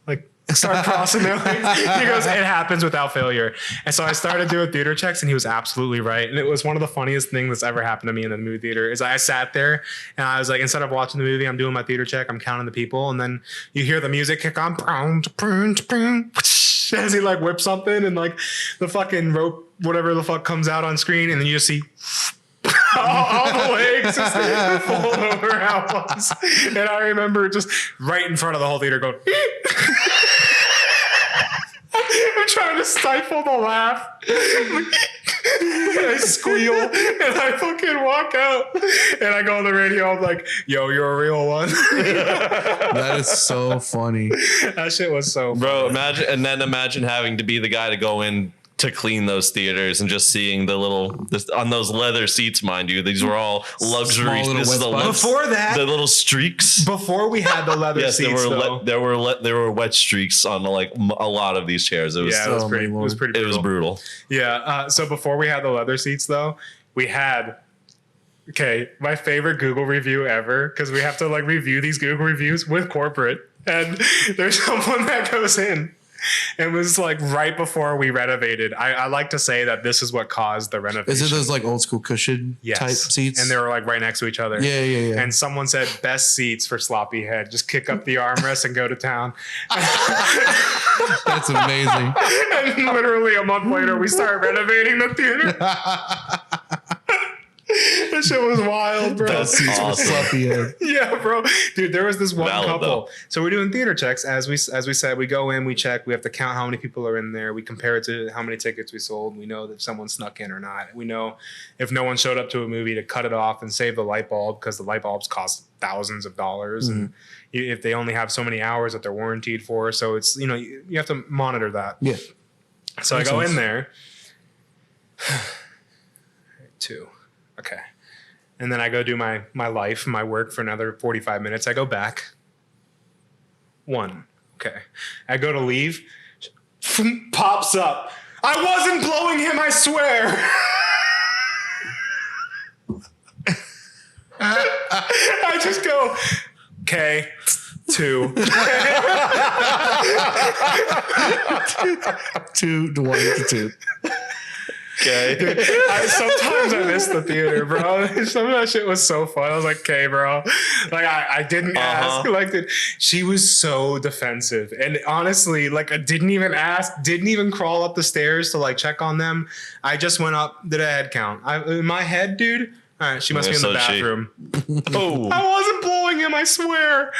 like start crossing their legs. He goes, it happens without failure. And so I started doing theater checks and he was absolutely right. And it was one of the funniest things that's ever happened to me in the movie theater is I sat there and I was like, instead of watching the movie, I'm doing my theater check. I'm counting the people. And then you hear the music kick on as he like whips something and like the fucking rope, whatever the fuck comes out on screen. And then you just see all the legs just fold over at once. And I remember just right in front of the whole theater going, I'm trying to stifle the laugh. I squeal and I fucking walk out and I go on the radio. I'm like, yo, you're a real one. That is so funny. That shit was so funny. Bro, imagine having to be the guy to go in to clean those theaters and just seeing the on those leather seats, mind you, these were all luxury. Before that, the little streaks. Before we had the leather seats, there were wet streaks on like a lot of these chairs. It was it was pretty brutal. It was brutal. Yeah. So before we had the leather seats, though, we had. Okay, my favorite Google review ever, because we have to like review these Google reviews with corporate, and there's someone that goes in. It was like right before we renovated. I like to say that this is what caused the renovation. Is it those like old school cushion type seats? And they were like right next to each other. Yeah. And someone said best seats for sloppy head. Just kick up the armrest and go to town. That's amazing. And literally a month later, we started renovating the theater. That shit was wild, bro. That's awesome. Yeah, bro. Dude, there was this one couple. Though. So we're doing theater checks. As we said, we go in, we check. We have to count how many people are in there. We compare it to how many tickets we sold. We know if someone snuck in or not. We know if no one showed up to a movie to cut it off and save the light bulb because the light bulbs cost thousands of dollars. Mm-hmm. And if they only have so many hours that they're warranted for. So it's, you have to monitor that. Yeah. So makes I go sense. In there. 2. Okay. And then I go do my life, my work for another 45 minutes. I go back. 1. Okay. I go to leave. Pops up. I wasn't blowing him, I swear. I just go, okay. 2. 2 to 1 to 2. Okay. Dude, sometimes I miss the theater, bro. Some of that shit was so fun. I was like, okay, bro. Like I didn't ask. Like she was so defensive. And honestly, like I didn't even ask, didn't even crawl up the stairs to like check on them. I just went up, did a head count. In my head, dude. All right, she must be in the bathroom. Oh. I wasn't blowing him, I swear.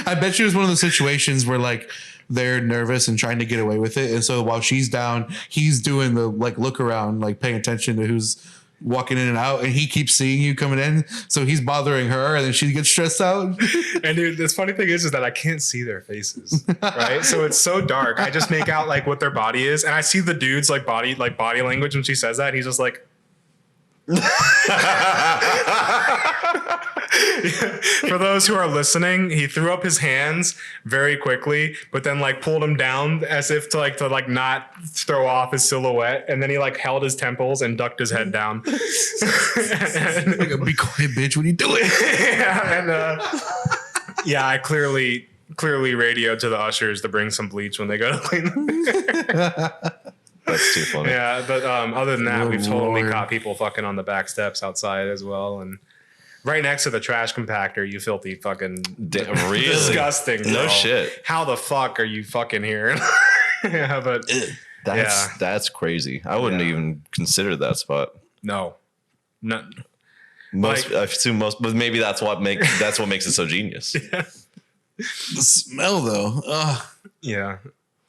I bet you it was one of those situations where like they're nervous and trying to get away with it. And so while she's down, he's doing the like look around, like paying attention to who's walking in and out. And he keeps seeing you coming in. So he's bothering her and then she gets stressed out. And dude, this funny thing is that I can't see their faces, right? So it's so dark. I just make out like what their body is. And I see the dude's like body language when she says that. He's just like, for those who are listening, he threw up his hands very quickly, but then like pulled them down as if to not throw off his silhouette, and then he like held his temples and ducked his head down. Like, be quiet, bitch. What are you doing? Yeah, I clearly radioed to the ushers to bring some bleach when they go to clean the That's too funny. Yeah, but other than that, we've totally Lord. caught people fucking on the back steps outside as well, and right next to the trash compactor, you filthy fucking Really? disgusting. No bro. shit. How the fuck are you fucking here? Yeah, but That's crazy. I wouldn't even consider that spot. no. Most, I assume most, but maybe that's what makes it so genius. The smell though. Ugh. Yeah.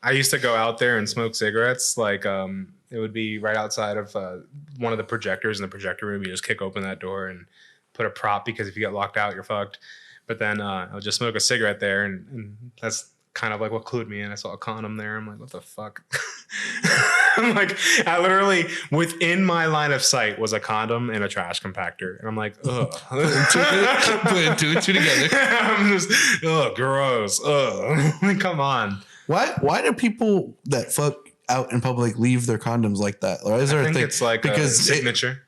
I used to go out there and smoke cigarettes. Like, it would be right outside of one of the projectors in the projector room. You just kick open that door and put a prop, because if you get locked out, you're fucked. But then I would just smoke a cigarette there, and that's kind of like what clued me in. I saw a condom there. I'm like, what the fuck? I'm like, I literally, within my line of sight was a condom and a trash compactor. And I'm like, ugh. Put two together. I'm just, ugh, gross. Ugh. Like, come on. Why do people that fuck out in public leave their condoms like that? Or is there I think a thing? it's like because a signature.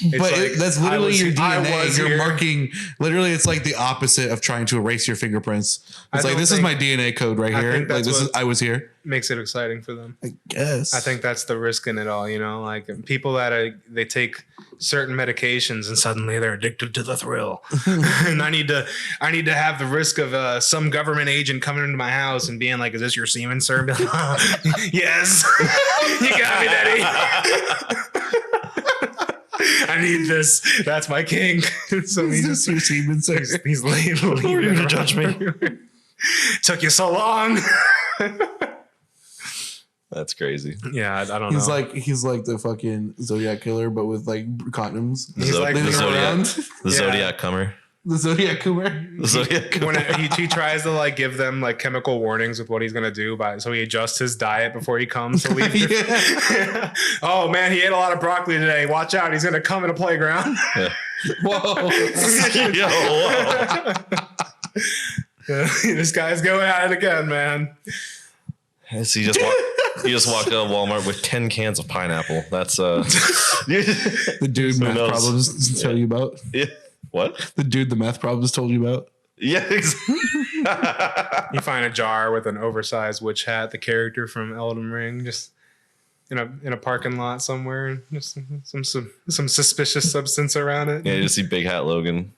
It's but like, that's literally your I DNA. was You're here. marking. Literally, it's like the opposite of trying to erase your fingerprints. It's like, this is my DNA code right here. think Like that's this is. I was here. Makes it exciting for them. I guess. I think that's the risk in it all, you know, like people that they take certain medications and suddenly they're addicted to the thrill. And I need to have the risk of some government agent coming into my house and being like, is this your semen, sir? And be like, yes, you got me, daddy. I need this. That's my king. So Is this your semen, sir? he's leaving. Who are you to judge me? Took you so long. That's crazy. Yeah, I don't know. He's like the fucking Zodiac killer, but with like condoms. He's like Living around. The Zodiac comer. The Zodiac killer. The Zodiac comer. When he tries to like give them like chemical warnings with what he's gonna do, so he adjusts his diet before he comes to leave. Yeah. Oh man, he ate a lot of broccoli today. Watch out, he's gonna come in a playground. Yeah. Whoa. Yo, whoa. This guy's going at it again, man. So you just walked out of Walmart with 10 cans of pineapple. That's The dude Who math knows? problems tell you about. yeah. What? The dude the math problems told you about. Yeah. You find a jar with an oversized witch hat, the character from Elden Ring, just in a parking lot somewhere. Just some suspicious substance around it. Yeah, you just see Big Hat Logan.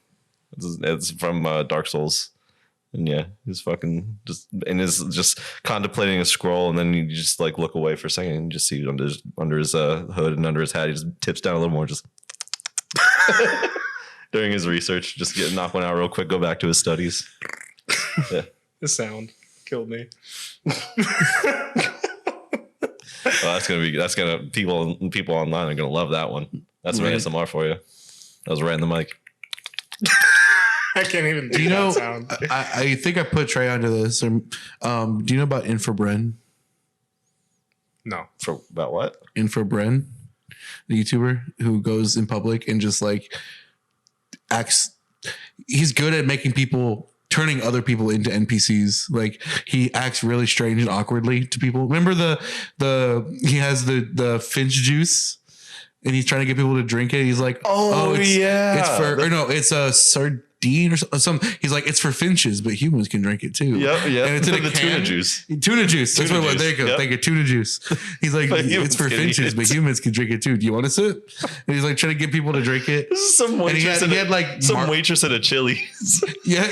It's from Dark Souls. And yeah, he's fucking just contemplating a scroll, and then you just like look away for a second and you just see under his hood and under his hat, he just tips down a little more, just during his research, just knock one out real quick, go back to his studies. Yeah. The sound killed me. Well, people online are gonna love that one. That's some ASMR for you. That was right in the mic. I can't even do Do you know? that sound. I think I put Trey onto this. Do you know about Infrabren? No. For about what? Infrabren, the YouTuber who goes in public and just like acts. He's good at turning other people into NPCs. Like he acts really strange and awkwardly to people. Remember he has the finch juice. And he's trying to get people to drink it. He's like, it's yeah. it's a sardine iodine or some. He's like, it's for finches, but humans can drink it too. Yep. And it's in a the can. tuna juice. Tuna juice. That's Tuna what. juice. There you go. Yep. Thank you. Tuna juice. He's like, it's for finches, but humans can drink it too. Do you want to sip? And he's like trying to get people to drink it. This is some waitress. He had like some waitress at a Chili's. Yeah.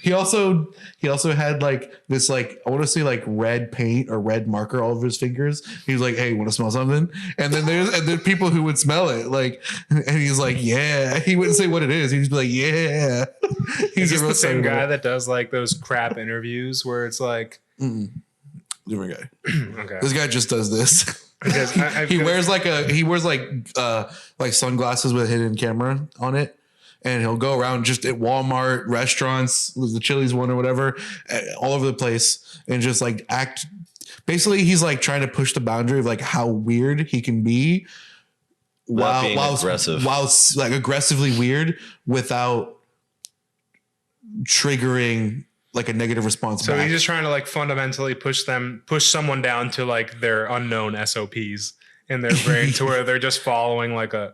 He also had like this, like, I want to say like red paint or red marker all over his fingers. He was like, hey, want to smell something? And then there's people who would smell it, like, and he's like, yeah. He wouldn't say what it is. He'd just be like, yeah. He's just the same guy that does like those crap interviews where it's like different guy. Okay. This guy just does this. Because He wears like sunglasses with a hidden camera on it. And he'll go around just at Walmart, restaurants, the Chili's one or whatever, all over the place, and just like act. Basically, he's like trying to push the boundary of like how weird he can be, while aggressive, while like aggressively weird without triggering like a negative response. So he's just trying to like fundamentally push someone down to like their unknown SOPs in their brain to where they're just following like a.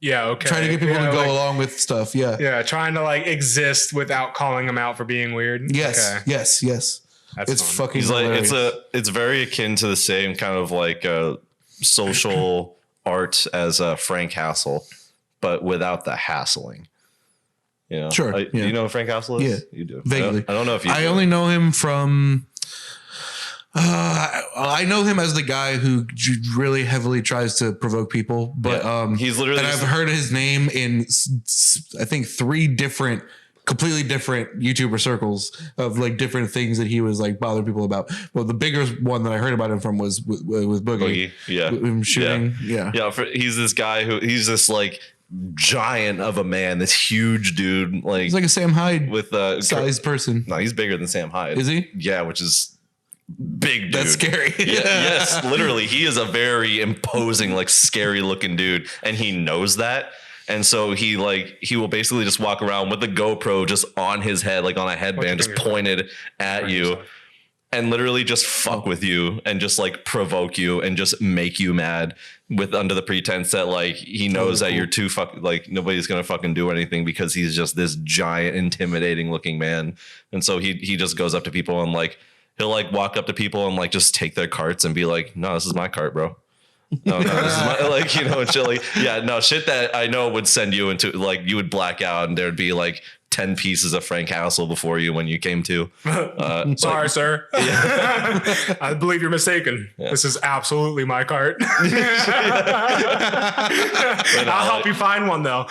Yeah, okay. Trying to get people to go along with stuff. Yeah. Yeah, trying to like exist without calling them out for being weird. Yes. Okay. Yes. That's it's fun. Fucking He's hilarious. like it's very akin to the same kind of like social art as Frank Hassel, but without the hassling. You know? Sure. Do you know what Frank Hassel is? Yeah. You do. Vaguely. I don't know if you I do. only know him from I know him as the guy who really heavily tries to provoke people, but he's literally. And I've heard his name in I think 3 different, completely different YouTuber circles of like different things that he was like bothering people about. Well, the bigger one that I heard about him from was with Boogie. Yeah, with him shooting. Yeah. He's this guy he's this like giant of a man, this huge dude. Like he's like a Sam Hyde with sized person. No, he's bigger than Sam Hyde. Is he? Yeah, which is. Big dude. That's scary. Yes, literally. He is a very imposing, like scary looking dude. And he knows that. And so he will basically just walk around with a GoPro just on his head, like on a headband, just pointed at you and literally just fuck with you and just like provoke you and just make you mad with under the pretense that like he knows that you're too like nobody's gonna fucking do anything because he's just this giant, intimidating looking man. And so he just goes up to people and like he'll like walk up to people and like just take their carts and be like, no, this is my cart, bro. No, this is my, like, you know, and shit like, yeah, no, shit that I know would send you into like, you would black out and there'd be like 10 pieces of Frank Hassel before you when you came to. Sorry, sir. Yeah. I believe you're mistaken. Yeah. This is absolutely my cart. I'll help you find one though.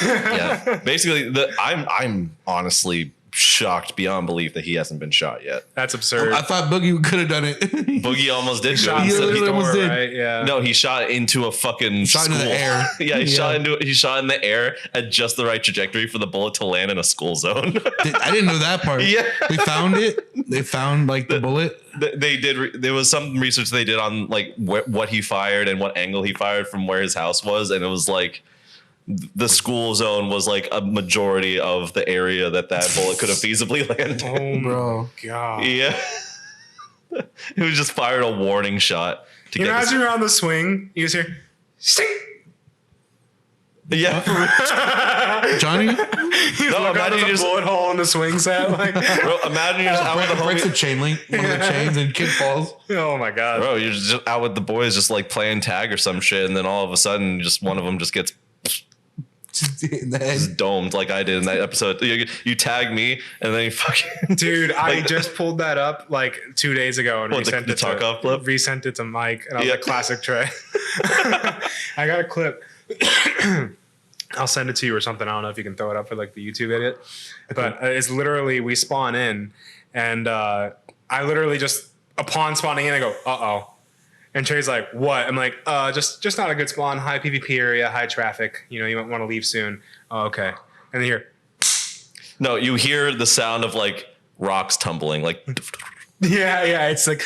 Yeah, basically, I'm honestly shocked beyond belief that he hasn't been shot yet. That's absurd. I thought Boogie could have done it. Boogie almost did. He almost did. Right? Yeah. No, he shot into a fucking shot school. Into the air. Yeah, he shot in the air at just the right trajectory for the bullet to land in a school zone. I didn't know that part. Yeah, they found it. They found like the bullet. They did. There was some research they did on like what he fired and what angle he fired from where his house was, and it was like. The school zone was like a majority of the area that bullet could have feasibly landed. Oh, bro. God. Yeah. It was just fired a warning shot. To you imagine you're on the swing, you just hear, sting. Yeah. Johnny? Imagine you just bullet hole in the swing set. Like, bro, imagine you're just out with the breaks the chain link, one of the chains, and kid falls. Oh my God. Bro, you're just out with the boys just like playing tag or some shit, and then all of a sudden just one of them just gets domed like I did in that episode. You tag me and then you fucking dude. I just pulled that up like 2 days ago and resent it to Mike, and I was like, classic Trey. I got a clip. I'll send it to you or something. I don't know if you can throw it up for like the YouTube edit, but it's literally we spawn in, and I literally just upon spawning in, I go, uh-oh. And Trey's like, what? I'm like, just not a good spawn. High PvP area, high traffic. You know, you might want to leave soon. Oh, okay. And then here. No, you hear the sound of like rocks tumbling. Like, yeah. It's like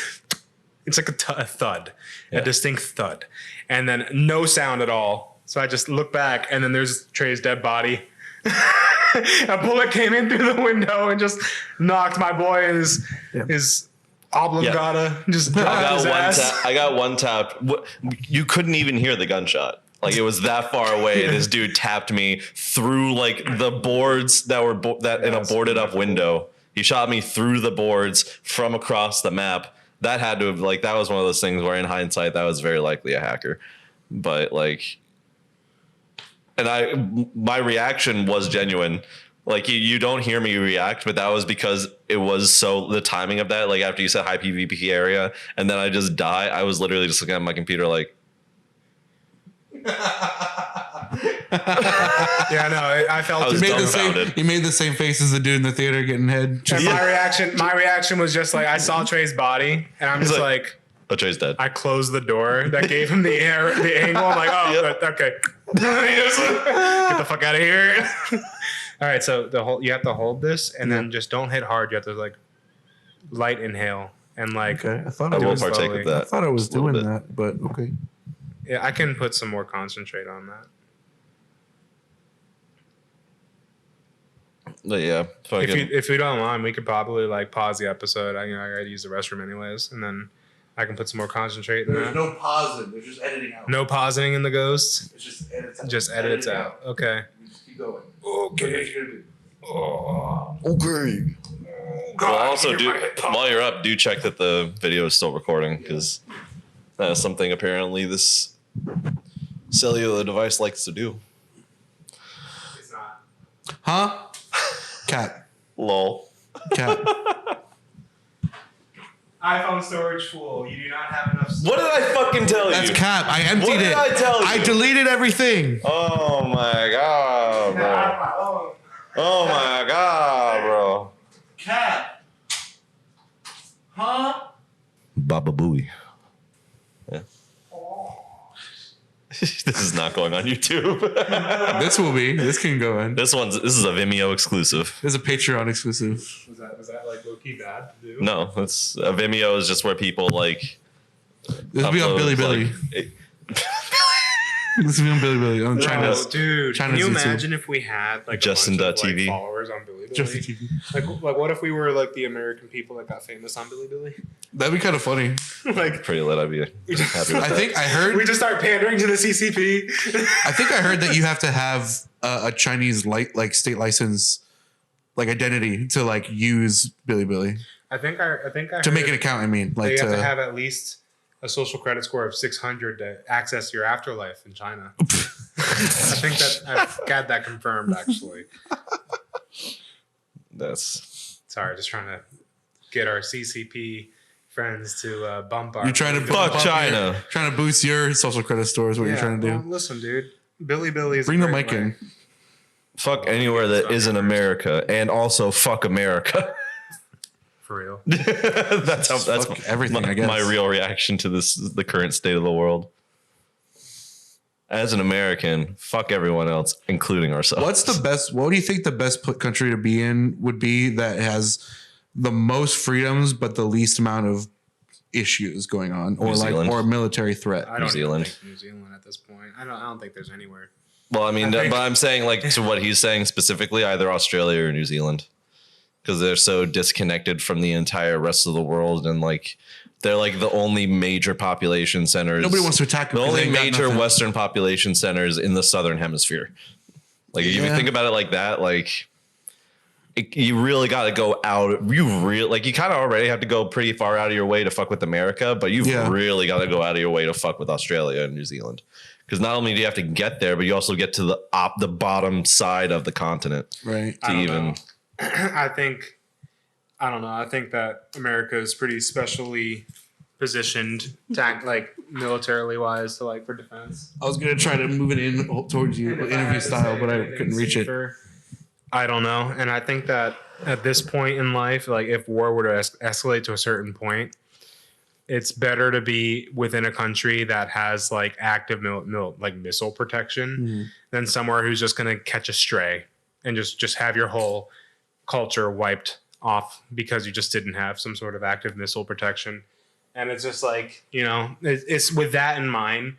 a thud, a distinct thud. And then no sound at all. So I just look back and then there's Trey's dead body. A bullet came in through the window and just knocked my boy and his oblongata just dropped his ass. I got one tap. You couldn't even hear the gunshot. Like it was that far away. This dude tapped me through like the boards that were in a boarded up window. He shot me through the boards from across the map. That had to have like that was one of those things where in hindsight that was very likely a hacker. But like, and my reaction was genuine. Like you don't hear me react, but that was because it was so the timing of that. Like after you said high PvP area, and then I just die. I was literally just looking at my computer like. Yeah, no, I felt you made the same face as the dude in the theater getting head. And my reaction was just like I saw Trey's body, and I'm just like, "Oh, Trey's dead." I closed the door that gave him the angle. I'm like, oh, okay, get the fuck out of here. All right, so you have to hold this, and then just don't hit hard. You have to like light inhale and like. Okay, I thought I will partake of that. I thought I was doing that, but okay. Yeah, I can put some more concentrate on that. But yeah, if we don't mind, we could probably like pause the episode. I gotta use the restroom anyways, and then I can put some more concentrate in that. No pausing. There's just editing out. No pausing in the ghost. It's just edits out. Just edits out. Okay. You just keep going. Okay. Okay. Well, also while you're up, do check that the video is still recording because that is something apparently this cellular device likes to do. It's not. Huh? Cat. Lol. Cat. iPhone storage full. You do not have enough storage. What did I fucking tell you? That's cap. I emptied What did I tell you? I deleted everything. Oh my god, bro. Oh my god, bro. Cat. Huh? Baba Booey. Yeah. This is not going on YouTube. This will be. This can go in. This is a Vimeo exclusive. This is a Patreon exclusive. Was that like low key bad to do? No, it's a Vimeo is just where people like. This will be on Billy Billy. This will be on Billy Billy. I'm trying to. Dude, China's can you YouTube. imagine if we had like Justin.tv. a bunch of, like, followers on Billy Billy? Justin TV. Like what if we were like the American people that got famous on Billy Billy? That'd be kind of funny. Like Pretty lit. I'd be happy with that. I think I heard. we just start pandering to the CCP. I think I heard that you have to have a Chinese like state license, like identity to like use Billy Billy I think I to make an account. I mean, like you have to have at least a social credit score of 600 to access your afterlife in China. I think that I've got that confirmed actually. That's Sorry, just trying to get our CCP friends to bump our. You're trying to fuck bump China. trying to boost your social credit score is what you're trying to do. Well, listen, dude. Billy Billy is Bring the mic in. fuck anywhere that isn't America, and also fuck America. For real. That's Fuck everything. I guess my real reaction to the current state of the world. As an American, fuck everyone else, including ourselves. What's the best? What do you think the best country to be in would be that has the most freedoms but the least amount of issues going on, or New Zealand. or a military threat? I don't New Zealand. Think New Zealand at this point. I don't think there's anywhere. Well, I mean, but I'm saying like to what he's saying specifically, either Australia or New Zealand, because they're so disconnected from the entire rest of the world, and like they're like the only major population centers. Nobody wants to attack them. The 'cause they only ain't got major nothing. Western population centers in the Southern Hemisphere. Like if you Yeah. think about it like that, like you really got to go out. You kind of already have to go pretty far out of your way to fuck with America, but you've really got to go out of your way to fuck with Australia and New Zealand. Because not only do you have to get there, but you also get to the bottom side of the continent. Right. To even. I don't know. I think that America is pretty specially positioned, like militarily wise, to like for defense. I was gonna try to move it in towards you, interview style, but I couldn't reach it. I don't know, and I think that at this point in life, like if war were to escalate to a certain point, it's better to be within a country that has like active like missile protection than somewhere who's just gonna catch a stray and just have your whole culture wiped off because you just didn't have some sort of active missile protection. And it's just like, it's with that in mind,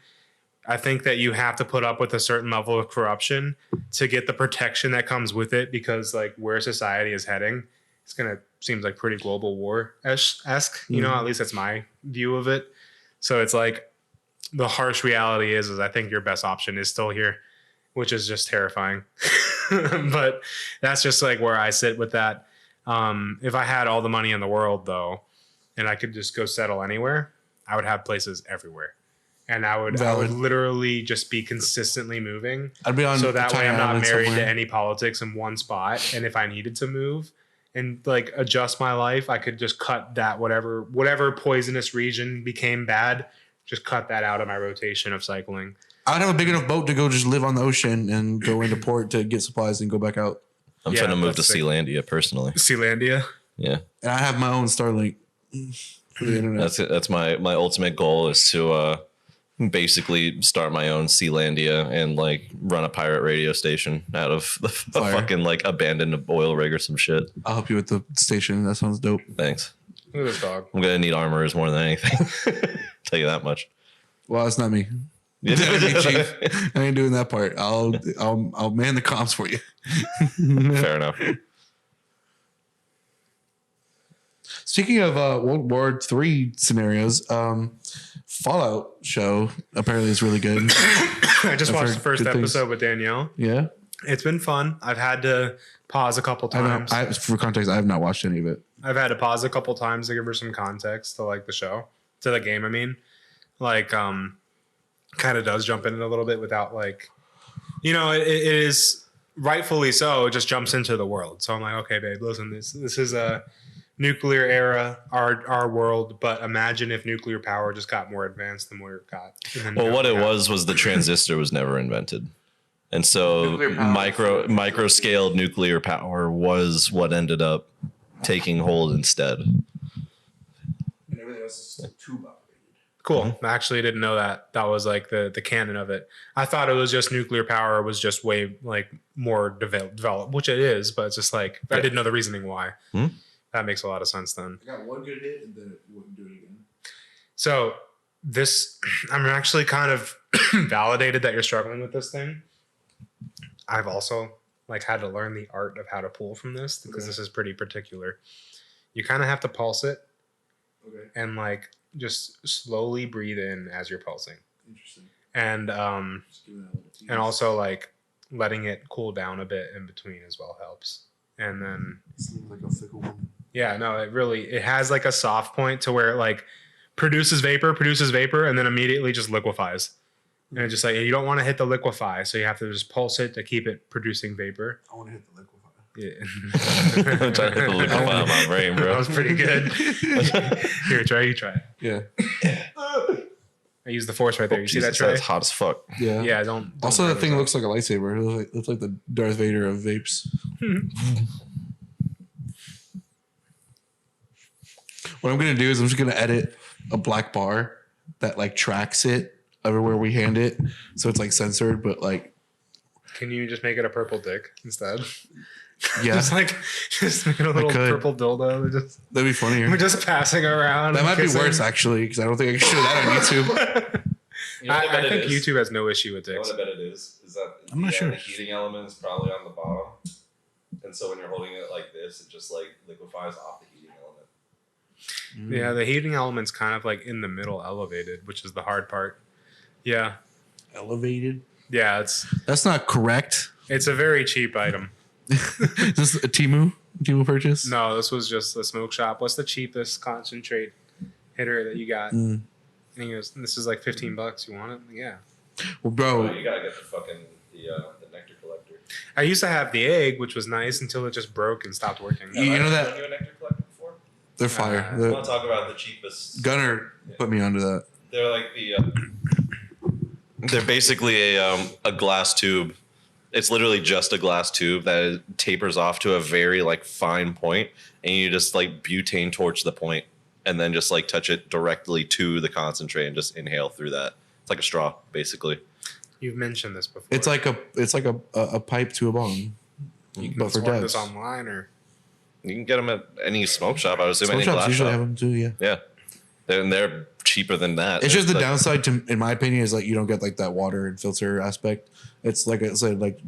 I think that you have to put up with a certain level of corruption to get the protection that comes with it, because like where society is heading, it's going to seems like pretty global war-esque, at least that's my view of it. So it's like, the harsh reality is I think your best option is still here, which is just terrifying. But that's just like where I sit with that. If I had all the money in the world though, and I could just go settle anywhere, I would have places everywhere. And I would literally just be consistently moving. I'd be on so that way I'm not married somewhere. to any politics in one spot. And if I needed to move and like adjust my life, I could just cut that whatever poisonous region became bad, just cut that out of my rotation of cycling. I'd have a big enough boat to go just live on the ocean and go into port to get supplies and go back out. I'm trying to move to Sealandia personally. Sealandia? Yeah. And I have my own Starlink for the internet. That's my ultimate goal is to basically start my own Sealandia and like run a pirate radio station out of a fucking like abandoned oil rig or some shit. I'll help you with the station. That sounds dope. Thanks. Look at this dog. I'm gonna need armorers more than anything. Tell you that much. Well, it's not me. Chief. I ain't doing that part. I'll man the comms for you. Fair enough. Speaking of World War III scenarios, Fallout show apparently is really good. I just watched the first episode with Danielle. Yeah, it's been fun. I've had to pause a couple times. For context, I have not watched any of it. I've had to pause a couple times to give her some context to like the show, to the game. I mean, like, kind of does jump in a little bit without like, you know, it is rightfully so. It just jumps into the world. So I'm like, okay, babe, listen, this is a nuclear era, our world, but imagine if nuclear power just got more advanced than what it got. Well, what it was the transistor was never invented. And so micro scaled nuclear power was what ended up taking hold instead. And everything else is too bad. Cool. Mm-hmm. I actually didn't know that. That was like the canon of it. I thought it was just nuclear power was just way like more developed, which it is, but it's just like, I didn't know the reasoning why. Mm-hmm. That makes a lot of sense then. I got one good hit and then it wouldn't do it again. So I'm actually kind of validated that you're struggling with this thing. I've also like had to learn the art of how to pull from this because this is pretty particular. You kind of have to pulse it. Okay. And like just slowly breathe in as you're pulsing. Interesting. And also like letting it cool down a bit in between as well helps. And then seems like a fickle woman. Yeah, no, it has like a soft point to where it like produces vapor, and then immediately just liquefies. And it's just like, you don't want to hit the liquefy, so you have to just pulse it to keep it producing vapor. I want to hit the liquefy. Yeah. I'm trying to hit the liquefy on my brain, bro. That was pretty good. Here, Trey, you try it. Yeah. I used the force right there. You see that, Trey? That's hot as fuck. Yeah. Yeah, don't also, that thing looks like a lightsaber. It looks like the Darth Vader of vapes. What I'm going to do is I'm just going to edit a black bar that like tracks it everywhere we hand it. So it's like censored, but like. Can you just make it a purple dick instead? Yeah. just make it a little purple dildo. That'd be funnier. We're just passing around. That might be worse actually, because I don't think I can show that on YouTube. You know I think YouTube has no issue with dicks. You know what I bet it is that I'm not sure. The heating element is probably on the bottom. And so when you're holding it like this, it just like liquefies off the heating element. Yeah, the heating element's kind of like in the middle elevated, which is the hard part. Yeah. Elevated? Yeah, that's not correct. It's a very cheap item. Is this a Temu purchase? No, this was just the smoke shop. What's the cheapest concentrate hitter that you got? And he goes, this is like $15. You want it? Yeah. Well, bro, you gotta get the fucking the nectar collector. I used to have the egg, which was nice until it just broke and stopped working. You know that you a nectar collector before? They're fire. I want to talk about the cheapest. Gunner put me onto that. They're like they're basically a glass tube. It's literally just a glass tube that tapers off to a very like fine point, and you just like butane torch the point, and then just like touch it directly to the concentrate and just inhale through that. It's like a straw, basically. You've mentioned this before. It's like a pipe to a bong. You can but for order this online, or you can get them at any smoke shop. I would assume smoke any shops glass usually shop. have them too. Yeah. Yeah. they're cheaper than that. It's just the downside to, in my opinion, is like you don't get like that water and filter aspect. It's like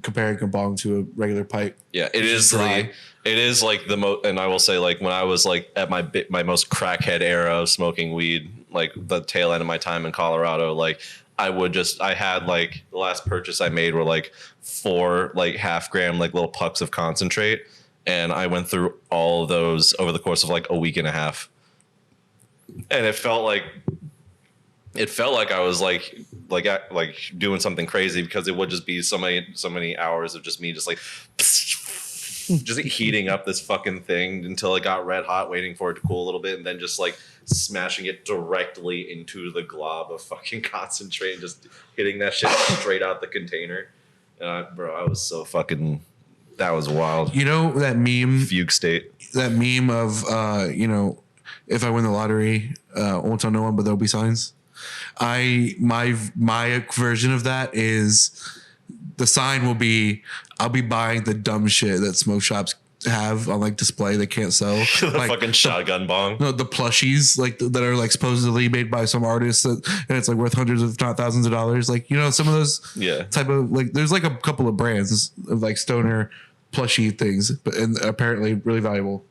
comparing Kabong to a regular pipe. Yeah, it is dry. It is like the most, and I will say, like when I was like at my most crackhead era of smoking weed, like the tail end of my time in Colorado, like I had like the last purchase I made were like 4 like half-gram like little pucks of concentrate, and I went through all of those over the course of like a week and a half, and it felt like I was like doing something crazy, because it would just be so many hours of just me just like just heating up this fucking thing until it got red hot, waiting for it to cool a little bit, and then just like smashing it directly into the glob of fucking concentrate and just hitting that shit straight out the container. Bro, I was so fucking, that was wild. You know that meme? Fugue state. That meme of, if I win the lottery, won't tell no one, but there'll be signs. My version of that is the sign will be, I'll be buying the dumb shit that smoke shops have on like display they can't sell. The like fucking shotgun bong. No, the plushies like that are like supposedly made by some artists and it's like worth hundreds if not thousands of dollars. Like, some of those type of like, there's like a couple of brands of like stoner plushie things, and apparently really valuable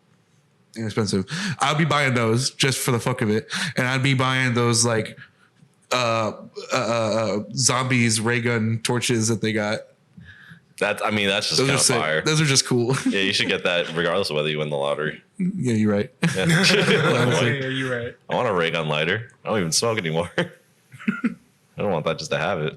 and expensive. I'll be buying those just for the fuck of it. And I'd be buying those like zombies ray gun torches that they got. That's just kind of fire. Those are just cool. Yeah, you should get that regardless of whether you win the lottery. Yeah, you're right. Yeah. Yeah, you're right. I want a ray gun lighter. I don't even smoke anymore. I don't want that just to have it.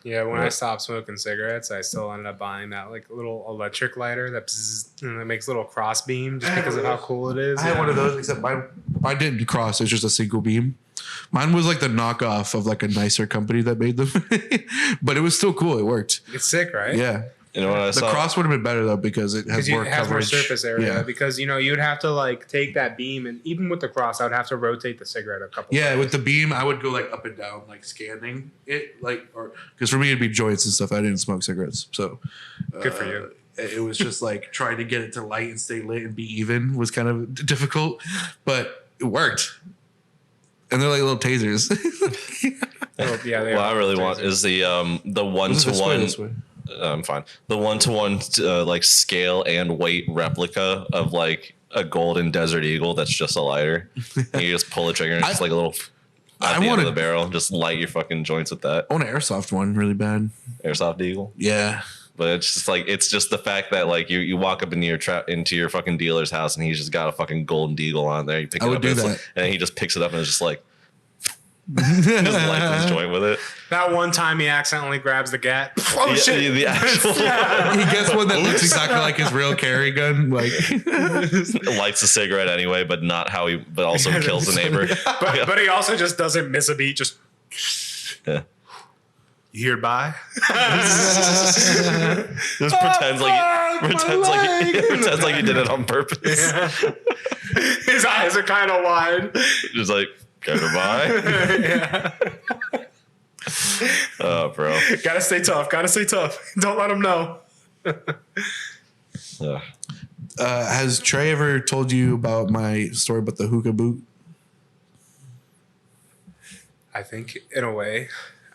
Yeah, when I stopped smoking cigarettes, I still ended up buying that like little electric lighter that makes a little cross beam just because of how cool it is. I had one of those, except mine didn't cross. It was just a single beam. Mine was like the knockoff of like a nicer company that made them, but it was still cool. It worked. It's sick, right? Yeah. You know what I the saw? cross would have been better though because it has more coverage. More surface area. Yeah. Because you'd have to like take that beam, and even with the cross, I would have to rotate the cigarette a couple. Yeah, times. with the beam, I would go like up and down, like scanning it, like or because for me it'd be joints and stuff. I didn't smoke cigarettes, so good for you. It was just like trying to get it to light and stay lit and be even was kind of difficult, but it worked. And they're like little tasers. Yeah, what I really want is the 1-to-1. I'm fine. The 1-to-1 like scale and weight replica of like a golden Desert Eagle that's just a lighter. And you just pull the trigger and it's like a little at the end of the barrel. Just light your fucking joints with that. I want an airsoft one really bad. Airsoft Eagle. Yeah. But it's just the fact that like you walk up into your fucking dealer's house and he's just got a fucking golden deagle on there. You pick it up and he just picks it up and it's just like just lights his joint with it. That one time he accidentally grabs the gat. Oh shit! The actual he gets one that looks exactly like his real carry gun. Like lights a cigarette anyway, but not how he. But also kills the neighbor. But he also just doesn't miss a beat. Just hereby. Just pretends like he did it on purpose. Yeah. His eyes are kind of wide. Just like goodbye. Yeah. Oh, bro. Gotta stay tough. Don't let him know. Has Trey ever told you about my story about the hookah boot? I think in a way.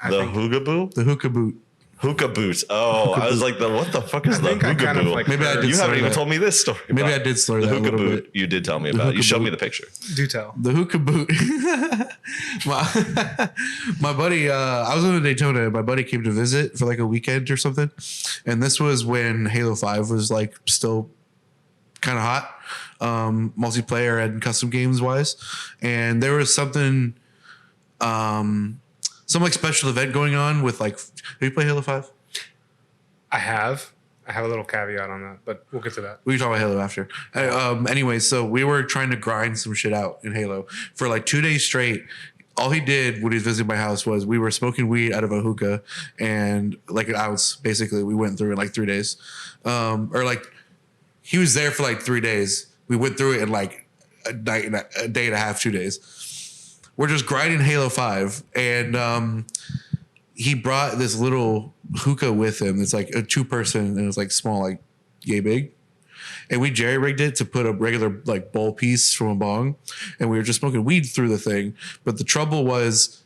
The hookah boot? The hookah boot. Hookah boot. Oh, I was like, what the fuck is the hookah boot? Like maybe I did. You haven't even told me this story. Maybe I did slur that a little bit. You did tell me about it. You showed me the picture. Do tell. The hookah boot. my buddy, I was in Daytona. My buddy came to visit for like a weekend or something. And this was when Halo 5 was like still kind of hot, multiplayer and custom games wise. And there was something, some like special event going on with like, have you played Halo 5? I have a little caveat on that, but we'll get to that. We can talk about Halo after. Anyway, so we were trying to grind some shit out in Halo for like 2 days straight. All he did when he was visiting my house was we were smoking weed out of a hookah and like an ounce, basically. We went through in like 3 days. Or like he was there for like 3 days. We went through it in like a day and a half, 2 days. We're just grinding Halo 5 and he brought this little hookah with him. It's like a 2-person and it's like small, like yay big. and we jerry rigged it to put a regular like bowl piece from a bong, and we were just smoking weed through the thing. But the trouble was,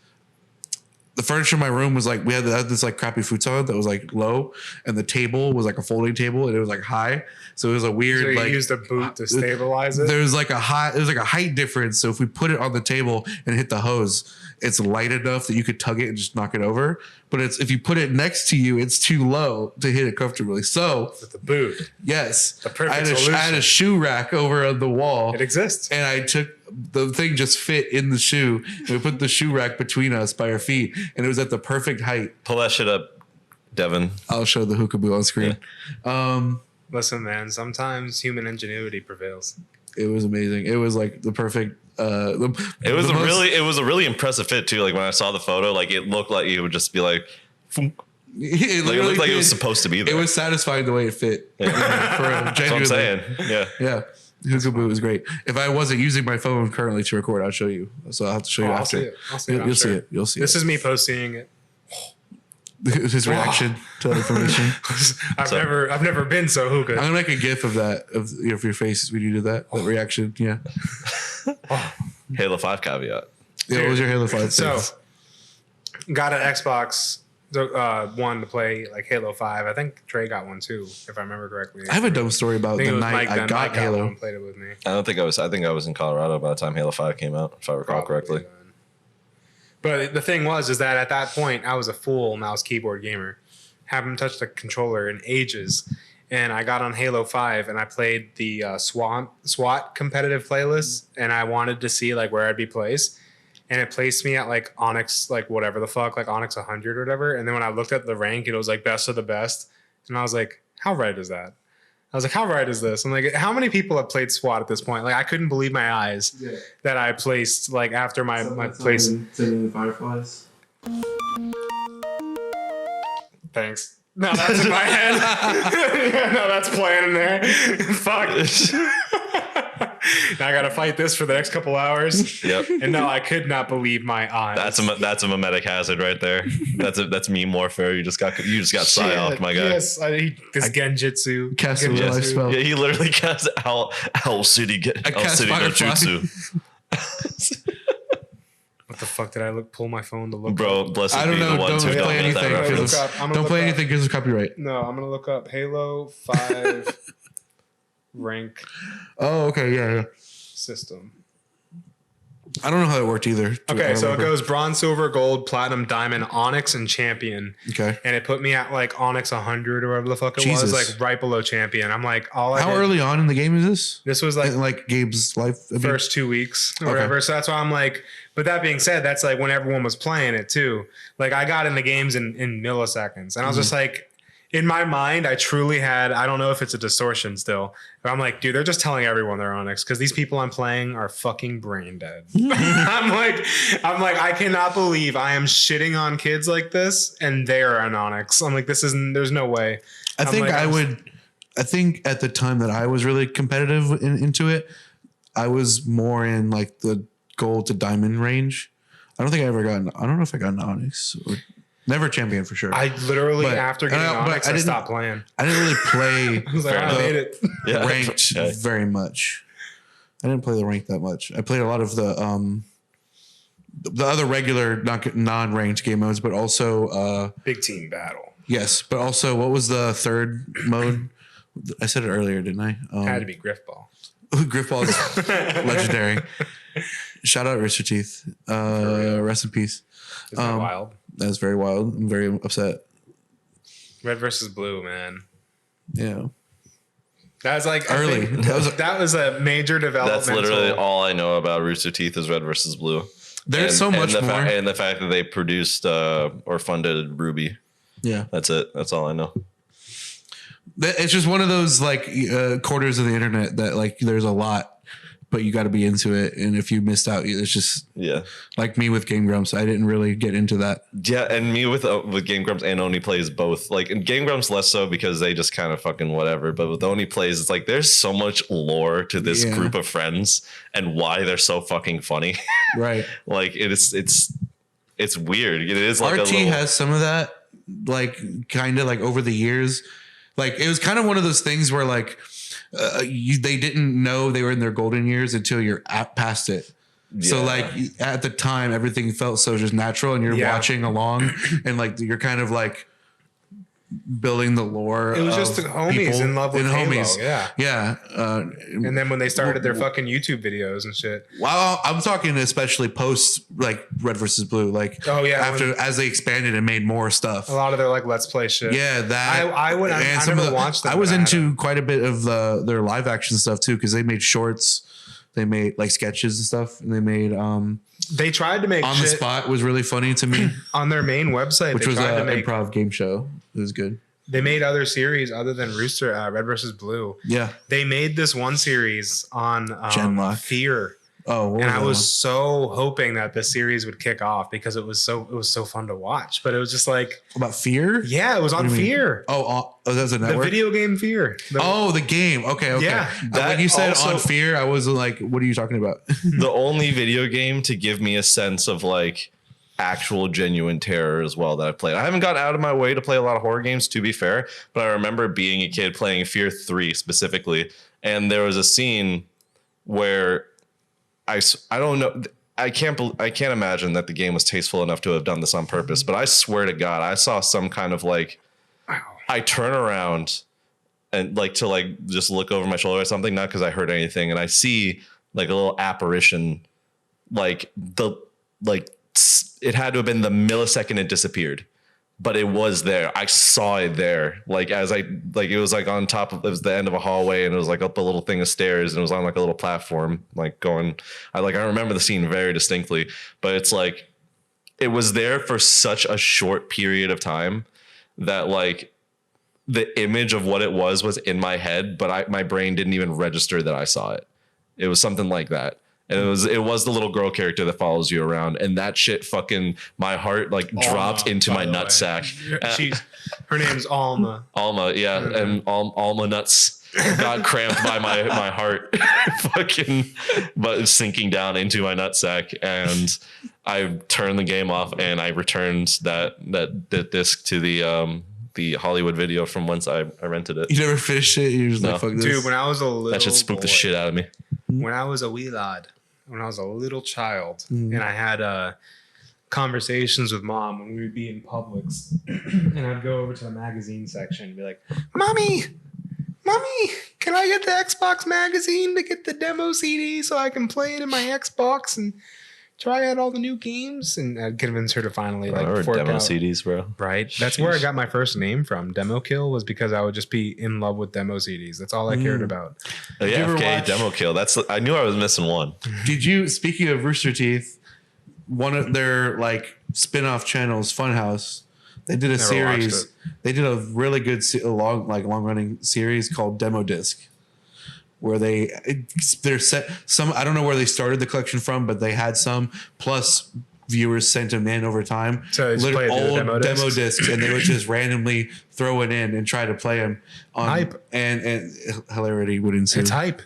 the furniture in my room was like, we had this like crappy futon that was like low, and the table was like a folding table, and it was like high. So it was a weird, So you like, used a boot to stabilize it? there's like a height difference. So if we put it on the table and hit the hose, it's light enough that you could tug it and just knock it over. But it's, if you put it next to you, it's too low to hit it comfortably. So With the boot. yes, The perfect I solution. had a shoe rack over on the wall. It exists. And I took the thing, just fit in the shoe. And we put the shoe rack between us by our feet, and it was at the perfect height. Pull that shit up, Devin. I'll show the hookah on screen. Listen, man, sometimes human ingenuity prevails. It was amazing. It was like the perfect. It was a really impressive fit too. Like when I saw the photo, like it looked like it would just be like, It it looked like it was supposed to be there. It was satisfying the way it fit. For real, That's what I'm genuinely. saying. Yeah. Yeah. Hookah Boo was great. If I wasn't using my phone currently to record, I'll show you. So I'll have to show you I'll after. see it. I'll see it, I'm You'll see sure. it. You'll see This it. is me posting it. His reaction to that information. I've never been so hookah. I'm gonna make a GIF of that of your face when you did that reaction. Yeah. Halo 5 caveat. Yeah. What was your Halo 5 So, thing? got an Xbox One to play like Halo 5. I think Trey got one too, if I remember correctly. I have a dumb story about the night I got Halo. One, played it with me. I think I was in Colorado by the time Halo 5 came out, if I recall correctly. Then. But the thing is that at that point I was a full mouse keyboard gamer. Haven't touched a controller in ages. And I got on Halo 5 and I played the SWAT competitive playlist, and I wanted to see like where I'd be placed. And it placed me at like Onyx, like whatever the fuck, like Onyx 100 or whatever. And then when I looked at the rank, it was like best of the best. And I was like, how right is that? I was like, how right is this? I'm like, how many people have played SWAT at this point? Like, I couldn't believe my eyes that I placed like after my place. Fireflies. Thanks. No, that's in my head. No, that's playing in there. Fuck. Now I gotta fight this for the next couple hours. Yep. And no, I could not believe my eyes. That's a mimetic hazard right there. That's meme warfare. You just got psyoped, my guy. Yes, this Genjutsu. Cast a real life spell. Yeah, he literally cast Owl City no Jutsu. What the fuck did I pull my phone to look Bro, up? blessed I don't be know. the ones Don't who play don't get that anything reference. don't play anything because of copyright. No, I'm gonna look up Halo 5 rank Oh, okay, yeah. system. I don't know how it worked either. Okay, so it goes bronze, silver, gold, platinum, diamond, onyx, and champion. Okay. And it put me at like onyx 100 or whatever the fuck it was, Jesus. like right below champion. I'm like, How early on in the game is this? This was like Like Gabe's life. I mean, first 2 weeks or Okay. whatever. So that's why I'm like, but that being said, that's like when everyone was playing it too. Like I got in the games in milliseconds, and I was just like, in my mind, I truly had, I don't know if it's a distortion still, but I'm like, dude, they're just telling everyone they're Onyx because these people I'm playing are fucking brain dead. I'm like, I cannot believe I am shitting on kids like this and they're an Onyx. I'm like, there's no way. I think like, I think at the time that I was really competitive into it, I was more in like the gold to diamond range. I don't know if I got an Onyx or never champion for sure. I literally, But- after getting and I- but Onyx, I I didn't- stopped playing. I didn't really play I was like, I made it. Yeah. ranked Yeah. very much. I didn't play the rank that much. I played a lot of the other regular non-ranked game modes, but also Big team battle. yes, but also what was the third mode? I said it earlier, didn't I? Had to be Griffball. Griffball is legendary. Shout out Rooster Teeth. Rest in peace. Is that wild? That's very wild. I'm very upset. Red versus blue, man. Yeah. That was like Early. That was a major development. That's literally all I know about Rooster Teeth is Red versus Blue. There's so much more. And the fact that they produced or funded Ruby. Yeah. That's it. That's all I know. It's just one of those like quarters of the internet that like there's a lot, but you got to be into it. And if you missed out, it's just like me with Game Grumps. I didn't really get into that. Yeah, and me with Game Grumps and Oni plays both. Like in Game Grumps less so because they just kind of fucking whatever. But with Oni plays, it's like there's so much lore to this group of friends and why they're so fucking funny. Right. Like it's weird. It is like RT has some of that, like kind of like over the years. Like it was kind of one of those things where like they didn't know they were in their golden years until you're past it. So Yeah. like at the time, everything felt so just natural, and you're watching along, and like you're kind of like building the lore. It was just the homies in love with Halo. Yeah. And then when they started their fucking YouTube videos and shit. Well, I'm talking especially post like Red versus Blue, like after as they expanded and made more stuff. A lot of their like Let's Play shit. Yeah, that I never watched them. I was into quite a bit of their live action stuff too, because they made shorts, they made like sketches and stuff, and they made they tried to make On the Spot was really funny to me on their main website, which was an improv game show. It was good. They made other series other than Rooster, Red versus Blue. Yeah, they made this one series on Fear. Oh, and I was so hoping that the series would kick off because it was so fun to watch. But it was just like about Fear. Yeah, it was on Fear. Oh, that's a network. The video game Fear. The game. Okay. Yeah. When you said on Fear, I was like, "What are you talking about?" The only video game to give me a sense of like actual genuine terror as well that I've played. I haven't got out of my way to play a lot of horror games, to be fair, but I remember being a kid playing Fear 3 specifically, and there was a scene where I don't know. I can't imagine that the game was tasteful enough to have done this on purpose, but I swear to God, I saw some kind of like, I turn around and like to like just look over my shoulder or something, not because I heard anything, and I see like a little apparition, like it had to have been the millisecond it disappeared, but it was there. I saw it there. Like it was like on top of, it was the end of a hallway, and it was like up a little thing of stairs, and it was on like a little platform, like going, I remember the scene very distinctly, but it's like, it was there for such a short period of time that like the image of what it was in my head, but my brain didn't even register that I saw it. It was something like that. And it was the little girl character that follows you around, and that shit fucking, my heart like dropped into my nutsack. Her name's Alma. Alma, yeah, and Alma nuts got cramped by my heart, fucking, but sinking down into my nutsack, and I turned the game off and I returned that disc to the Hollywood Video from whence I rented it. You never finished it? You just like, fuck this. Dude, when I was a little that shit spooked the shit out of me. When I was a wee lad, when I was a little child, and I had conversations with mom when we would be in Publix, and I'd go over to the magazine section and be like, Mommy, can I get the Xbox magazine to get the demo CD so I can play it in my Xbox and try out all the new games? And I'd convince her to finally fork demo out. CDs, bro. Right? That's where I got my first name from. Demo Kill was because I would just be in love with demo CDs. That's all I cared about. Oh, yeah, FK Demo Kill. I knew I was missing one. Did you, speaking of Rooster Teeth, one of their like spin-off channels, Funhouse, they did a series. They did a really good long running series called Demo Disc, where they're set some, I don't know where they started the collection from, but they had some, plus viewers sent them in over time. So old demo discs, and they would just randomly throw it in and try to play them on hype, and hilarity would ensue. It's hype.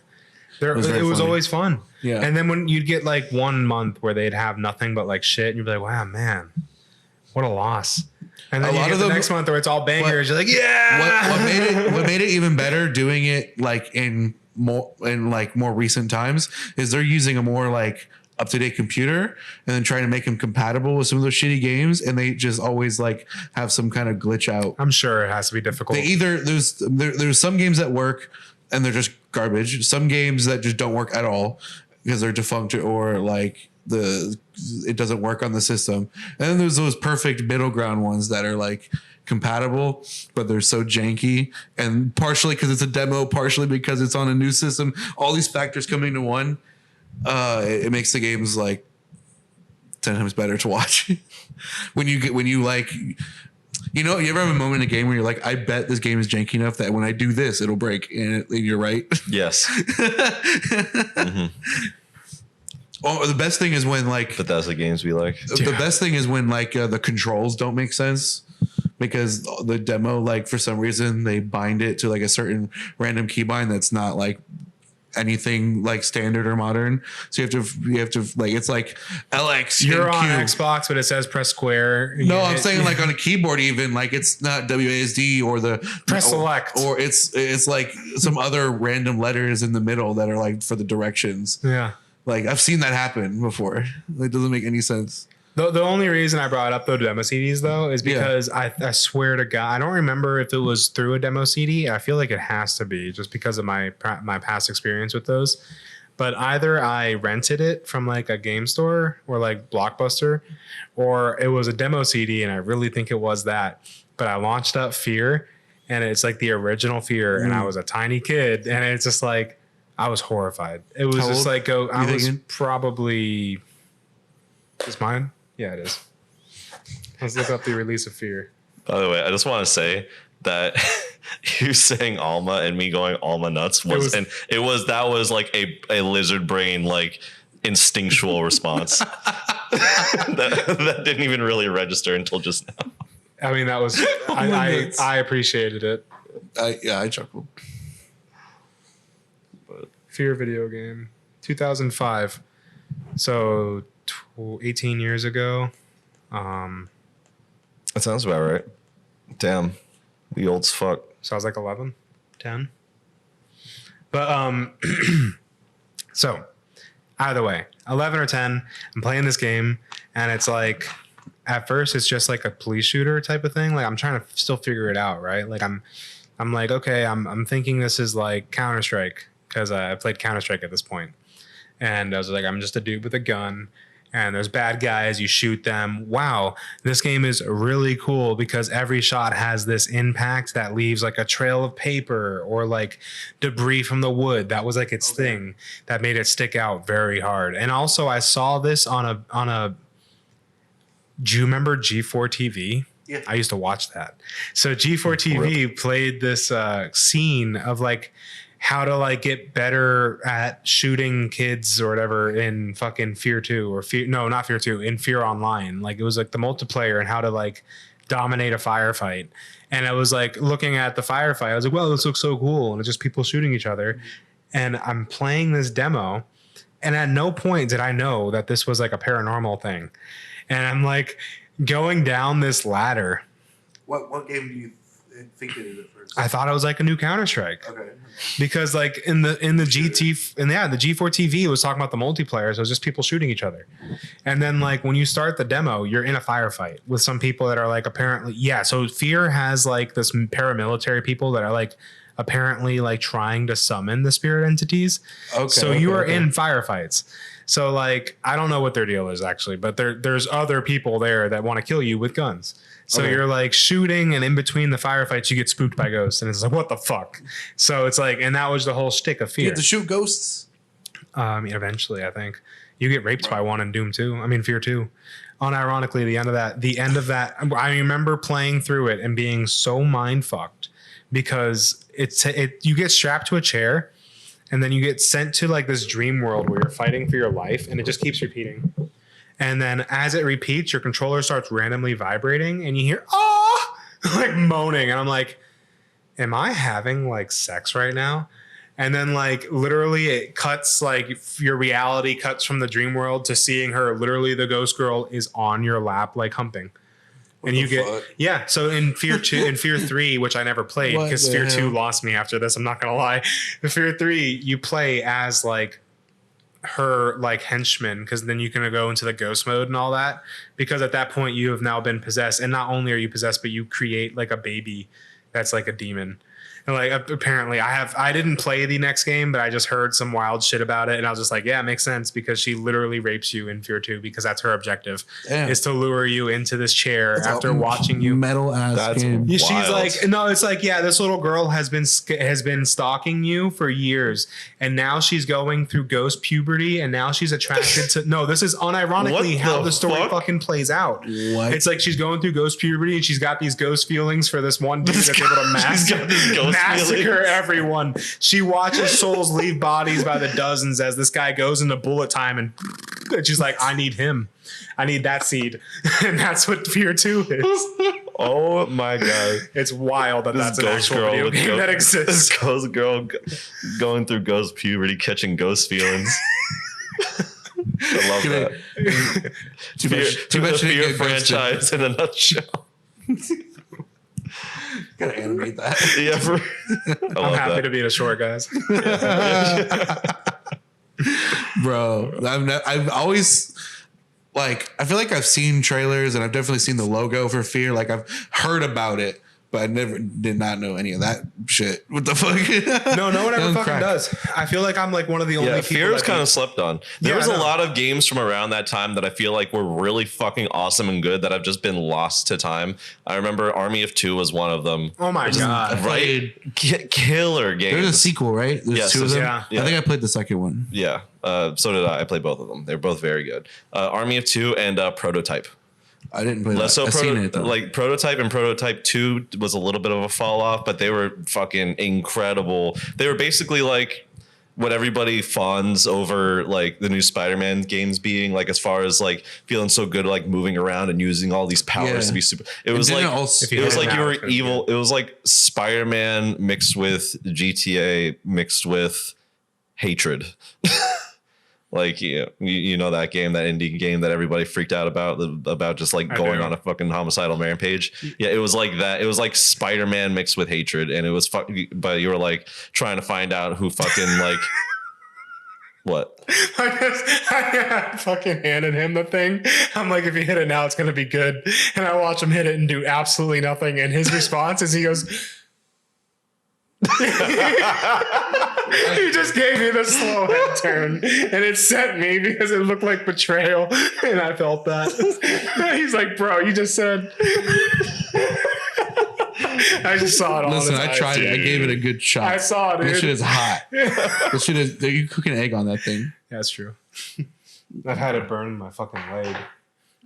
It was always fun. Yeah. And then when you'd get like 1 month where they'd have nothing but like shit, and you'd be like, wow, man, what a loss. And then you get the next month where it's all bangers. You're like, yeah. What made it even better doing it like in more recent times is they're using a more like up-to-date computer and then trying to make them compatible with some of those shitty games, and they just always like have some kind of glitch out. I'm sure it has to be difficult. There's some games that work and they're just garbage. Some games that just don't work at all because they're defunct or like it doesn't work on the system. And then there's those perfect middle ground ones that are like compatible, but they're so janky, and partially because it's a demo, partially because it's on a new system. All these factors coming to one, it makes the games like 10 times better to watch. You ever have a moment in a game where you're like, I bet this game is janky enough that when I do this, it'll break, and you're right. Yes. Mm-hmm. Oh, the best thing is when like Bethesda games be like. The best thing is when like the controls don't make sense because the demo, like for some reason they bind it to like a certain random keybind that's not like anything like standard or modern. So you have to like, it's like LX. You're and on Q. Xbox, but it says press square. No, I'm saying like on a keyboard, even like it's not WASD or the Press select. or it's like some other random letters in the middle that are like for the directions. Yeah. Like I've seen that happen before. It doesn't make any sense. The only reason I brought up the demo CDs though is because I swear to God, I don't remember if it was through a demo CD. I feel like it has to be just because of my past experience with those. But either I rented it from like a game store or like Blockbuster, or it was a demo CD, and I really think it was that. But I launched up Fear, and it's like the original Fear, and I was a tiny kid, and it's just like I was horrified. It was just like I was probably is mine. Yeah, it is. Let's look up the release of Fear. By the way, I just want to say that you saying Alma and me going Alma nuts that was like a lizard brain like instinctual response that didn't even really register until just now. I mean, that was I appreciated it. I chuckled. Fear video game, 2005. So 18 years ago. That sounds about right. Damn, the old as fuck. So I was like 11, 10. But so either way, 11 or 10, I'm playing this game, and it's like at first it's just like a police shooter type of thing. Like I'm trying to still figure it out, right? Like I'm like, okay, I'm thinking this is like Counter-Strike because I played Counter-Strike at this point. And I was like, I'm just a dude with a gun, and there's bad guys, you shoot them. Wow, this game is really cool because every shot has this impact that leaves like a trail of paper or like debris from the wood. That was like its thing that made it stick out very hard. And also I saw this on a do you remember G4 TV? Yeah. I used to watch that. So G4 TV played this scene of like how to like get better at shooting kids or whatever in fucking Fear 2 or not Fear 2, in Fear Online. Like it was like the multiplayer and how to like dominate a firefight. And I was like looking at the firefight. I was like, well, this looks so cool. And it's just people shooting each other. And I'm playing this demo, and at no point did I know that this was like a paranormal thing. And I'm like going down this ladder. What game do you think it is at first? I thought it was like a new Counter-Strike. Okay. Because like in the G4 TV, it was talking about the multiplayer, so it was just people shooting each other. And then like when you start the demo, you're in a firefight with some people that are like apparently so Fear has like this paramilitary people that are like apparently like trying to summon the spirit entities. Okay. So you are in firefights. So like I don't know what their deal is actually, but there's other people there that want to kill you with guns. So you're like shooting, and in between the firefights, you get spooked by ghosts, and it's like, what the fuck? So it's like, and that was the whole shtick of Fear. You have to shoot ghosts. Eventually, I think you get raped by one in Doom 2. I mean, Fear 2. Unironically, the end of that, I remember playing through it and being so mind fucked because you get strapped to a chair, and then you get sent to like this dream world where you're fighting for your life, and it just keeps repeating. And then as it repeats, your controller starts randomly vibrating, and you hear, oh, like moaning. And I'm like, am I having like sex right now? And then like literally it cuts, like your reality cuts from the dream world to seeing her. Literally the ghost girl is on your lap, like humping. And you get, so in Fear 2, in Fear 3, which I never played because Fear 2 lost me after this. I'm not going to lie. In Fear 3, you play as like her like henchman, because then you can go into the ghost mode and all that, because at that point you have now been possessed, and not only are you possessed, but you create like a baby that's like a demon. And like apparently I didn't play the next game, but I just heard some wild shit about it, and I was just like, yeah, it makes sense, because she literally rapes you in Fear 2 because that's her objective. Damn. Is to lure you into this chair after watching you. Metal ass game. She's like, no, it's like, yeah, this little girl has been stalking you for years, and now she's going through ghost puberty, and now she's attracted to. No, this is unironically how the story fucking plays out. What? It's like she's going through ghost puberty, and she's got these ghost feelings for this one dude that's able to massacre everyone. She watches souls leave bodies by the dozens as this guy goes into bullet time, and she's like, I need him. I need that seed. And that's what Fear 2 is. Oh my god. It's wild that that's an ghost actual video game that This exists. ghost girl going through ghost puberty, catching ghost feelings. I love that. Too much Fear franchise in a nutshell. Gotta animate that. Yeah, I'm happy to be the short guys. Bro, I've always like, I feel like I've seen trailers and I've definitely seen the logo for Fear. Like I've heard about it, but I did not know any of that shit. What the fuck? No one ever fucking does. I feel like I'm like one of the only people. Fear was kind of slept on. There was a no. lot of games from around that time that I feel like were really fucking awesome and good that have just been lost to time. I remember Army of Two was one of them. Oh my god! Right, killer game. There's a sequel, right? There's two of them. yeah. I think I played the second one. Yeah, so did I. I played both of them. They're both very good. Army of Two and Prototype. I didn't play Less that. so I've seen it though. like Prototype and Prototype 2 was a little bit of a fall off, but they were fucking incredible. They were basically like what everybody fawns over like the new Spider-Man games being, like as far as like feeling so good, like moving around and using all these powers to be super. It was like it was like you were evil. It was like Spider-Man mixed with GTA mixed with hatred. Like you know that game, that indie game that everybody freaked out about just like going on a fucking homicidal rampage. Yeah, it was like that. It was like Spider-Man mixed with hatred, and it was but you were like trying to find out who fucking like what. I fucking handed him the thing. I'm like, if you hit it now, it's gonna be good. And I watch him hit it and do absolutely nothing. And his response is he goes. He just gave me the slow head turn and it sent me because it looked like betrayal and I felt that. He's like, bro, you just said. I just saw it all. Listen, I tried it. I gave it a good shot. I saw it, dude. This shit is hot. This shit is, you cook an egg on that thing. Yeah, that's true. I've had it burn my fucking leg.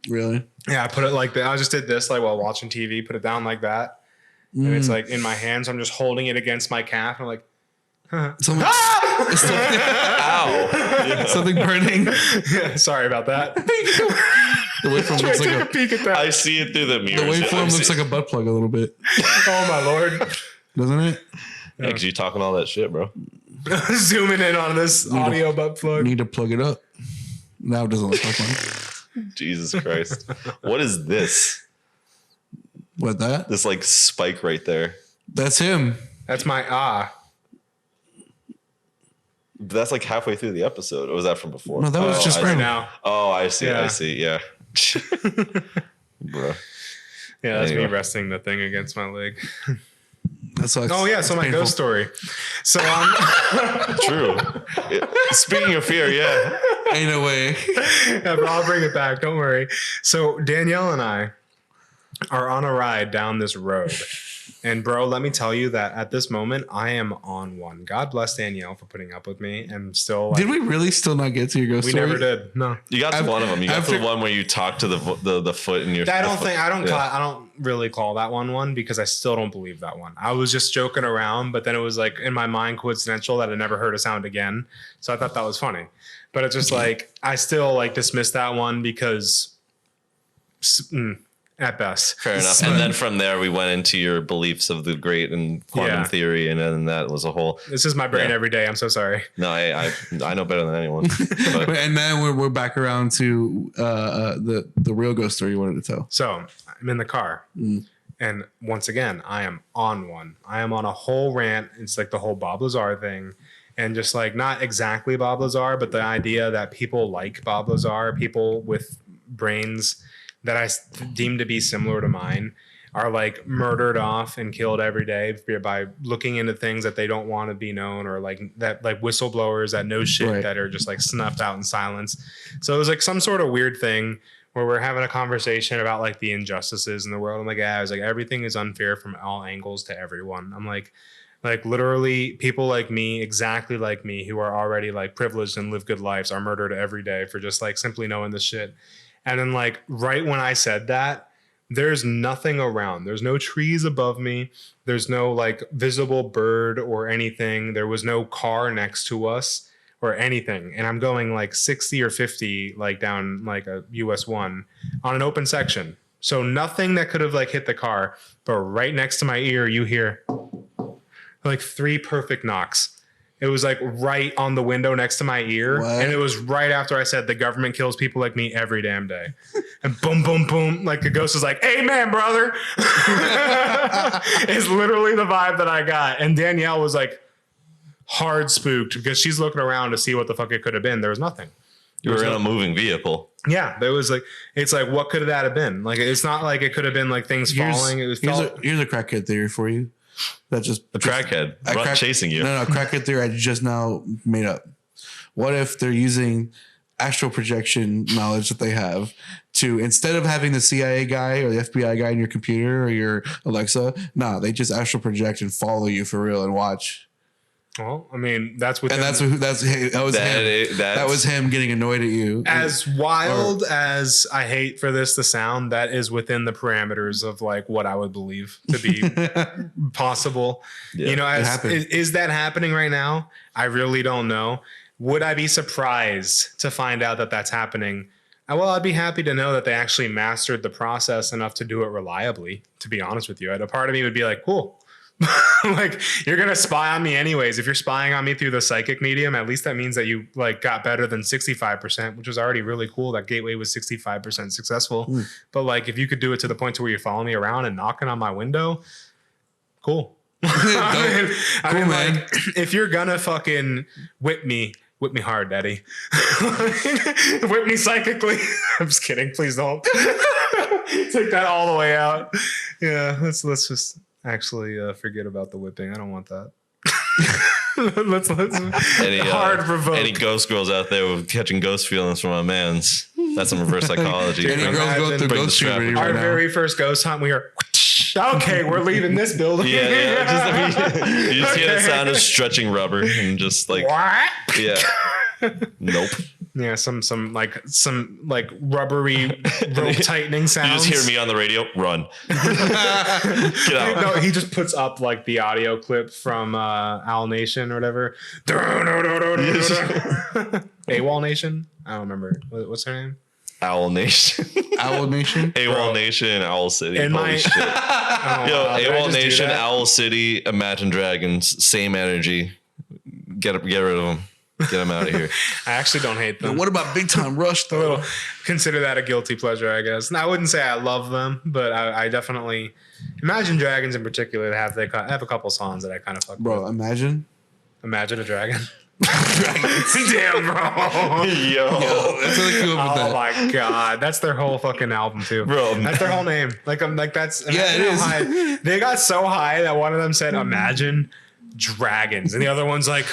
Really? Yeah, I put it like that. I just did this like while watching TV, put it down like that. And it's like in my hands, I'm just holding it against my calf. And I'm like, Something, Ow. something burning. yeah, sorry about that. The waveform Trey, looks take like a peek at that. I see it through the the mirrors. waveform looks like a butt plug a little bit, Oh my lord. doesn't it? Yeah, because you talking all that shit, bro. Zooming in on this audio butt plug. Need to plug it up. Now it doesn't look like one. Jesus Christ. What is this? What that? This like spike right there. That's him. That's my That's like halfway through the episode. Or was that from before? No, that was just right him. now. Oh, I see. Yeah. I see. Yeah. Bro. Yeah, that's Anyway. me resting the thing against my leg. That's like, Oh yeah, so my painful. ghost story. So True. Speaking of fear, yeah. Ain't no way. yeah, but I'll bring it back. Don't worry. So Danielle and I are on a ride down this road. And bro, let me tell you that at this moment, I am on one. God bless Danielle for putting up with me and still like, Did we really still not get to your ghost we story? never did. No. You got to one of them. You got to after- the one where you talk to the foot in your. I don't Yeah. I don't really call that one because I still don't believe that one. I was just joking around, but then it was like in my mind coincidental that I never heard a sound again. So I thought that was funny. But it's just like I still like dismiss that one because at best. Fair enough. And then from there, we went into your beliefs of the great and quantum Yeah. theory, and then that was a whole. This is my brain Yeah. every day. I'm so sorry. No, I know better than anyone. But And then we're back around to the real ghost story you wanted to tell. So I'm in the car. And once again, I am on one. I am on a whole rant. It's like the whole Bob Lazar thing. And just like not exactly Bob Lazar, but the idea that people like Bob Lazar, people with brains that I deem to be similar to mine, are like murdered off and killed every day by looking into things that they don't want to be known, or like that, like whistleblowers that know shit Right. that are just like snuffed out in silence. So it was like some sort of weird thing where we're having a conversation about like the injustices in the world. I'm like, yeah, I was like, everything is unfair from all angles to everyone. I'm like literally people like me, exactly like me, who are already like privileged and live good lives are murdered every day for just like simply knowing this shit. And then like right when I said that, there's nothing around. There's no trees above me. There's no like visible bird or anything. There was no car next to us or anything. And I'm going like 60 or 50 like down like a US 1 on an open section. So nothing that could have like hit the car, but right next to my ear, you hear like 3 perfect knocks. It was like right on the window next to my ear. What? And it was right after I said the government kills people like me every damn day. And boom, boom, boom. Like the ghost was like, amen, brother. It's literally the vibe that I got. And Danielle was like hard spooked because she's looking around to see what the fuck it could have been. There was nothing. You were in a moving vehicle. Yeah, there was like, it's like, what could that have been? Like, it's not like it could have been like things falling. It was here's a crackhead theory for you. That just A crackhead chasing you. No, crackhead theory I just now made up. What if they're using astral projection knowledge that they have to, instead of having the CIA guy or the FBI guy in your computer or your Alexa, they just astral project and follow you for real and watch. Well, I mean, that was him getting annoyed at you. As wild as I hate for this to sound, that is within the parameters of like what I would believe to be possible. Yeah, you know, is that happening right now? I really don't know. Would I be surprised to find out that that's happening? Well, I'd be happy to know that they actually mastered the process enough to do it reliably, to be honest with you. A part of me would be like, cool. Like, you're gonna spy on me anyways. If you're spying on me through the psychic medium, at least that means that you like got better than 65%, which was already really cool. That gateway was 65% successful. But like, if you could do it to the point to where you're following me around and knocking on my window, cool. I mean, man. like, if you're gonna fucking whip me hard, daddy. Whip me psychically. I'm just kidding. Please don't. Take that all the way out. Yeah, let's just actually forget about the whipping. I don't want that. let's hard revoke. Any ghost girls out there with catching ghost feelings from my man's? That's some reverse psychology. Any girls going through ghost puberty right Our now. very first ghost hunt, we are okay. We're leaving this building. Yeah. You just hear the sound of stretching rubber and just like what? Yeah. Nope. Yeah, some rubbery rope tightening sounds. You just hear me on the radio. Run. Get out. No, he just puts up like the audio clip from Owl Nation or whatever. AWOL Nation? I don't remember. What's her name? Owl Nation. Owl Nation? AWOL Nation, Owl City. In Holy my- shit. Oh, Yo, wow, did I AWOL just do Nation, that? Owl City, Imagine Dragons, same energy. Get rid of them. Get them out of here. I actually don't hate them. What about Big Time Rush though? Consider that a guilty pleasure, I guess. And I wouldn't say I love them, but I definitely Imagine Dragons in particular. They have a couple songs that I kind of fuck Bro, with. Imagine a Dragon. Dragons. Damn, bro. Yo. That's really cool with Oh that. my god, that's their whole fucking album too, Bro. That's their whole name. Like I'm like that's Yeah, it how is. high- they got so high that one of them said Imagine Dragons, and the other one's like,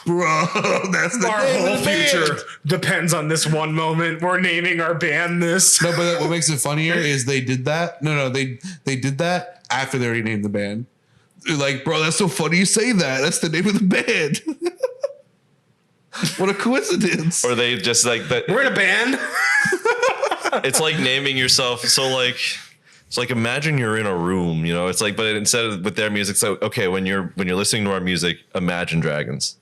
Bro, that's the our name whole of the band. future depends on this one moment. We're naming our band this. No, but what makes it funnier is they did that. No, they did that after they already named the band. They're like, bro, that's so funny you say that. That's the name of the band. What a coincidence. Or they just like that. We're in a band. It's like naming yourself. So like, it's like imagine you're in a room, you know. It's like, but instead of with their music, so okay, when you're listening to our music, imagine dragons.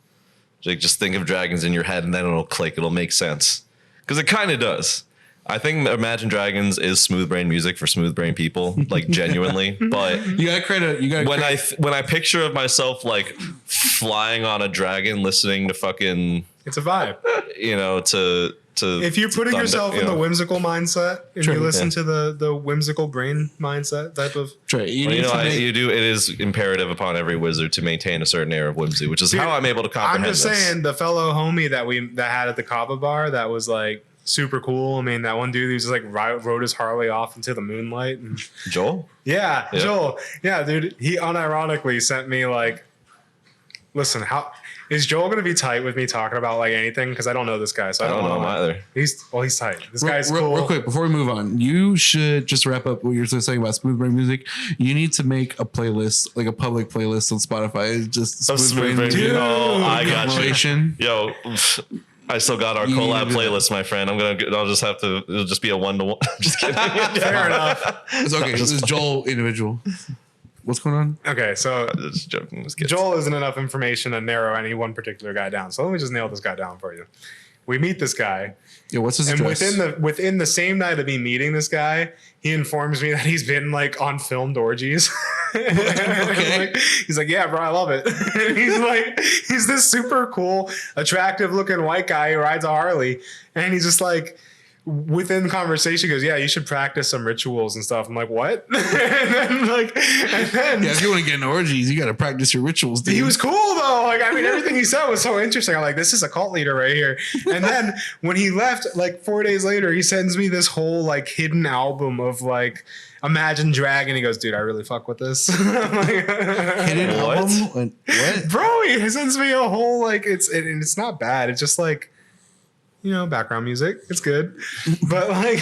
Like just think of dragons in your head, and then it'll click. It'll make sense because it kind of does. I think Imagine Dragons is smooth brain music for smooth brain people, like genuinely. But You gotta credit. You gotta. when I picture of myself like flying on a dragon, listening to fucking, It's a vibe. you know, to If you're putting thunder, yourself you in the know. whimsical mindset and True, you listen yeah. to the whimsical brain mindset type of Trey, you Well, need you know, to make, you do. It is imperative upon every wizard to maintain a certain air of whimsy, which is Dude, how I'm able to comprehend I'm just this. saying the fellow homie that had at the Kava bar that was like super cool. I mean, that one dude who just like rode his Harley off into the moonlight. And Joel, yeah, Yeah. Joel. Yeah, dude. He unironically sent me like, listen, how is Joel going to be tight with me talking about like anything? Because I don't know this guy, so I don't know him either. He's tight. This guy's real, cool. real quick before we move on, you should just wrap up what you're saying about smooth brain music. You need to make a playlist, like a public playlist on Spotify. Just Smooth Brain music. Dude. Oh, I got you. compilation. Yo, I still got our You collab need to do playlist, my friend. I'll just have to. It'll just be a 1-to-1. Just kidding. Fair enough. It's okay. This is Joel individual. What's going on? Okay, so Just joking. Just kidding. Joel isn't enough information to narrow any one particular guy down. So let me just nail this guy down for you. we meet this guy. Yeah, what's his And address? within the same night of me meeting this guy, he informs me that he's been like on filmed orgies. Okay. He's like, yeah, bro, I love it. And he's this super cool, attractive looking white guy who rides a Harley, and he's just like, within conversation, he goes, yeah, you should practice some rituals and stuff. I'm like, what? and then Yeah, if you want to get into orgies, you got to practice your rituals, dude. he was cool though. Like, I mean, everything he said was so interesting. I'm like, this is a cult leader right here. And then when he left, like 4 days later, he sends me this whole like hidden album of like Imagine Dragon. He goes, dude, I really fuck with this. I'm like, Hidden What? album? What? bro, he sends me a whole like and it's not bad. It's just like, you know, background music. It's good, but like,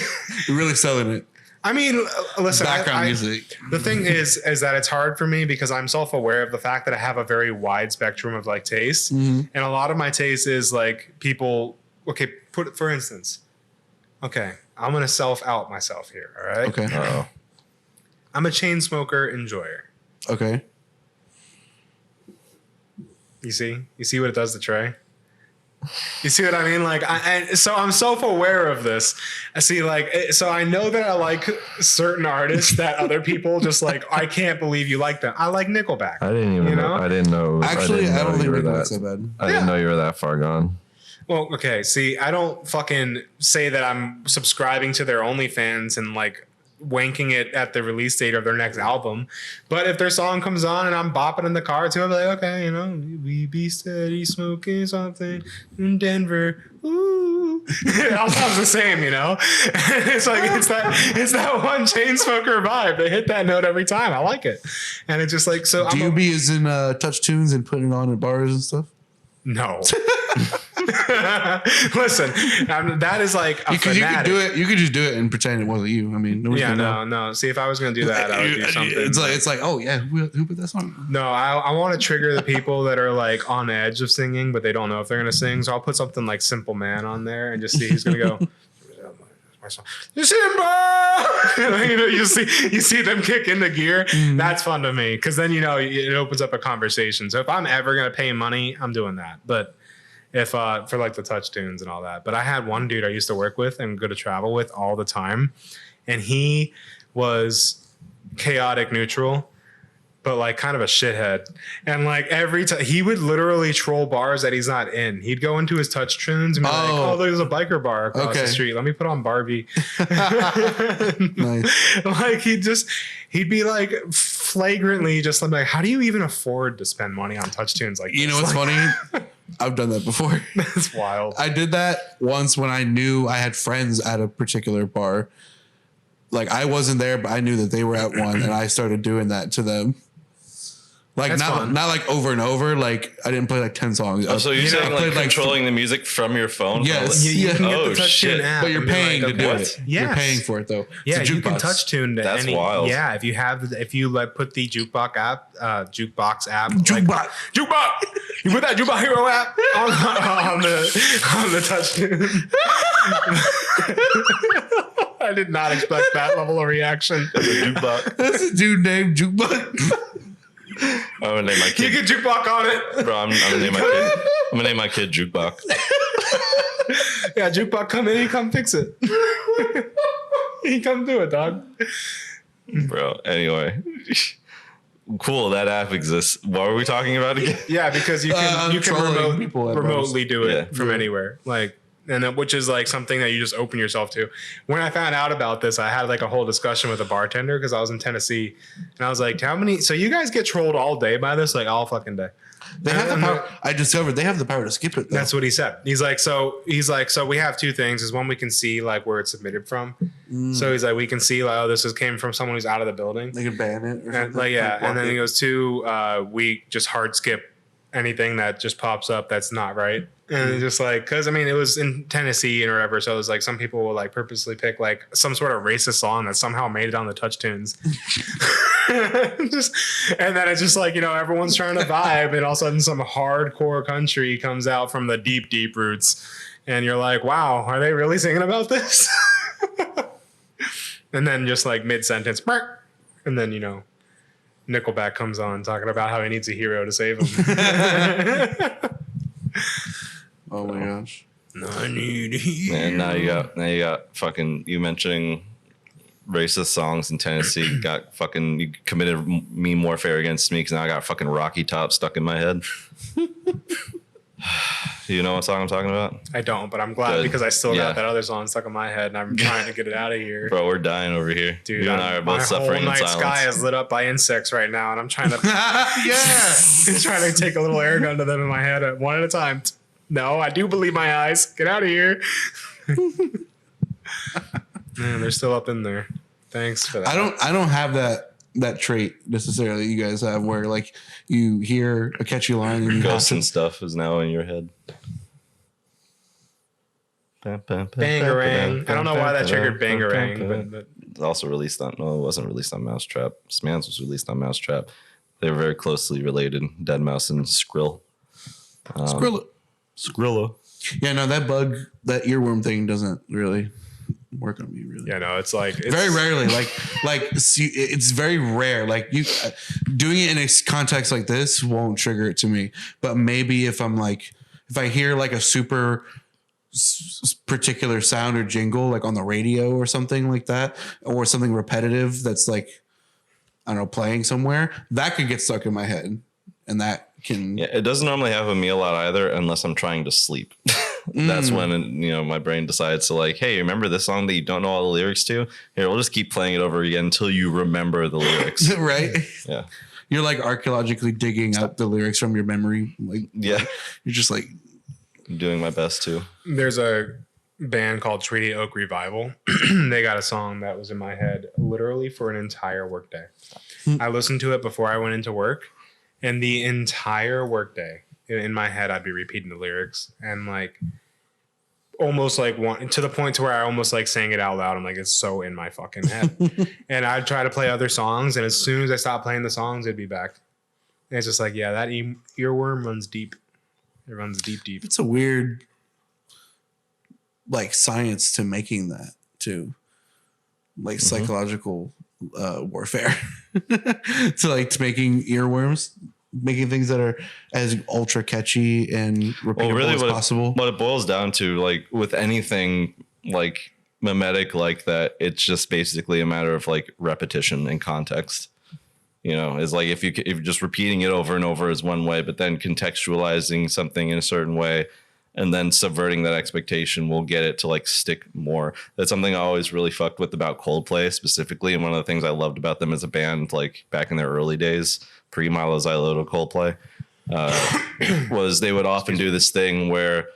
You're really selling it. I mean, listen, Background music. The thing is that it's hard for me because I'm self-aware of the fact that I have a very wide spectrum of like tastes, and a lot of my taste is like people. Okay, put it for instance. Okay, I'm gonna self-out myself here. All right. Okay. Oh. I'm a chain smoker enjoyer. Okay. You see what it does to Trey. You see what I mean? Like, so I'm self-aware of this. I see, like, so I know that I like certain artists that other people just like. I can't believe you like them. I like Nickelback. I didn't even You know. know? I didn't know. Actually, I don't think you were Nickelback's that. that bad. I didn't know you were that far gone. Well, okay. See, I don't fucking say that I'm subscribing to their OnlyFans and like wanking it at the release date of their next album. But if their song comes on and I'm bopping in the car too, I'm like, okay, you know, we be steady smoking something in Denver. Ooh. It all sounds the same, you know? It's like it's that one chain smoker vibe. They hit that note every time. I like it. And it's just like so Do you be as in touch tunes and putting it on at bars and stuff? no. Listen, that is like a Because you could fanatic. do it. You could just do it and pretend it wasn't you. I mean, nobody's Yeah, gonna know. no. See, if I was going to do that, I would do something. It's like, oh yeah, who put that song? No, I want to trigger the people that are like on the edge of singing, but they don't know if they're going to sing. So I'll put something like Simple Man on there and just see who's going to go. My song. Simba! You know, you see them kick into gear. That's fun to me because then you know it opens up a conversation. So if I'm ever going to pay money, I'm doing that. But if for like the touch tunes and all that. But I had one dude I used to work with and go to travel with all the time, and he was chaotic neutral, but like kind of a shithead. And like every time he would literally troll bars that he's not in. He'd go into his touch tunes and be like, "Oh, there's a biker bar across the street. Let me put on Barbie." Nice. Like he'd be like flagrantly just like, "How do you even afford to spend money on touch tunes like You this?" know what's funny? I've done that before. That's wild. I did that once when I knew I had friends at a particular bar. Like I wasn't there, but I knew that they were at one, and I started doing that to them. Like That's fun. not like over and over. Like I didn't play like 10 songs. Oh, so you're saying I like played, controlling the music from your phone? Yes. You can get Oh, the touch shit. tune app, but you're and be paying like, to do okay. it. Yes. You're paying for it though. Yeah, It's a you can jukebox. touch tune to That's any. wild. Yeah, if you like put the jukebox app, Jukebox. like, jukebox. You put that Jukebox Hero app on the touch tune. I did not expect that level of reaction. Jukebox. That's a dude named Jukebox. I'm gonna name my You kid. get jukebox on it. Bro, I'm gonna name my kid. I'm gonna name my kid Jukebox. Yeah, jukebox come in, he come fix it. He come do it, dog. Bro, anyway. Cool, that app exists. What were we talking about again? Yeah, because you can trolling people at remotely do it Yeah. from anywhere. Like, and then, which is like something that you just open yourself to. When I found out about this, I had like a whole discussion with a bartender because I was in Tennessee, and I was like, "How many? So you guys get trolled all day by this? Like all fucking day?" They have the power. I discovered they have the power to skip it though. That's what he said. He's like, so we have two things. Is one, we can see like where it's submitted from. So he's like, we can see like, oh, came from someone who's out of the building. They can ban it or And, something. like, yeah, and then he goes. goes to we just hard skip anything that just pops up that's not right. And it's just like, because I mean, it was in Tennessee and whatever, so it was like some people will like purposely pick like some sort of racist song that somehow made it on the touch tunes. And then it's just like, you know, everyone's trying to vibe, and all of a sudden some hardcore country comes out from the deep roots, and you're like, wow, are they really singing about this? And then just like mid sentence, and then, you know, Nickelback comes on talking about how he needs a hero to save him. Oh my gosh. I need you. And now you got fucking you mentioning racist songs in Tennessee. Got fucking you committed meme warfare against me because now I got fucking Rocky Top stuck in my head. Do you know what song I'm talking about? I don't, but I'm glad because I still Yeah. got that other song stuck in my head, and I'm trying to get it out of here. Bro, we're dying over here. Dude, you and I are both my suffering whole in night silence. sky is lit up by insects right now, and I'm trying to Yeah. trying to take a little air gun to them in my head one at a time. No, I do believe my eyes. Get out of here. Man, they're still up in there. Thanks for that. I don't have that trait necessarily you guys have where like you hear a catchy line and you Ghosts have and to, stuff is now in your head. Bangarang. I don't know why that triggered Bangarang, but It's also released on. No, it wasn't released on Mousetrap. Smans was released on Mousetrap. They were very closely related. Deadmau5 and Skrill. Skrilla. Skrilla. Yeah, no, that that earworm thing doesn't really work on me really. yeah, no, it's like Very rarely, see, it's very rare. Like you doing it in a context like this won't trigger it to me. But maybe if I hear like a super particular sound or jingle like on the radio or something like that, or something repetitive that's like I don't know playing somewhere, that could get stuck in my head, and that can. Yeah, it doesn't normally have a meal out either unless I'm trying to sleep. That's when my brain decides to like, hey, remember this song that you don't know all the lyrics to? Here, we'll just keep playing it over again until you remember the lyrics. Right? Yeah. You're like archaeologically digging up the lyrics from your memory. Like, Yeah. you're just like, I'm doing my best to. There's a band called Treaty Oak Revival. They got a song that was in my head literally for an entire workday. I listened to it before I went into work, and the entire workday in my head, I'd be repeating the lyrics and like almost like to the point to where I almost like saying it out loud. I'm like, it's so in my fucking head. And I'd try to play other songs, and as soon as I stopped playing the songs, it'd be back. And it's just like, yeah, that earworm runs deep. It runs deep, deep. it's a weird like science to making that too, like psychological warfare to making earworms, making things that are as ultra catchy and repeatable as possible. What it boils down to, like with anything like mimetic like that, it's just basically a matter of like repetition and context. Is like if you're just repeating it over and over is one way, but then contextualizing something in a certain way and then subverting that expectation will get it to like stick more. That's something I always really fucked with about Coldplay specifically. And one of the things I loved about them as a band, like back in their early days, pre-Milo Xyloto Coldplay, was they would often do this thing where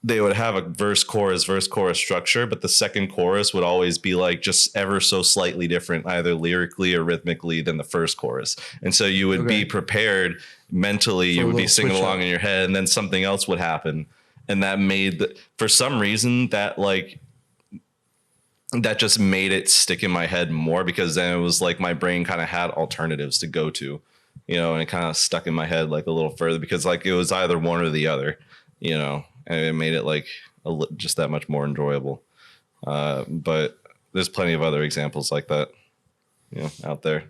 they would have a verse chorus structure, but the second chorus would always be like just ever so slightly different, either lyrically or rhythmically than the first chorus. And so you would be prepared mentally, you would be singing along in your head, and then something else would happen. And that made, for some reason, that just made it stick in my head more, because then it was like my brain kind of had alternatives to go to, and it kind of stuck in my head like a little further, because like it was either one or the other, and it made it like just that much more enjoyable. But there's plenty of other examples like that, out there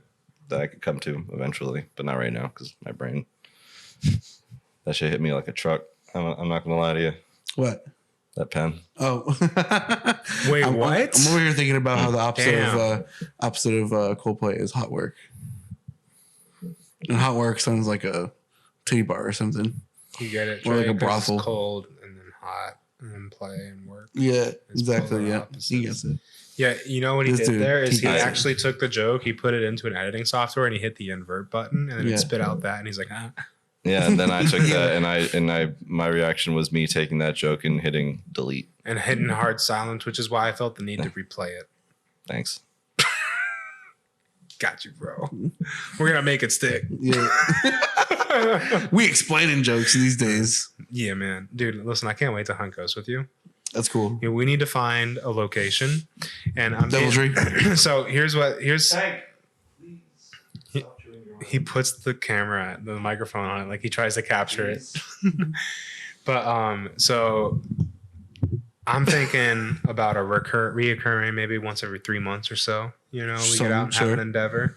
that I could come to eventually, but not right now because my brain, that shit hit me like a truck. I'm not gonna lie to you. What? That pen. Oh, Wait, I'm what? over here thinking about how the Damn. opposite of Coldplay is hot work, and hot work sounds like a titty bar or something. You get it. Or like Trey, a 'cause brothel. It's cold and then hot and then play and work. Yeah, It's exactly. polar Yeah, opposites. he gets it. Yeah, you know what he This did dude, there is he he- actually took the joke, he put it into an editing software, and he hit the invert button, and then Yeah. it spit out that, and he's like, ah. Yeah, and then I took that, and my reaction was me taking that joke and hitting delete. And hitting hard silence, which is why I felt the need to replay it. Thanks. Got you, bro. We're gonna make it stick. Yeah, we explaining jokes these days. Yeah, man, dude. Listen, I can't wait to hunt ghosts with you. That's cool. Yeah, we need to find a location, and I'm Deviltry. So here's he puts the camera, the microphone on it, like he tries to capture it. But so I'm thinking about a reoccurring, maybe once every 3 months or so. We get out and have an endeavor.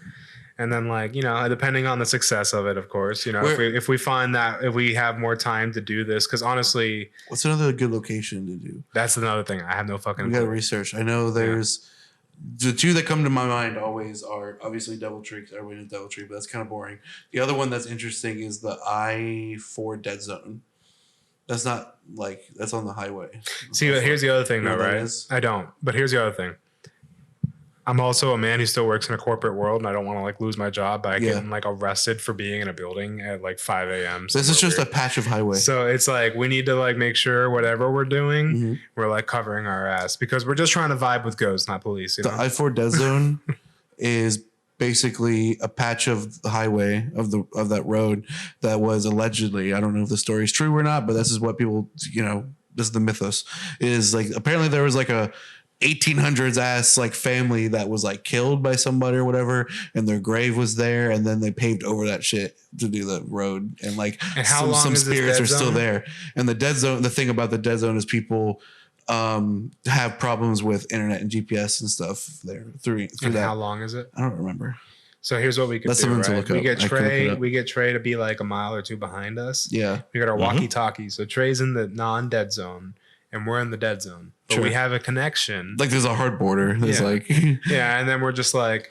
And then like, depending on the success of it, of course, if we find that if we have more time to do this, because honestly, what's another good location to do? that's another thing. I have no fucking We got to clue. research. I know there's the two that come to my mind always are obviously DoubleTree, because everybody knows DoubleTree, but that's kind of boring. The other one that's interesting is the I-4 Dead Zone. That's not like, that's on the highway. See, but here's the other thing, You know though, what that right? is? I don't. But here's the other thing. I'm also a man who still works in a corporate world, and I don't want to like lose my job by getting like arrested for being in a building at like 5 a.m. This is just a patch of highway. So it's like we need to like make sure whatever we're doing, we're like covering our ass, because we're just trying to vibe with ghosts, not police. You The know? I-4 Dead Zone is basically a patch of the highway of that road that was allegedly, I don't know if the story is true or not, but this is what people, this is the mythos, is like apparently there was like a 1800s ass like family that was like killed by somebody or whatever, and their grave was there, and then they paved over that shit to do the road, and like some spirits are still there. And the dead zone, the thing about the dead zone is people have problems with internet and GPS and stuff there through and that. how long is it? I don't remember. So here's what we could That's do. something to Right? look We up. get I can look it Trey. up. We get Trey to be like a mile or two behind us. Yeah. We got our walkie-talkie. So Trey's in the non-dead zone, and we're in the dead zone. But Sure. we have a connection. Like there's a hard border. There's Yeah. like Yeah, and then we're just like,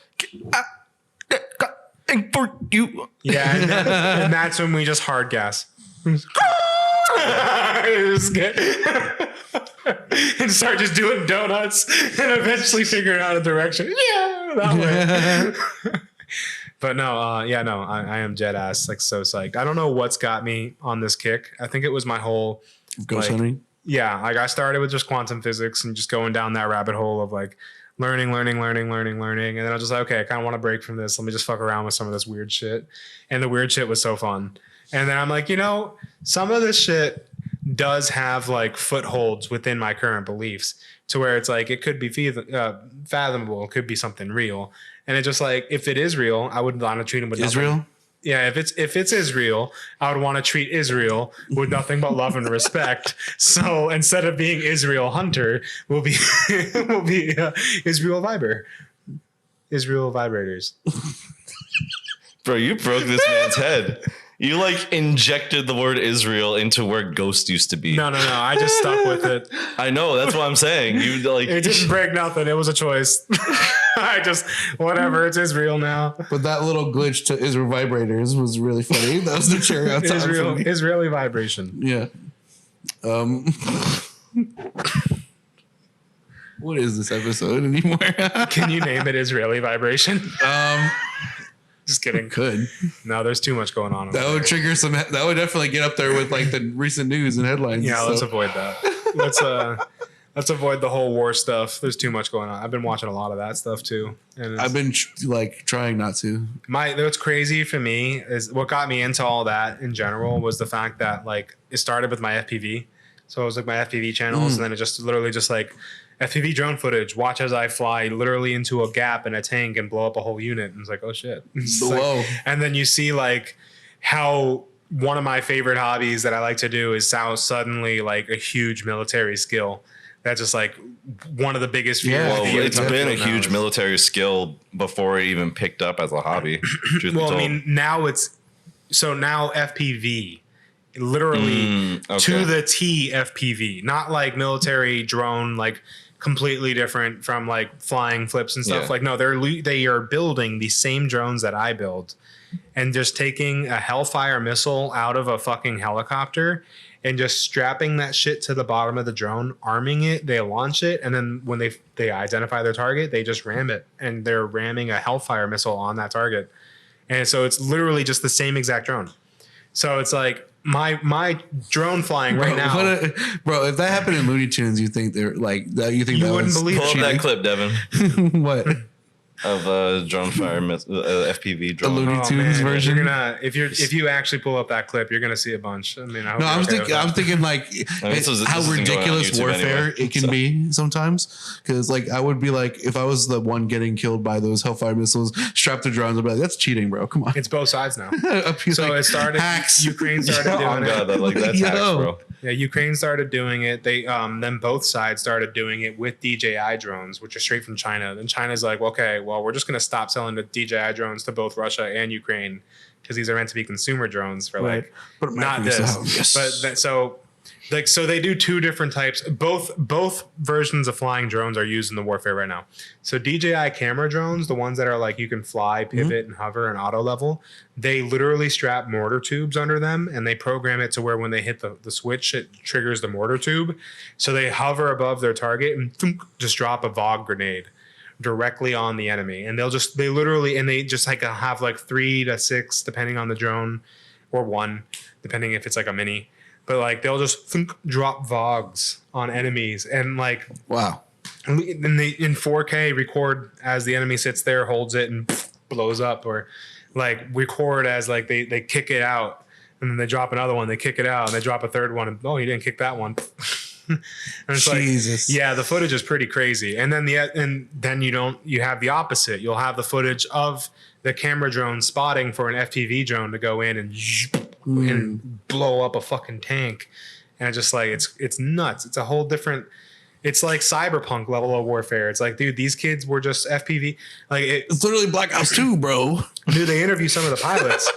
For you. yeah, and that's when we just hard gas. Just get- and start just doing donuts, and eventually figure out a direction. Yeah, that way. But no, I am dead ass like so psyched. I don't know what's got me on this kick. I think it was my whole ghost like, hunting. yeah, like I started with just quantum physics and just going down that rabbit hole of like learning. And then I was just like, okay, I kind of want to break from this. Let me just fuck around with some of this weird shit. And the weird shit was so fun. And then I'm like, some of this shit does have like footholds within my current beliefs to where it's like, it could be fathomable. It could be something real. And it's just like, if it is real, I would want to treat him with nothing. Israel? Yeah, if it's Israel, I would want to treat Israel with nothing but love and respect. So instead of being Israel Hunter, we'll be Israel Viber, Israel vibrators. Bro, you broke this man's head. You like injected the word Israel into where ghost used to be. No, I just stuck with it. I know, that's what I'm saying. You like It didn't break nothing. It was a choice. I just whatever. It's Israel now. But that little glitch to Israel vibrators was really funny. That was the cherry on top. for me. Israeli vibration. Yeah. What is this episode anymore? Can you name it Israeli vibration? Just kidding. Could. No, there's too much going on. That would trigger some. That would definitely get up there with like the recent news and headlines. Yeah, and let's stuff. avoid that. Let's avoid the whole war stuff. There's too much going on. I've been watching a lot of that stuff too. And I've been trying not to. what's crazy for me is what got me into all that in general was the fact that like it started with my FPV. So it was like my FPV channels, and then it just literally just like FPV drone footage. Watch as I fly literally into a gap in a tank and blow up a whole unit. And it's like, oh shit. It's Whoa. like, and then you see like how one of my favorite hobbies that I like to do is how suddenly like a huge military skill. That's just like one of the biggest fears. Yeah. well, of the it's been a now huge is- military skill before it even picked up as a hobby. Truth be Well, told. I mean, now FPV, literally okay. to the T FPV, not like military drone, like completely different from like flying flips and stuff. Yeah. Like, no, they are building the same drones that I build and just taking a Hellfire missile out of a fucking helicopter and just strapping that shit to the bottom of the drone, arming it, they launch it, and then when they identify their target, they just ram it, and they're ramming a Hellfire missile on that target. And so it's literally just the same exact drone. So it's like my drone flying right now. Bro, if that happened in Looney Tunes, you think they're like that? You think You that wouldn't was believe Pull up cheating. that clip, Devin, what? of drone fire FPV A drone. Looney Tunes version? You're gonna if you actually pull up that clip, you're gonna see a bunch. I mean, I hope No, you're I'm thinking like I mean, this is how going on ridiculous YouTube warfare anyway, it can be sometimes. Because like I would be like, if I was the one getting killed by those Hellfire missiles strapped to drones, I'd be like, that's cheating, bro. Come on. It's both sides now. I'd be So like, it started. hacks. Ukraine started Oh doing god, it. that's hacks, Yo. bro. Yeah, Ukraine started doing it. They then both sides started doing it with DJI drones, which are straight from China. Then China's like, okay, well, we're just going to stop selling the DJI drones to both Russia and Ukraine because these are meant to be consumer drones for like But not this. Yes. But so they do two different types. Both versions of flying drones are used in the warfare right now. So DJI camera drones, the ones that are like you can fly, pivot, and hover and auto level, they literally strap mortar tubes under them and they program it to where when they hit the switch, it triggers the mortar tube. So they hover above their target and thunk, just drop a VOG grenade directly on the enemy. And they just like have like 3 to 6 depending on the drone, or 1 depending if it's like a mini. But like they'll just drop VOGs on enemies and like wow. And they in 4K record as the enemy sits there, holds it, and blows up, or like record as like they kick it out, and then they drop another one, they kick it out, and they drop a third one, and you didn't kick that one. And it's Jesus. like, yeah, the footage is pretty crazy. And then you have the opposite. You'll have the footage of the camera drone spotting for an FPV drone to go in and blow up a fucking tank. And it's just like it's nuts. It's a whole different. It's like cyberpunk level of warfare. It's like, dude, these kids were just FPV. Like it's literally Black Ops 2, bro. Dude, they interview some of the pilots.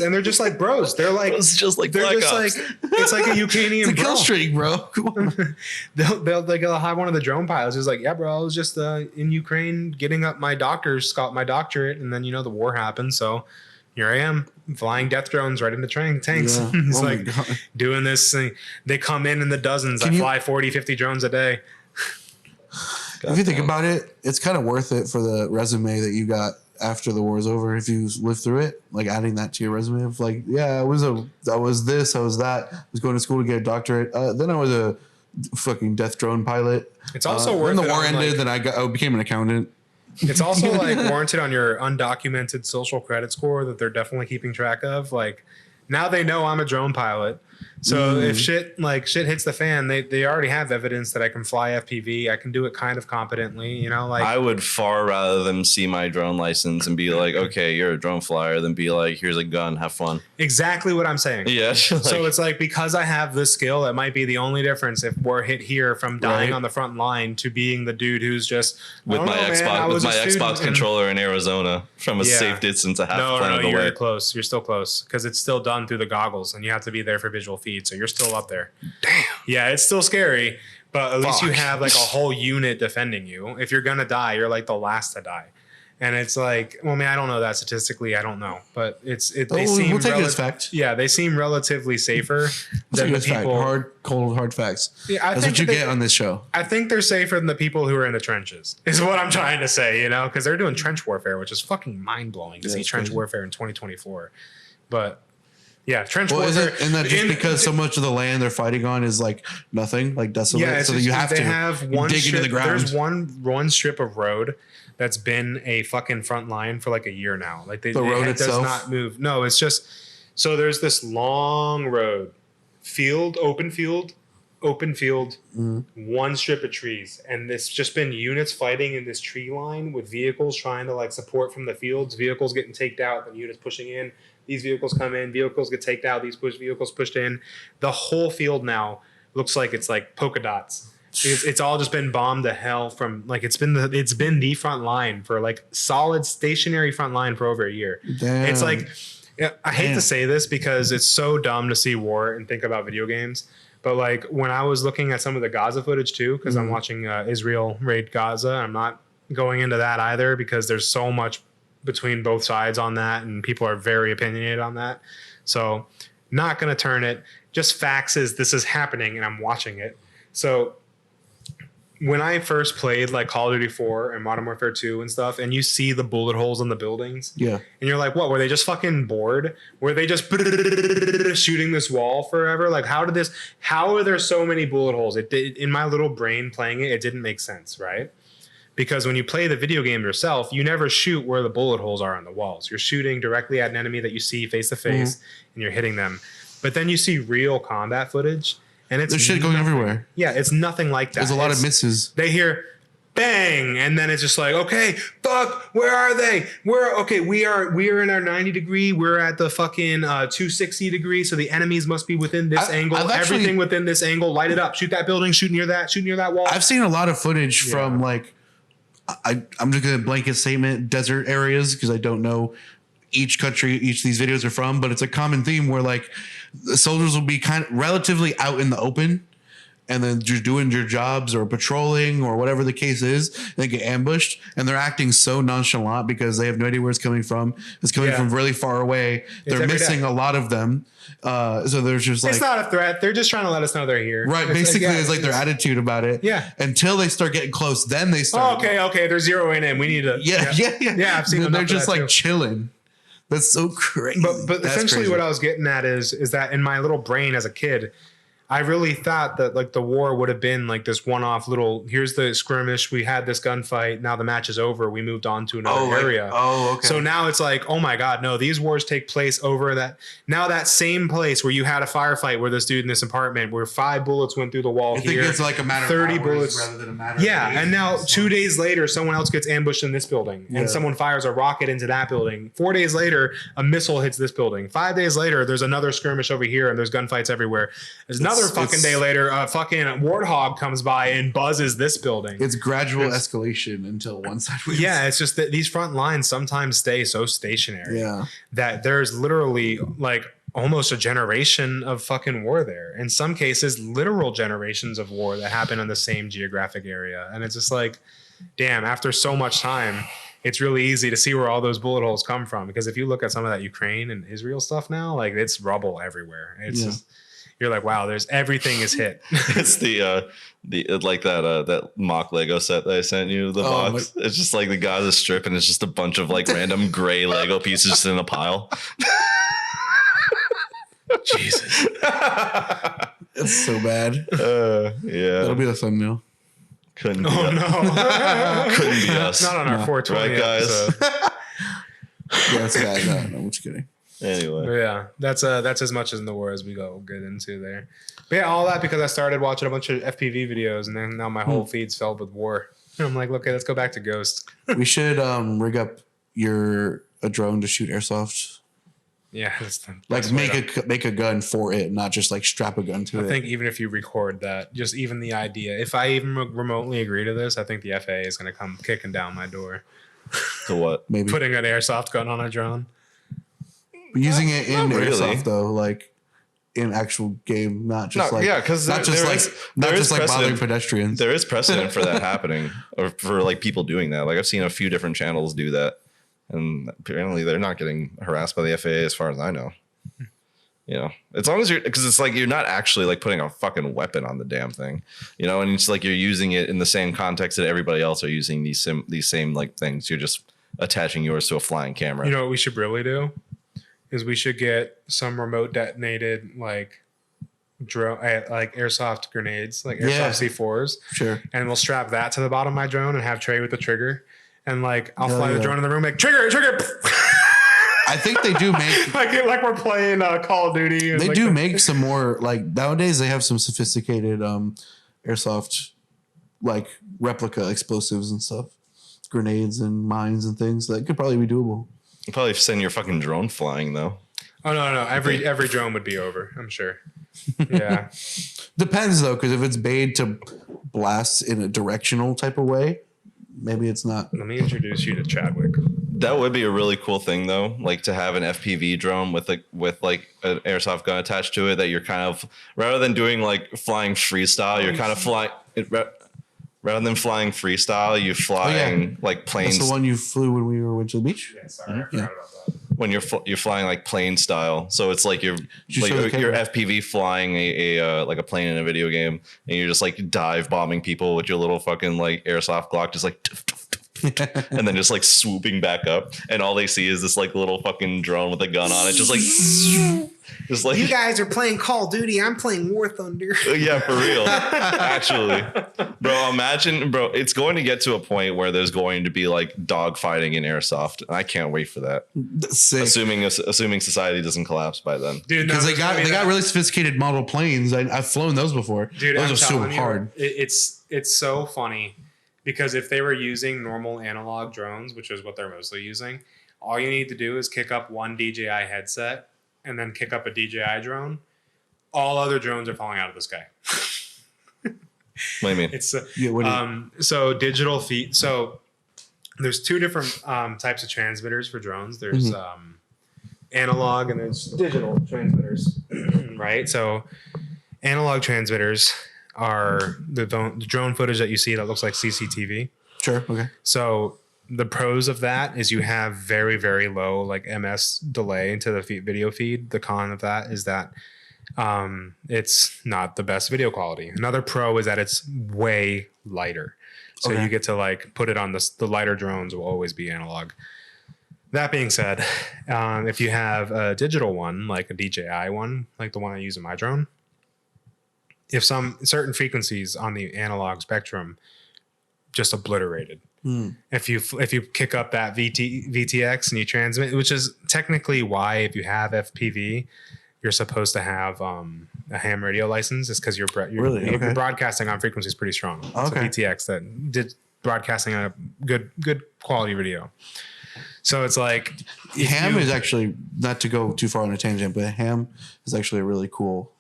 And they're just like bros. They're like, It's just like they're Black just Ops. like, it's like a Ukrainian It's a kill streak, bro. Come on. They'll have one of the drone pilots who's like, yeah, bro, I was just in Ukraine getting up my doctorate, and then the war happened, so here I am flying death drones right into tanks. Yeah. It's Oh my like God. doing this thing. They come in the dozens. I fly 40, 50 drones a day. If you think about it, it's kind of worth it for the resume that you got after the war is over. If you live through it, like adding that to your resume of like, yeah, I was this, I was that. I was going to school to get a doctorate. Then I was a fucking death drone pilot. It's also worth Then it the war on, ended. like- Then I became an accountant. It's also like warranted on your undocumented social credit score that they're definitely keeping track of. Like now they know I'm a drone pilot. So if shit hits the fan, they already have evidence that I can fly FPV. I can do it kind of competently, like I would far rather them see my drone license and be like, okay, you're a drone flyer, than be like, here's a gun, have fun. exactly what I'm saying. Yeah. So it's like, because I have this skill, that might be the only difference if we're hit here from dying Right. on the front line to being the dude who's just with my Xbox controller in Arizona from a safe distance a half planet you're away. close. You're still close because it's still done through the goggles, and you have to be there for visual feed. So you're still up there. Damn. Yeah, it's still scary, but at least you have like a whole unit defending you. If you're gonna die, you're like the last to die. And it's like, well, I don't know that statistically. I don't know, but they seem We'll take it as fact. Yeah, they seem relatively safer than the people. Hard facts. Yeah, That's what you get on this show. I think they're safer than the people who are in the trenches, is what I'm trying to say, because they're doing trench warfare, which is fucking mind blowing to see trench warfare in 2024. But yeah, trench warfare. Isn't that just because so much of the land they're fighting on is like nothing, like desolate? Yeah, so that you have they to have one dig into the ground. There's one strip of road that's been a fucking front line for like a year now. Like The road it does itself? not move. No, it's just, so there's this long road, open field, one strip of trees, and it's just been units fighting in this tree line with vehicles trying to like support from the fields. Vehicles getting taked out, then units pushing in. These vehicles come in, vehicles get taked out, vehicles pushed in. The whole field now looks like it's like polka dots. It's all just been bombed to hell from like it's been the front line for like solid stationary front line for over a year. Damn. It's like, I hate to say this because it's so dumb to see war and think about video games. But like when I was looking at some of the Gaza footage too, because I'm watching Israel raid Gaza, I'm not going into that either because there's so much between both sides on that, and people are very opinionated on that. So not going to turn it. Just facts is this is happening and I'm watching it. So when I first played like Call of Duty 4 and Modern Warfare 2 and stuff, and you see the bullet holes in the buildings, Yeah. and you're like, what, were they just fucking bored? Were they just shooting this wall forever? Like, how are there so many bullet holes? In my little brain playing it didn't make sense, right? Because when you play the video game yourself, you never shoot where the bullet holes are on the walls. You're shooting directly at an enemy that you see face to face, and you're hitting them. But then you see real combat footage, and it's There's shit going everywhere. Yeah, it's nothing like that. There's a lot of misses. They hear bang, and then it's just like, okay, fuck, where are they? We are in our 90 degree. We're at the fucking 260 degree. So the enemies must be within this angle. Everything within this angle, light it up. Shoot that building. Shoot near that wall. I've seen a lot of footage from like, I'm just gonna blanket statement desert areas because I don't know each country each of these videos are from, but it's a common theme where like the soldiers will be kind of relatively out in the open. And then you're doing your jobs or patrolling or whatever the case is, and they get ambushed, and they're acting so nonchalant because they have no idea where it's coming from. It's coming from really far away. They're missing a lot of them. So there's just like, it's not a threat. They're just trying to let us know they're here. Right. Basically, it's like their attitude about it. Yeah. Until they start getting close, then they start. Oh, okay. They're zeroing in. We need to. Yeah. I've seen. They're just like chilling. That's so crazy. But essentially, what I was getting at is that in my little brain as a kid, I really thought that like the war would have been like this one-off little, here's the skirmish, we had this gunfight, now the match is over, we moved on to another area. Okay. So now it's like, oh my God, no, these wars take place over that. Now that same place where you had a firefight where this dude in this apartment where 5 bullets went through the wall here. It's like a matter 30 of hours bullets rather than a matter of days. And now 2 days. days later, someone else gets ambushed in this building and someone fires a rocket into that building. 4 days later, a missile hits this building. 5 days later, there's another skirmish over here and there's gunfights everywhere. There's another fucking day later, a fucking warthog comes by and buzzes this building. It's gradual escalation until one side wins. Yeah, it's just that these front lines sometimes stay so stationary that there's literally like almost a generation of fucking war there. In some cases, literal generations of war that happen in the same geographic area. And it's just like, damn, after so much time, it's really easy to see where all those bullet holes come from. Because if you look at some of that Ukraine and Israel stuff now, like it's rubble everywhere. It's just, you're like, wow, there's everything is hit. It's the like that mock Lego set that I sent you, the box. It's just like the Gaza Strip, and it's just a bunch of like random gray Lego pieces just in a pile. Jesus, it's so bad. Yeah, that'll be the thumbnail. Couldn't be no, couldn't be us. Not on our 420, right, guys? Yeah, that's bad. No, I'm just kidding. Anyway, but yeah, that's as much in the war as we go get into there. But yeah, all that because I started watching a bunch of FPV videos, and then now my whole feed's filled with war. And I'm like, okay, let's go back to Ghost. We should rig up a drone to shoot airsoft. Yeah, that's like make a gun for it, not just like strap a gun to it. I think even if you record that, just even the idea, if I even remotely agree to this, I think the FAA is going to come kicking down my door. To what? Maybe putting an airsoft gun on a drone. Using it in really. airsoft though, like in actual game, not just because not just like bothering pedestrians. There is precedent for that happening, or for like people doing that. Like I've seen a few different channels do that, and apparently they're not getting harassed by the FAA as far as I know. You know, as long as because it's like you're not actually like putting a fucking weapon on the damn thing, you know, and it's like you're using it in the same context that everybody else are using these same like things. You're just attaching yours to a flying camera. You know what we should really do is we should get some remote detonated like drone, like airsoft grenades, like airsoft C4s. Sure. And we'll strap that to the bottom of my drone and have Trey with the trigger, and like I'll fly the drone in the room, like trigger. I think they do make like we're playing Call of Duty. They do make some more like nowadays. They have some sophisticated airsoft like replica explosives and stuff, grenades and mines and things that could probably be doable. You probably send your fucking drone flying though. Oh no! Every drone would be over. I'm sure. Yeah. Depends though, because if it's made to blast in a directional type of way, maybe it's not. Let me introduce you to Chadwick. That would be a really cool thing though, like to have an FPV drone with like an airsoft gun attached to it. That you're kind of rather than doing like flying freestyle, you're kind of flying. Rather than flying freestyle, you're flying like planes. That's the one you flew when we went to the beach? Yeah, sorry, I forgot about that. When you're flying like plane style, so it's like you're FPV flying a like a plane in a video game, and you're just like dive bombing people with your little fucking like airsoft Glock, just like and then just like swooping back up, and all they see is this like little fucking drone with a gun on it, just like you guys are playing Call of Duty. I'm playing War Thunder. Yeah, for real. Actually, bro, imagine, bro, it's going to get to a point where there's going to be like dog fighting in airsoft, and I can't wait for that. Sick. Assuming society doesn't collapse by then, dude. Because they got really sophisticated model planes. I've flown those before. Dude, those are super hard. It's so funny Because if they were using normal analog drones, which is what they're mostly using, all you need to do is kick up one DJI headset and then kick up a DJI drone. All other drones are falling out of the sky. What do you mean? It's Yeah, so digital feed. So there's two different types of transmitters for drones. There's analog and there's digital transmitters, right? So analog transmitters are the drone footage that you see that looks like CCTV. sure. Okay. So the pros of that is you have very, very low like MS delay into the video feed. The con of that is that it's not the best video quality. Another pro is that it's way lighter. So Okay. you get to like put it on the lighter drones will always be analog. That being said, if you have a digital one, like a DJI one, like the one I use in my drone, if some certain frequencies on the analog spectrum just obliterated. If you kick up that VTX and you transmit, which is technically why if you have FPV, you're supposed to have a ham radio license, is because you're broadcasting on frequencies pretty strong. Okay. So VTX that did broadcasting on a good quality video. So it's like Ham is actually, not to go too far on a tangent, but ham is actually a really cool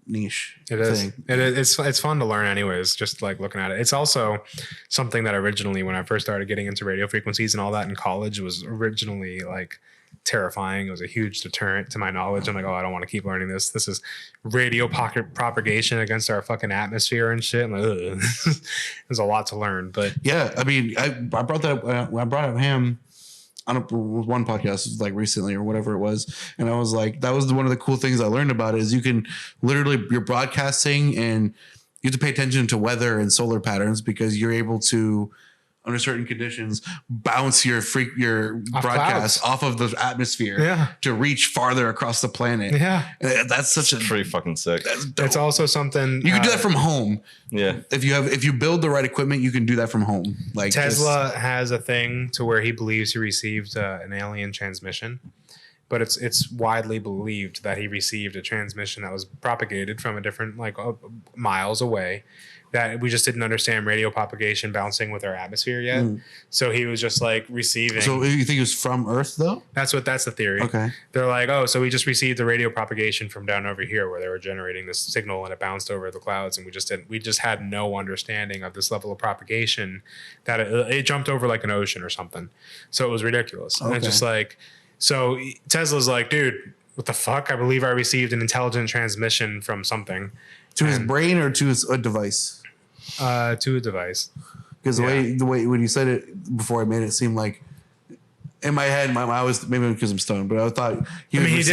niche thing. It's fun to learn anyways, just like looking at it. It's also something that originally, when I first started getting into radio frequencies and all that in college, was originally like terrifying. It was a huge deterrent to my knowledge. I'm like, oh, I don't want to keep learning this. This is radio pocket propagation against our fucking atmosphere and shit. I'm like, ugh. There's a lot to learn, but Yeah, I mean, I brought that up. I brought up ham on one podcast like recently or whatever it was, and I was like, that was one of the cool things I learned about it is you can literally, you're broadcasting and you have to pay attention to weather and solar patterns because you're able to, under certain conditions, bounce your broadcast off of the atmosphere to reach farther across the planet. Yeah, and that's such Pretty fucking sick. it's also something you can do that from home. Yeah. If you build the right equipment, you can do that from home. Like Tesla has a thing to where he believes he received an alien transmission, but it's widely believed that he received a transmission that was propagated from a different miles away, that we just didn't understand radio propagation bouncing with our atmosphere yet. So he was just like receiving. So you think it was from Earth though? That's the theory. Okay. They're like, oh, so we just received the radio propagation from down over here where they were generating this signal and it bounced over the clouds, and we just had no understanding of this level of propagation, that it jumped over like an ocean or something. So it was ridiculous. And it's just like, so Tesla's like, dude, what the fuck? I believe I received an intelligent transmission from something. To his brain or to a device? To a device. Because the way when you said it before, it made it seem like, in my head, I was, maybe because I'm stoned, but I thought he was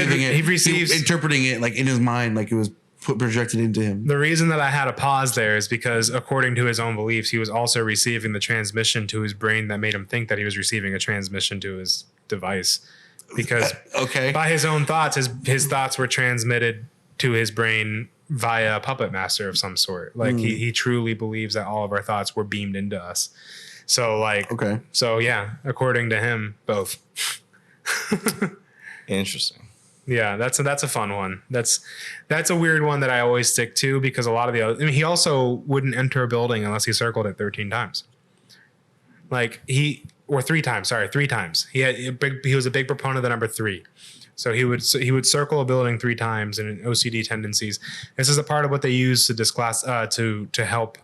interpreting it like in his mind, like it was projected into him. The reason that I had a pause there is because, according to his own beliefs, he was also receiving the transmission to his brain that made him think that he was receiving a transmission to his device. Because by his own thoughts, his thoughts were transmitted to his brain via a puppet master of some sort. Like he truly believes that all of our thoughts were beamed into us. So so yeah, according to him, both. Interesting. Yeah, that's a fun one. That's a weird one that I always stick to, because a lot of the other, I mean, he also wouldn't enter a building unless he circled it 13 times. Three times. He was a big proponent of the number 3. So he would circle a building 3 times in OCD tendencies. This is a part of what they use to disclass to help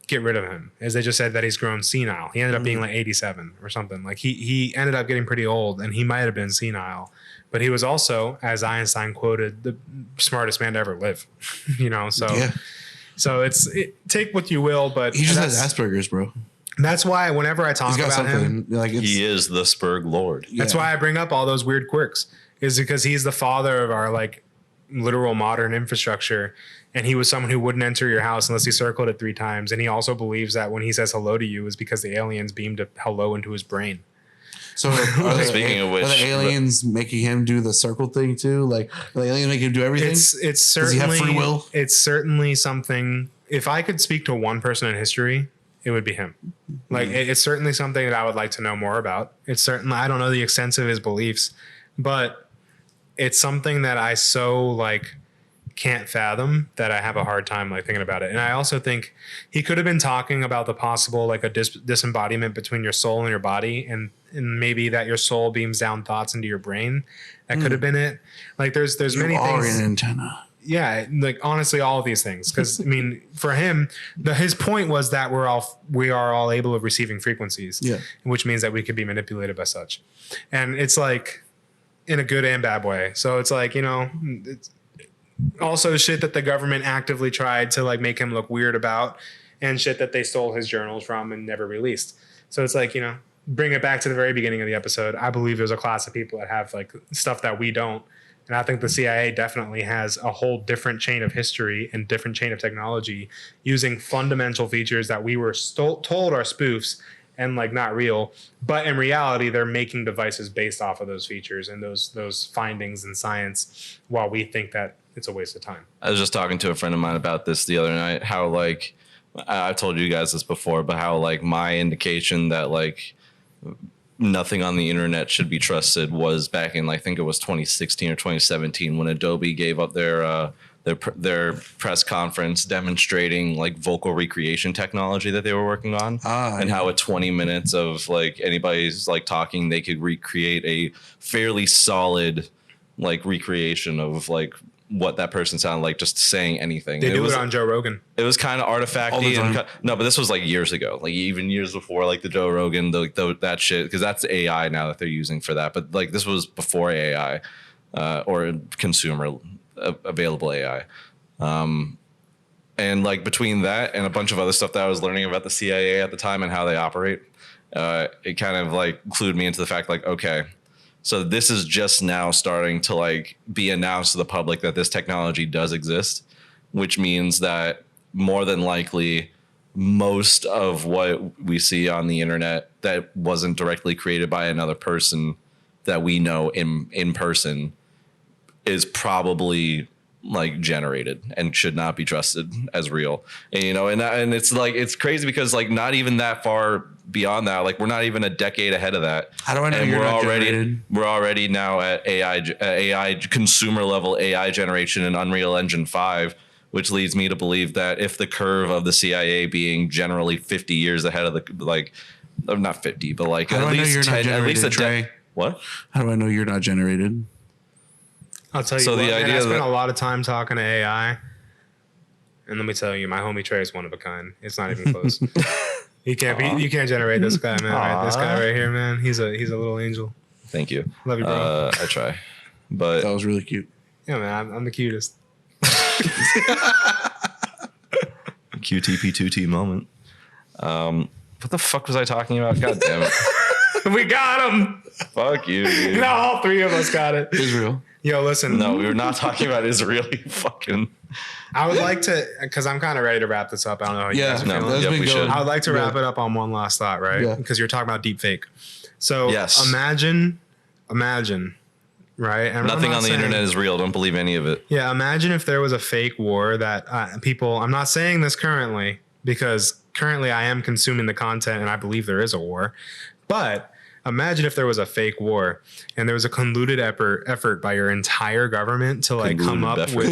get rid of him, is they just said that he's grown senile. He ended up being like 87 or something. Like he ended up getting pretty old, and he might have been senile, but he was also, as Einstein quoted, the smartest man to ever live. So take what you will, but he just has Asperger's, bro. That's why whenever I talk about him, he is the Spurg Lord. That's why I bring up all those weird quirks, is because he's the father of our literal modern infrastructure. And he was someone who wouldn't enter your house unless he circled it 3 times. And he also believes that when he says hello to you is because the aliens beamed a hello into his brain. So speaking of which, are the aliens making him do the circle thing too? Like, are the aliens making him do everything? It's certainly, does he have free will? It's certainly something. If I could speak to one person in history, it would be him. It's certainly something that I would like to know more about. It's certainly, I don't know the extent of his beliefs, but it's something that I so can't fathom that I have a hard time like thinking about it. And I also think he could have been talking about the possible like a disembodiment between your soul and your body, and maybe that your soul beams down thoughts into your brain. That could have been it. Like there's many things. An antenna. Yeah, like honestly, all of these things. Because I mean, for him, his point was that we are all able of receiving frequencies. Yeah, which means that we could be manipulated by such. And it's like in a good and bad way. So it's like, you know, it's also shit that the government actively tried to like make him look weird about, and shit that they stole his journals from and never released. So it's like, you know, bring it back to the very beginning of the episode. I believe there's a class of people that have like stuff that we don't. And I think the CIA definitely has a whole different chain of history and different chain of technology using fundamental features that we were told are spoofs and like not real. But in reality, they're making devices based off of those features and those findings in science, while we think that it's a waste of time. I was just talking to a friend of mine about this the other night, how like I've told you guys this before, but how like my indication that like nothing on the internet should be trusted was back in, I think it was 2016 or 2017, when Adobe gave up their press conference demonstrating like vocal recreation technology that they were working on, and how at 20 minutes of like anybody's like talking, they could recreate a fairly solid like recreation of like what that person sounded like just saying anything. They do it on Joe Rogan. It was kind of artifacty. No, but this was like years ago, like even years before like the Joe Rogan, that shit, because that's AI now that they're using for that. But like this was before AI or consumer available AI. And like between that and a bunch of other stuff that I was learning about the CIA at the time and how they operate, it kind of like clued me into the fact like, okay, so this is just now starting to like be announced to the public that this technology does exist, which means that more than likely most of what we see on the internet that wasn't directly created by another person that we know in person is probably like generated and should not be trusted as real. And you know, and it's like, it's crazy because like not even that far beyond that, like we're not even a decade ahead of that. How do I know you're not generated? We're already now at AI consumer level AI generation in Unreal Engine 5, which leads me to believe that if the curve of the CIA being generally 50 years ahead of the like, not 50, but like at least 10, at least a Trey? What? How do I know you're not generated? I'll tell you so what, the idea I spent a lot of time talking to AI, and let me tell you, my homie Trey is one of a kind. It's not even close. You can't generate this guy, man. Right? This guy right here, man. He's a little angel. Thank you. Love you, bro. I try, but that was really cute. Yeah, man. I'm the cutest. QTP2T moment. What the fuck was I talking about? God damn it. We got him. Fuck you, dude. No, all three of us got it. Israel. Yo, listen. No, we were not talking about Israel. You fucking. I would like to, because I'm kind of ready to wrap this up. I don't know how you guys are feeling. Yep, we should. I would like to wrap it up on one last thought, right? Because you're talking about deep fake. So imagine, right? And nothing on the internet is real. Don't believe any of it. Yeah, imagine if there was a fake war that people, I'm not saying this currently, because currently I am consuming the content and I believe there is a war. But imagine if there was a fake war and there was a convoluted effort by your entire government to like come up with.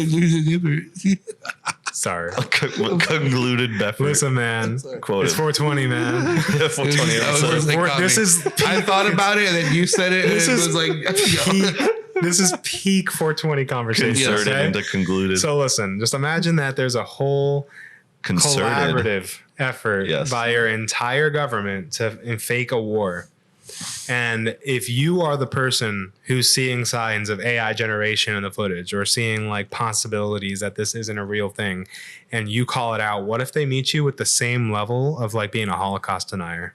Sorry. Convoluted effort. Listen, man. Quoted. It's 420, man. 420. This is. I thought about it and then you said it. This and is it was like. This is peak 420 conversation. Concerted into concluded. So listen, just imagine that there's a whole collaborative effort by your entire government to fake a war. And if you are the person who's seeing signs of AI generation in the footage or seeing like possibilities that this isn't a real thing and you call it out, what if they meet you with the same level of like being a Holocaust denier?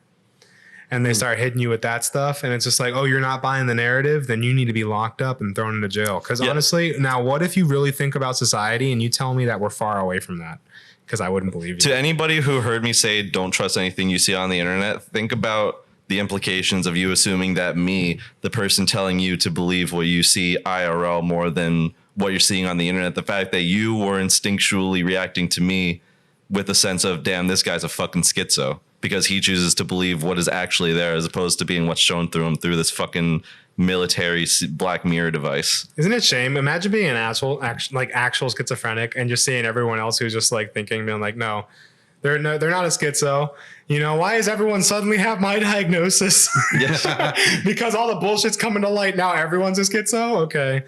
And they start hitting you with that stuff. And it's just like, oh, you're not buying the narrative. Then you need to be locked up and thrown into jail. Because honestly, now what if you really think about society and you tell me that we're far away from that? Because I wouldn't believe you. To anybody who heard me say, don't trust anything you see on the internet, think about the implications of you assuming that me, the person telling you to believe what you see IRL more than what you're seeing on the internet, the fact that you were instinctually reacting to me with a sense of, damn, this guy's a fucking schizo. because he chooses to believe what is actually there as opposed to being what's shown through him through this fucking military Black Mirror device. Isn't it shame? Imagine being an actual schizophrenic and just seeing everyone else who's just like thinking, being like, no, they're not a schizo. You know, why does everyone suddenly have my diagnosis? Yeah. Because all the bullshit's coming to light now. Everyone's a schizo. Okay.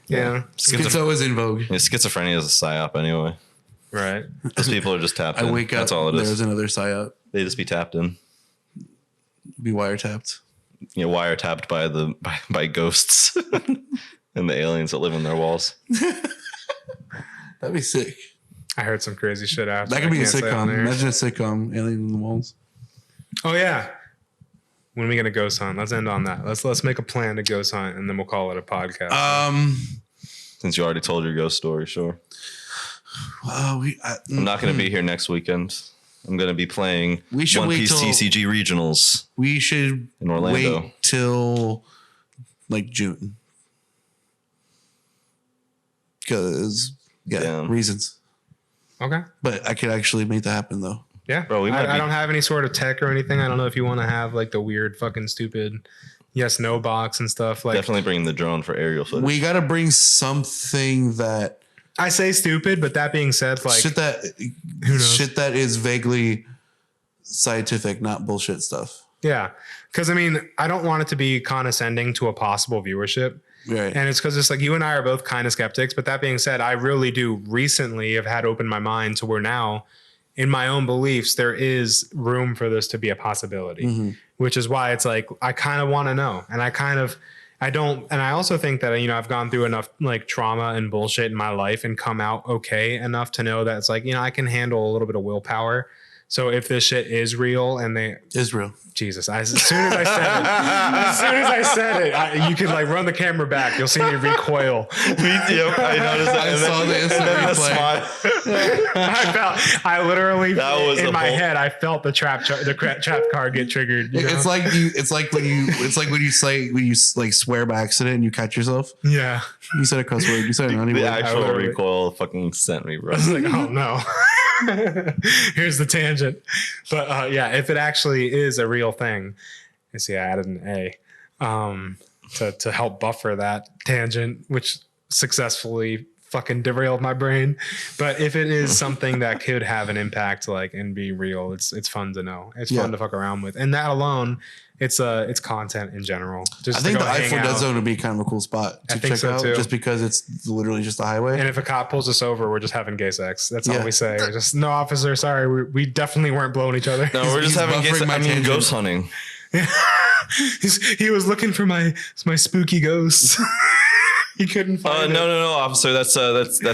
Yeah. Schizo is in vogue. Yeah, schizophrenia is a psyop anyway. Right. Those people are just tapped in. I wake up. That's all it is. There's another psyop. They just be tapped in. Be wiretapped. You know, wiretapped by ghosts and the aliens that live in their walls. That'd be sick. I heard some crazy shit after. That could be a sitcom. Imagine a sitcom, Alien in the Walls. Oh yeah. When are we gonna ghost hunt? Let's end on that. Let's make a plan to ghost hunt, and then we'll call it a podcast. Since you already told your ghost story, sure. I'm not going to be here next weekend. I'm going to be playing One Piece TCG Regionals. We should in Orlando. Wait till like June. Because reasons. Okay. But I could actually make that happen though. Yeah. Bro, I don't have any sort of tech or anything. I don't know if you want to have like the weird fucking stupid yes, no box and stuff. Like definitely bringing the drone for aerial footage. We got to bring something that I say stupid, but that being said, like shit that is vaguely scientific, not bullshit stuff. Yeah. Cause I mean, I don't want it to be condescending to a possible viewership. Right. And it's because it's like you and I are both kind of skeptics. But that being said, I really do recently have had opened my mind to where now in my own beliefs, there is room for this to be a possibility, which is why it's like, I kind of want to know. And I also think that, you know, I've gone through enough like trauma and bullshit in my life and come out okay enough to know that it's like, you know, I can handle a little bit of willpower. So if this shit is real and is real, Jesus, as soon as I said it, you could like run the camera back. You'll see me recoil. Yep, I noticed that. I saw the instant replay. I literally, in my head, I felt the trap card get triggered. You know? It's like when you swear by accident and you catch yourself. Yeah, you said a cuss word. You said an the actual recoil fucking sent me, bro. I was like, oh no. Here's the tangent. But yeah, if it actually is a real thing, I see I added an A to help buffer that tangent, which successfully fucking derailed my brain. But if it is something that could have an impact, like, and be real, it's fun to know. It's fun to fuck around with. And that alone, it's content in general. Just I think the I-4 Dead Zone would be kind of a cool spot to check out, just because it's literally just a highway. And if a cop pulls us over, we're just having gay sex. That's all we say. We're just, no, officer, sorry, we definitely weren't blowing each other. No, we're just having gay sex. I mean, ghost hunting. He was looking for my spooky ghosts. He couldn't find it. No, officer. That's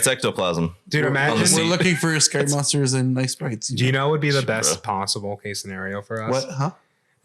ectoplasm. Dude, imagine we're looking for scary monsters and nice sprites. Do you know what would be the best possible case scenario for us? What? Huh?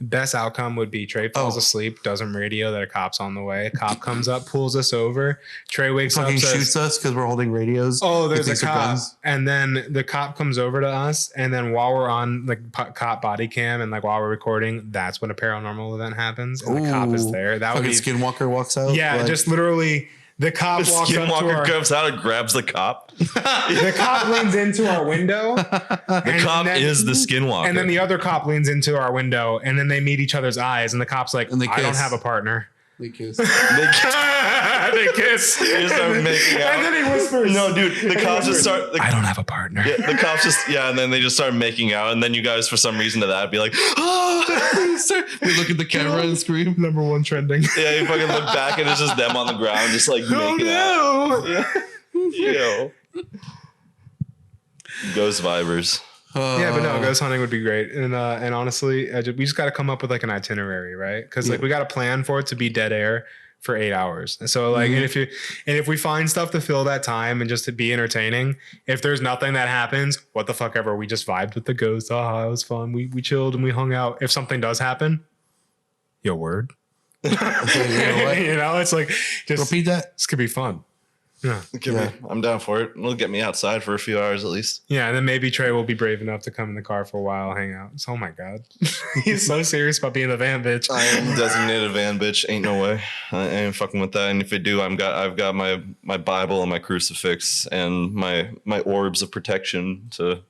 Best outcome would be Trey falls asleep, doesn't radio that a cop's on the way. A cop comes up, pulls us over. Trey wakes up, shoots us because we're holding radios. Oh, there's a cop, and then the cop comes over to us, and then while we're on like cop body cam and like while we're recording, that's when a paranormal event happens, and the cop is there. That would be Skinwalker walks out. Yeah, like, just literally. The cop walks up to our... comes out and grabs the cop. The cop leans into our window. The cop is the Skinwalker. And then the other cop leans into our window, and then they meet each other's eyes, and the cop's like, I don't have a partner. They kiss. They kiss. They start making out. And then he whispers. No, dude, the cops just start... I don't have a partner. Yeah, the cops just... Yeah, and then they just start making out, and then you guys, for some reason to that, be like, we look at the camera and scream. Number one trending. Yeah, you fucking look back, and it's just them on the ground, just like making out. Yeah. Ghost vibers. Yeah, but no, ghost hunting would be great, and honestly, we just got to come up with like an itinerary, right? Because like we got to plan for it to be dead air for 8 hours. And so like, and if we find stuff to fill that time and just to be entertaining, if there's nothing that happens, what the fuck ever, we just vibed with the ghost. It was fun. We chilled and we hung out. If something does happen, yo, word. You know, it's like just repeat that. This could be fun. Yeah. I'm down for it. It'll get me outside for a few hours at least. Yeah, and then maybe Trey will be brave enough to come in the car for a while, hang out. Oh my God. He's so serious about being a van bitch. I am designated van bitch. Ain't no way. I ain't fucking with that. And if I do, I've got my Bible and my crucifix and my orbs of protection to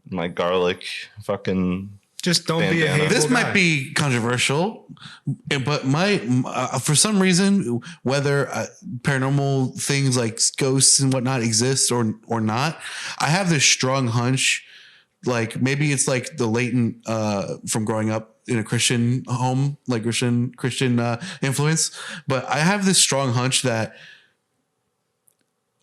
my garlic fucking. Just don't be a Bandana. hateful This guy. might be controversial, but my for some reason, whether paranormal things like ghosts and whatnot exist or not, I have this strong hunch. Like maybe it's like the latent from growing up in a Christian home, like Christian influence. But I have this strong hunch that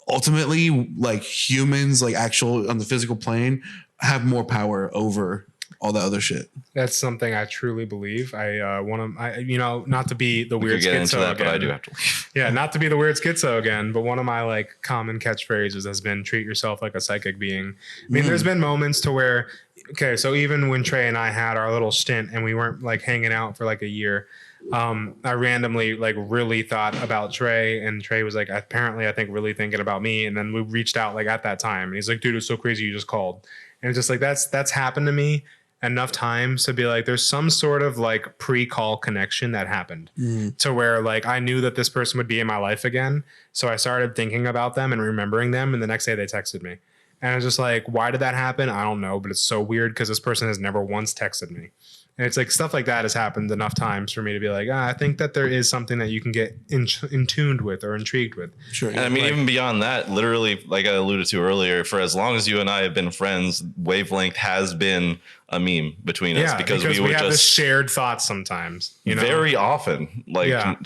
ultimately, like humans, like actual on the physical plane, have more power over all that other shit. That's something I truly believe. I want to, not to be the We weird could get into schizo that, again. but I do have to leave. Yeah, not to be the weird schizo again, but one of my like common catchphrases has been treat yourself like a psychic being. I mean, there's been moments to where, okay, so even when Trey and I had our little stint and we weren't like hanging out for like a year, I randomly like really thought about Trey, and Trey was like, apparently I think really thinking about me. And then we reached out like at that time and he's like, dude, it's so crazy you just called. And it's just like, that's happened to me enough times to be like, there's some sort of like pre-call connection that happened to where like I knew that this person would be in my life again. So I started thinking about them and remembering them. And the next day they texted me. And I was just like, why did that happen? I don't know, but it's so weird because this person has never once texted me. And it's like stuff like that has happened enough times for me to be like, I think that there is something that you can get in tuned with or intrigued with. Sure. And I mean, even beyond that, literally, like I alluded to earlier, for as long as you and I have been friends, wavelength has been a meme between us because we would have this just shared thoughts sometimes, you know, very often, like, Yeah.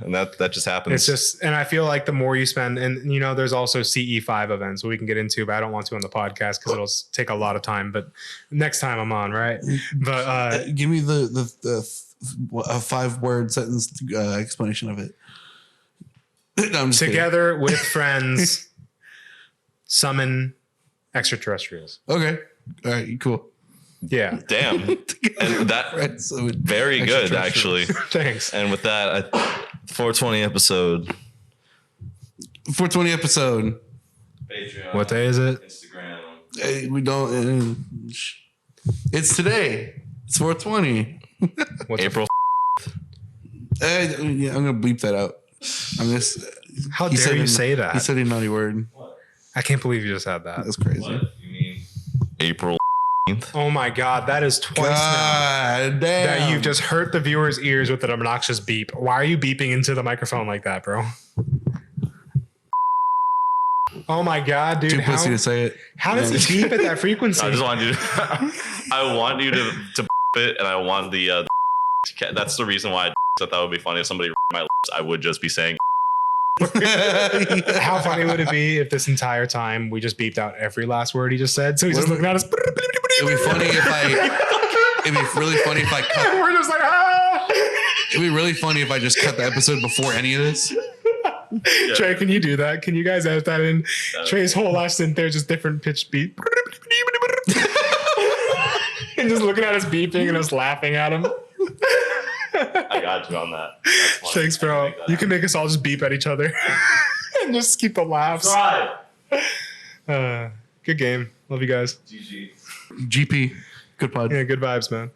and that just happens. it's just, and I feel like the more you spend, and there's also CE5 events we can get into, but I don't want to on the podcast because it'll take a lot of time. But next time I'm on, right? But Give me the 5-word sentence explanation of it. No, I'm just together with friends, summon extraterrestrials. kidding. Okay. All right. Cool. Yeah, Damn, and that Right. So very good actually. thanks. And with that, 420 episode. 420 episode. Patreon. What day is it? Instagram. We don't. It's today. It's 420. What's April. Yeah, I'm gonna bleep that out. I'm just. How he dare said you a- say He that? said a naughty word. I can't believe you just had that. That's crazy. You mean April? Oh my God, that is twice now God damn. that you've just hurt the viewer's ears with an obnoxious beep. Why are you beeping into the microphone like that, bro? Oh my God, dude. too pussy to say it. How does it beep at that frequency? I just want you to. I want you to it, and I want the. That's the reason why I thought that would be funny. If somebody my lips, I would just be saying. How funny would it be if this entire time we just beeped out every last word he just said? So he's just looking at us. It'd be funny if I. It'd be really funny if I cut. We're just like, ah! It'd be really funny if I just cut the episode before any of this. Trey, can you do that? Can you guys edit that in? Trey's whole last in there, just different pitch beep. And just looking at us beeping and us laughing at him. I got you on that. That's funny. Thanks, bro. You can make us all just beep at each other and just keep the laughs. Right. Good game. Love you guys. GG. GP. Good pod. Yeah, good vibes, man.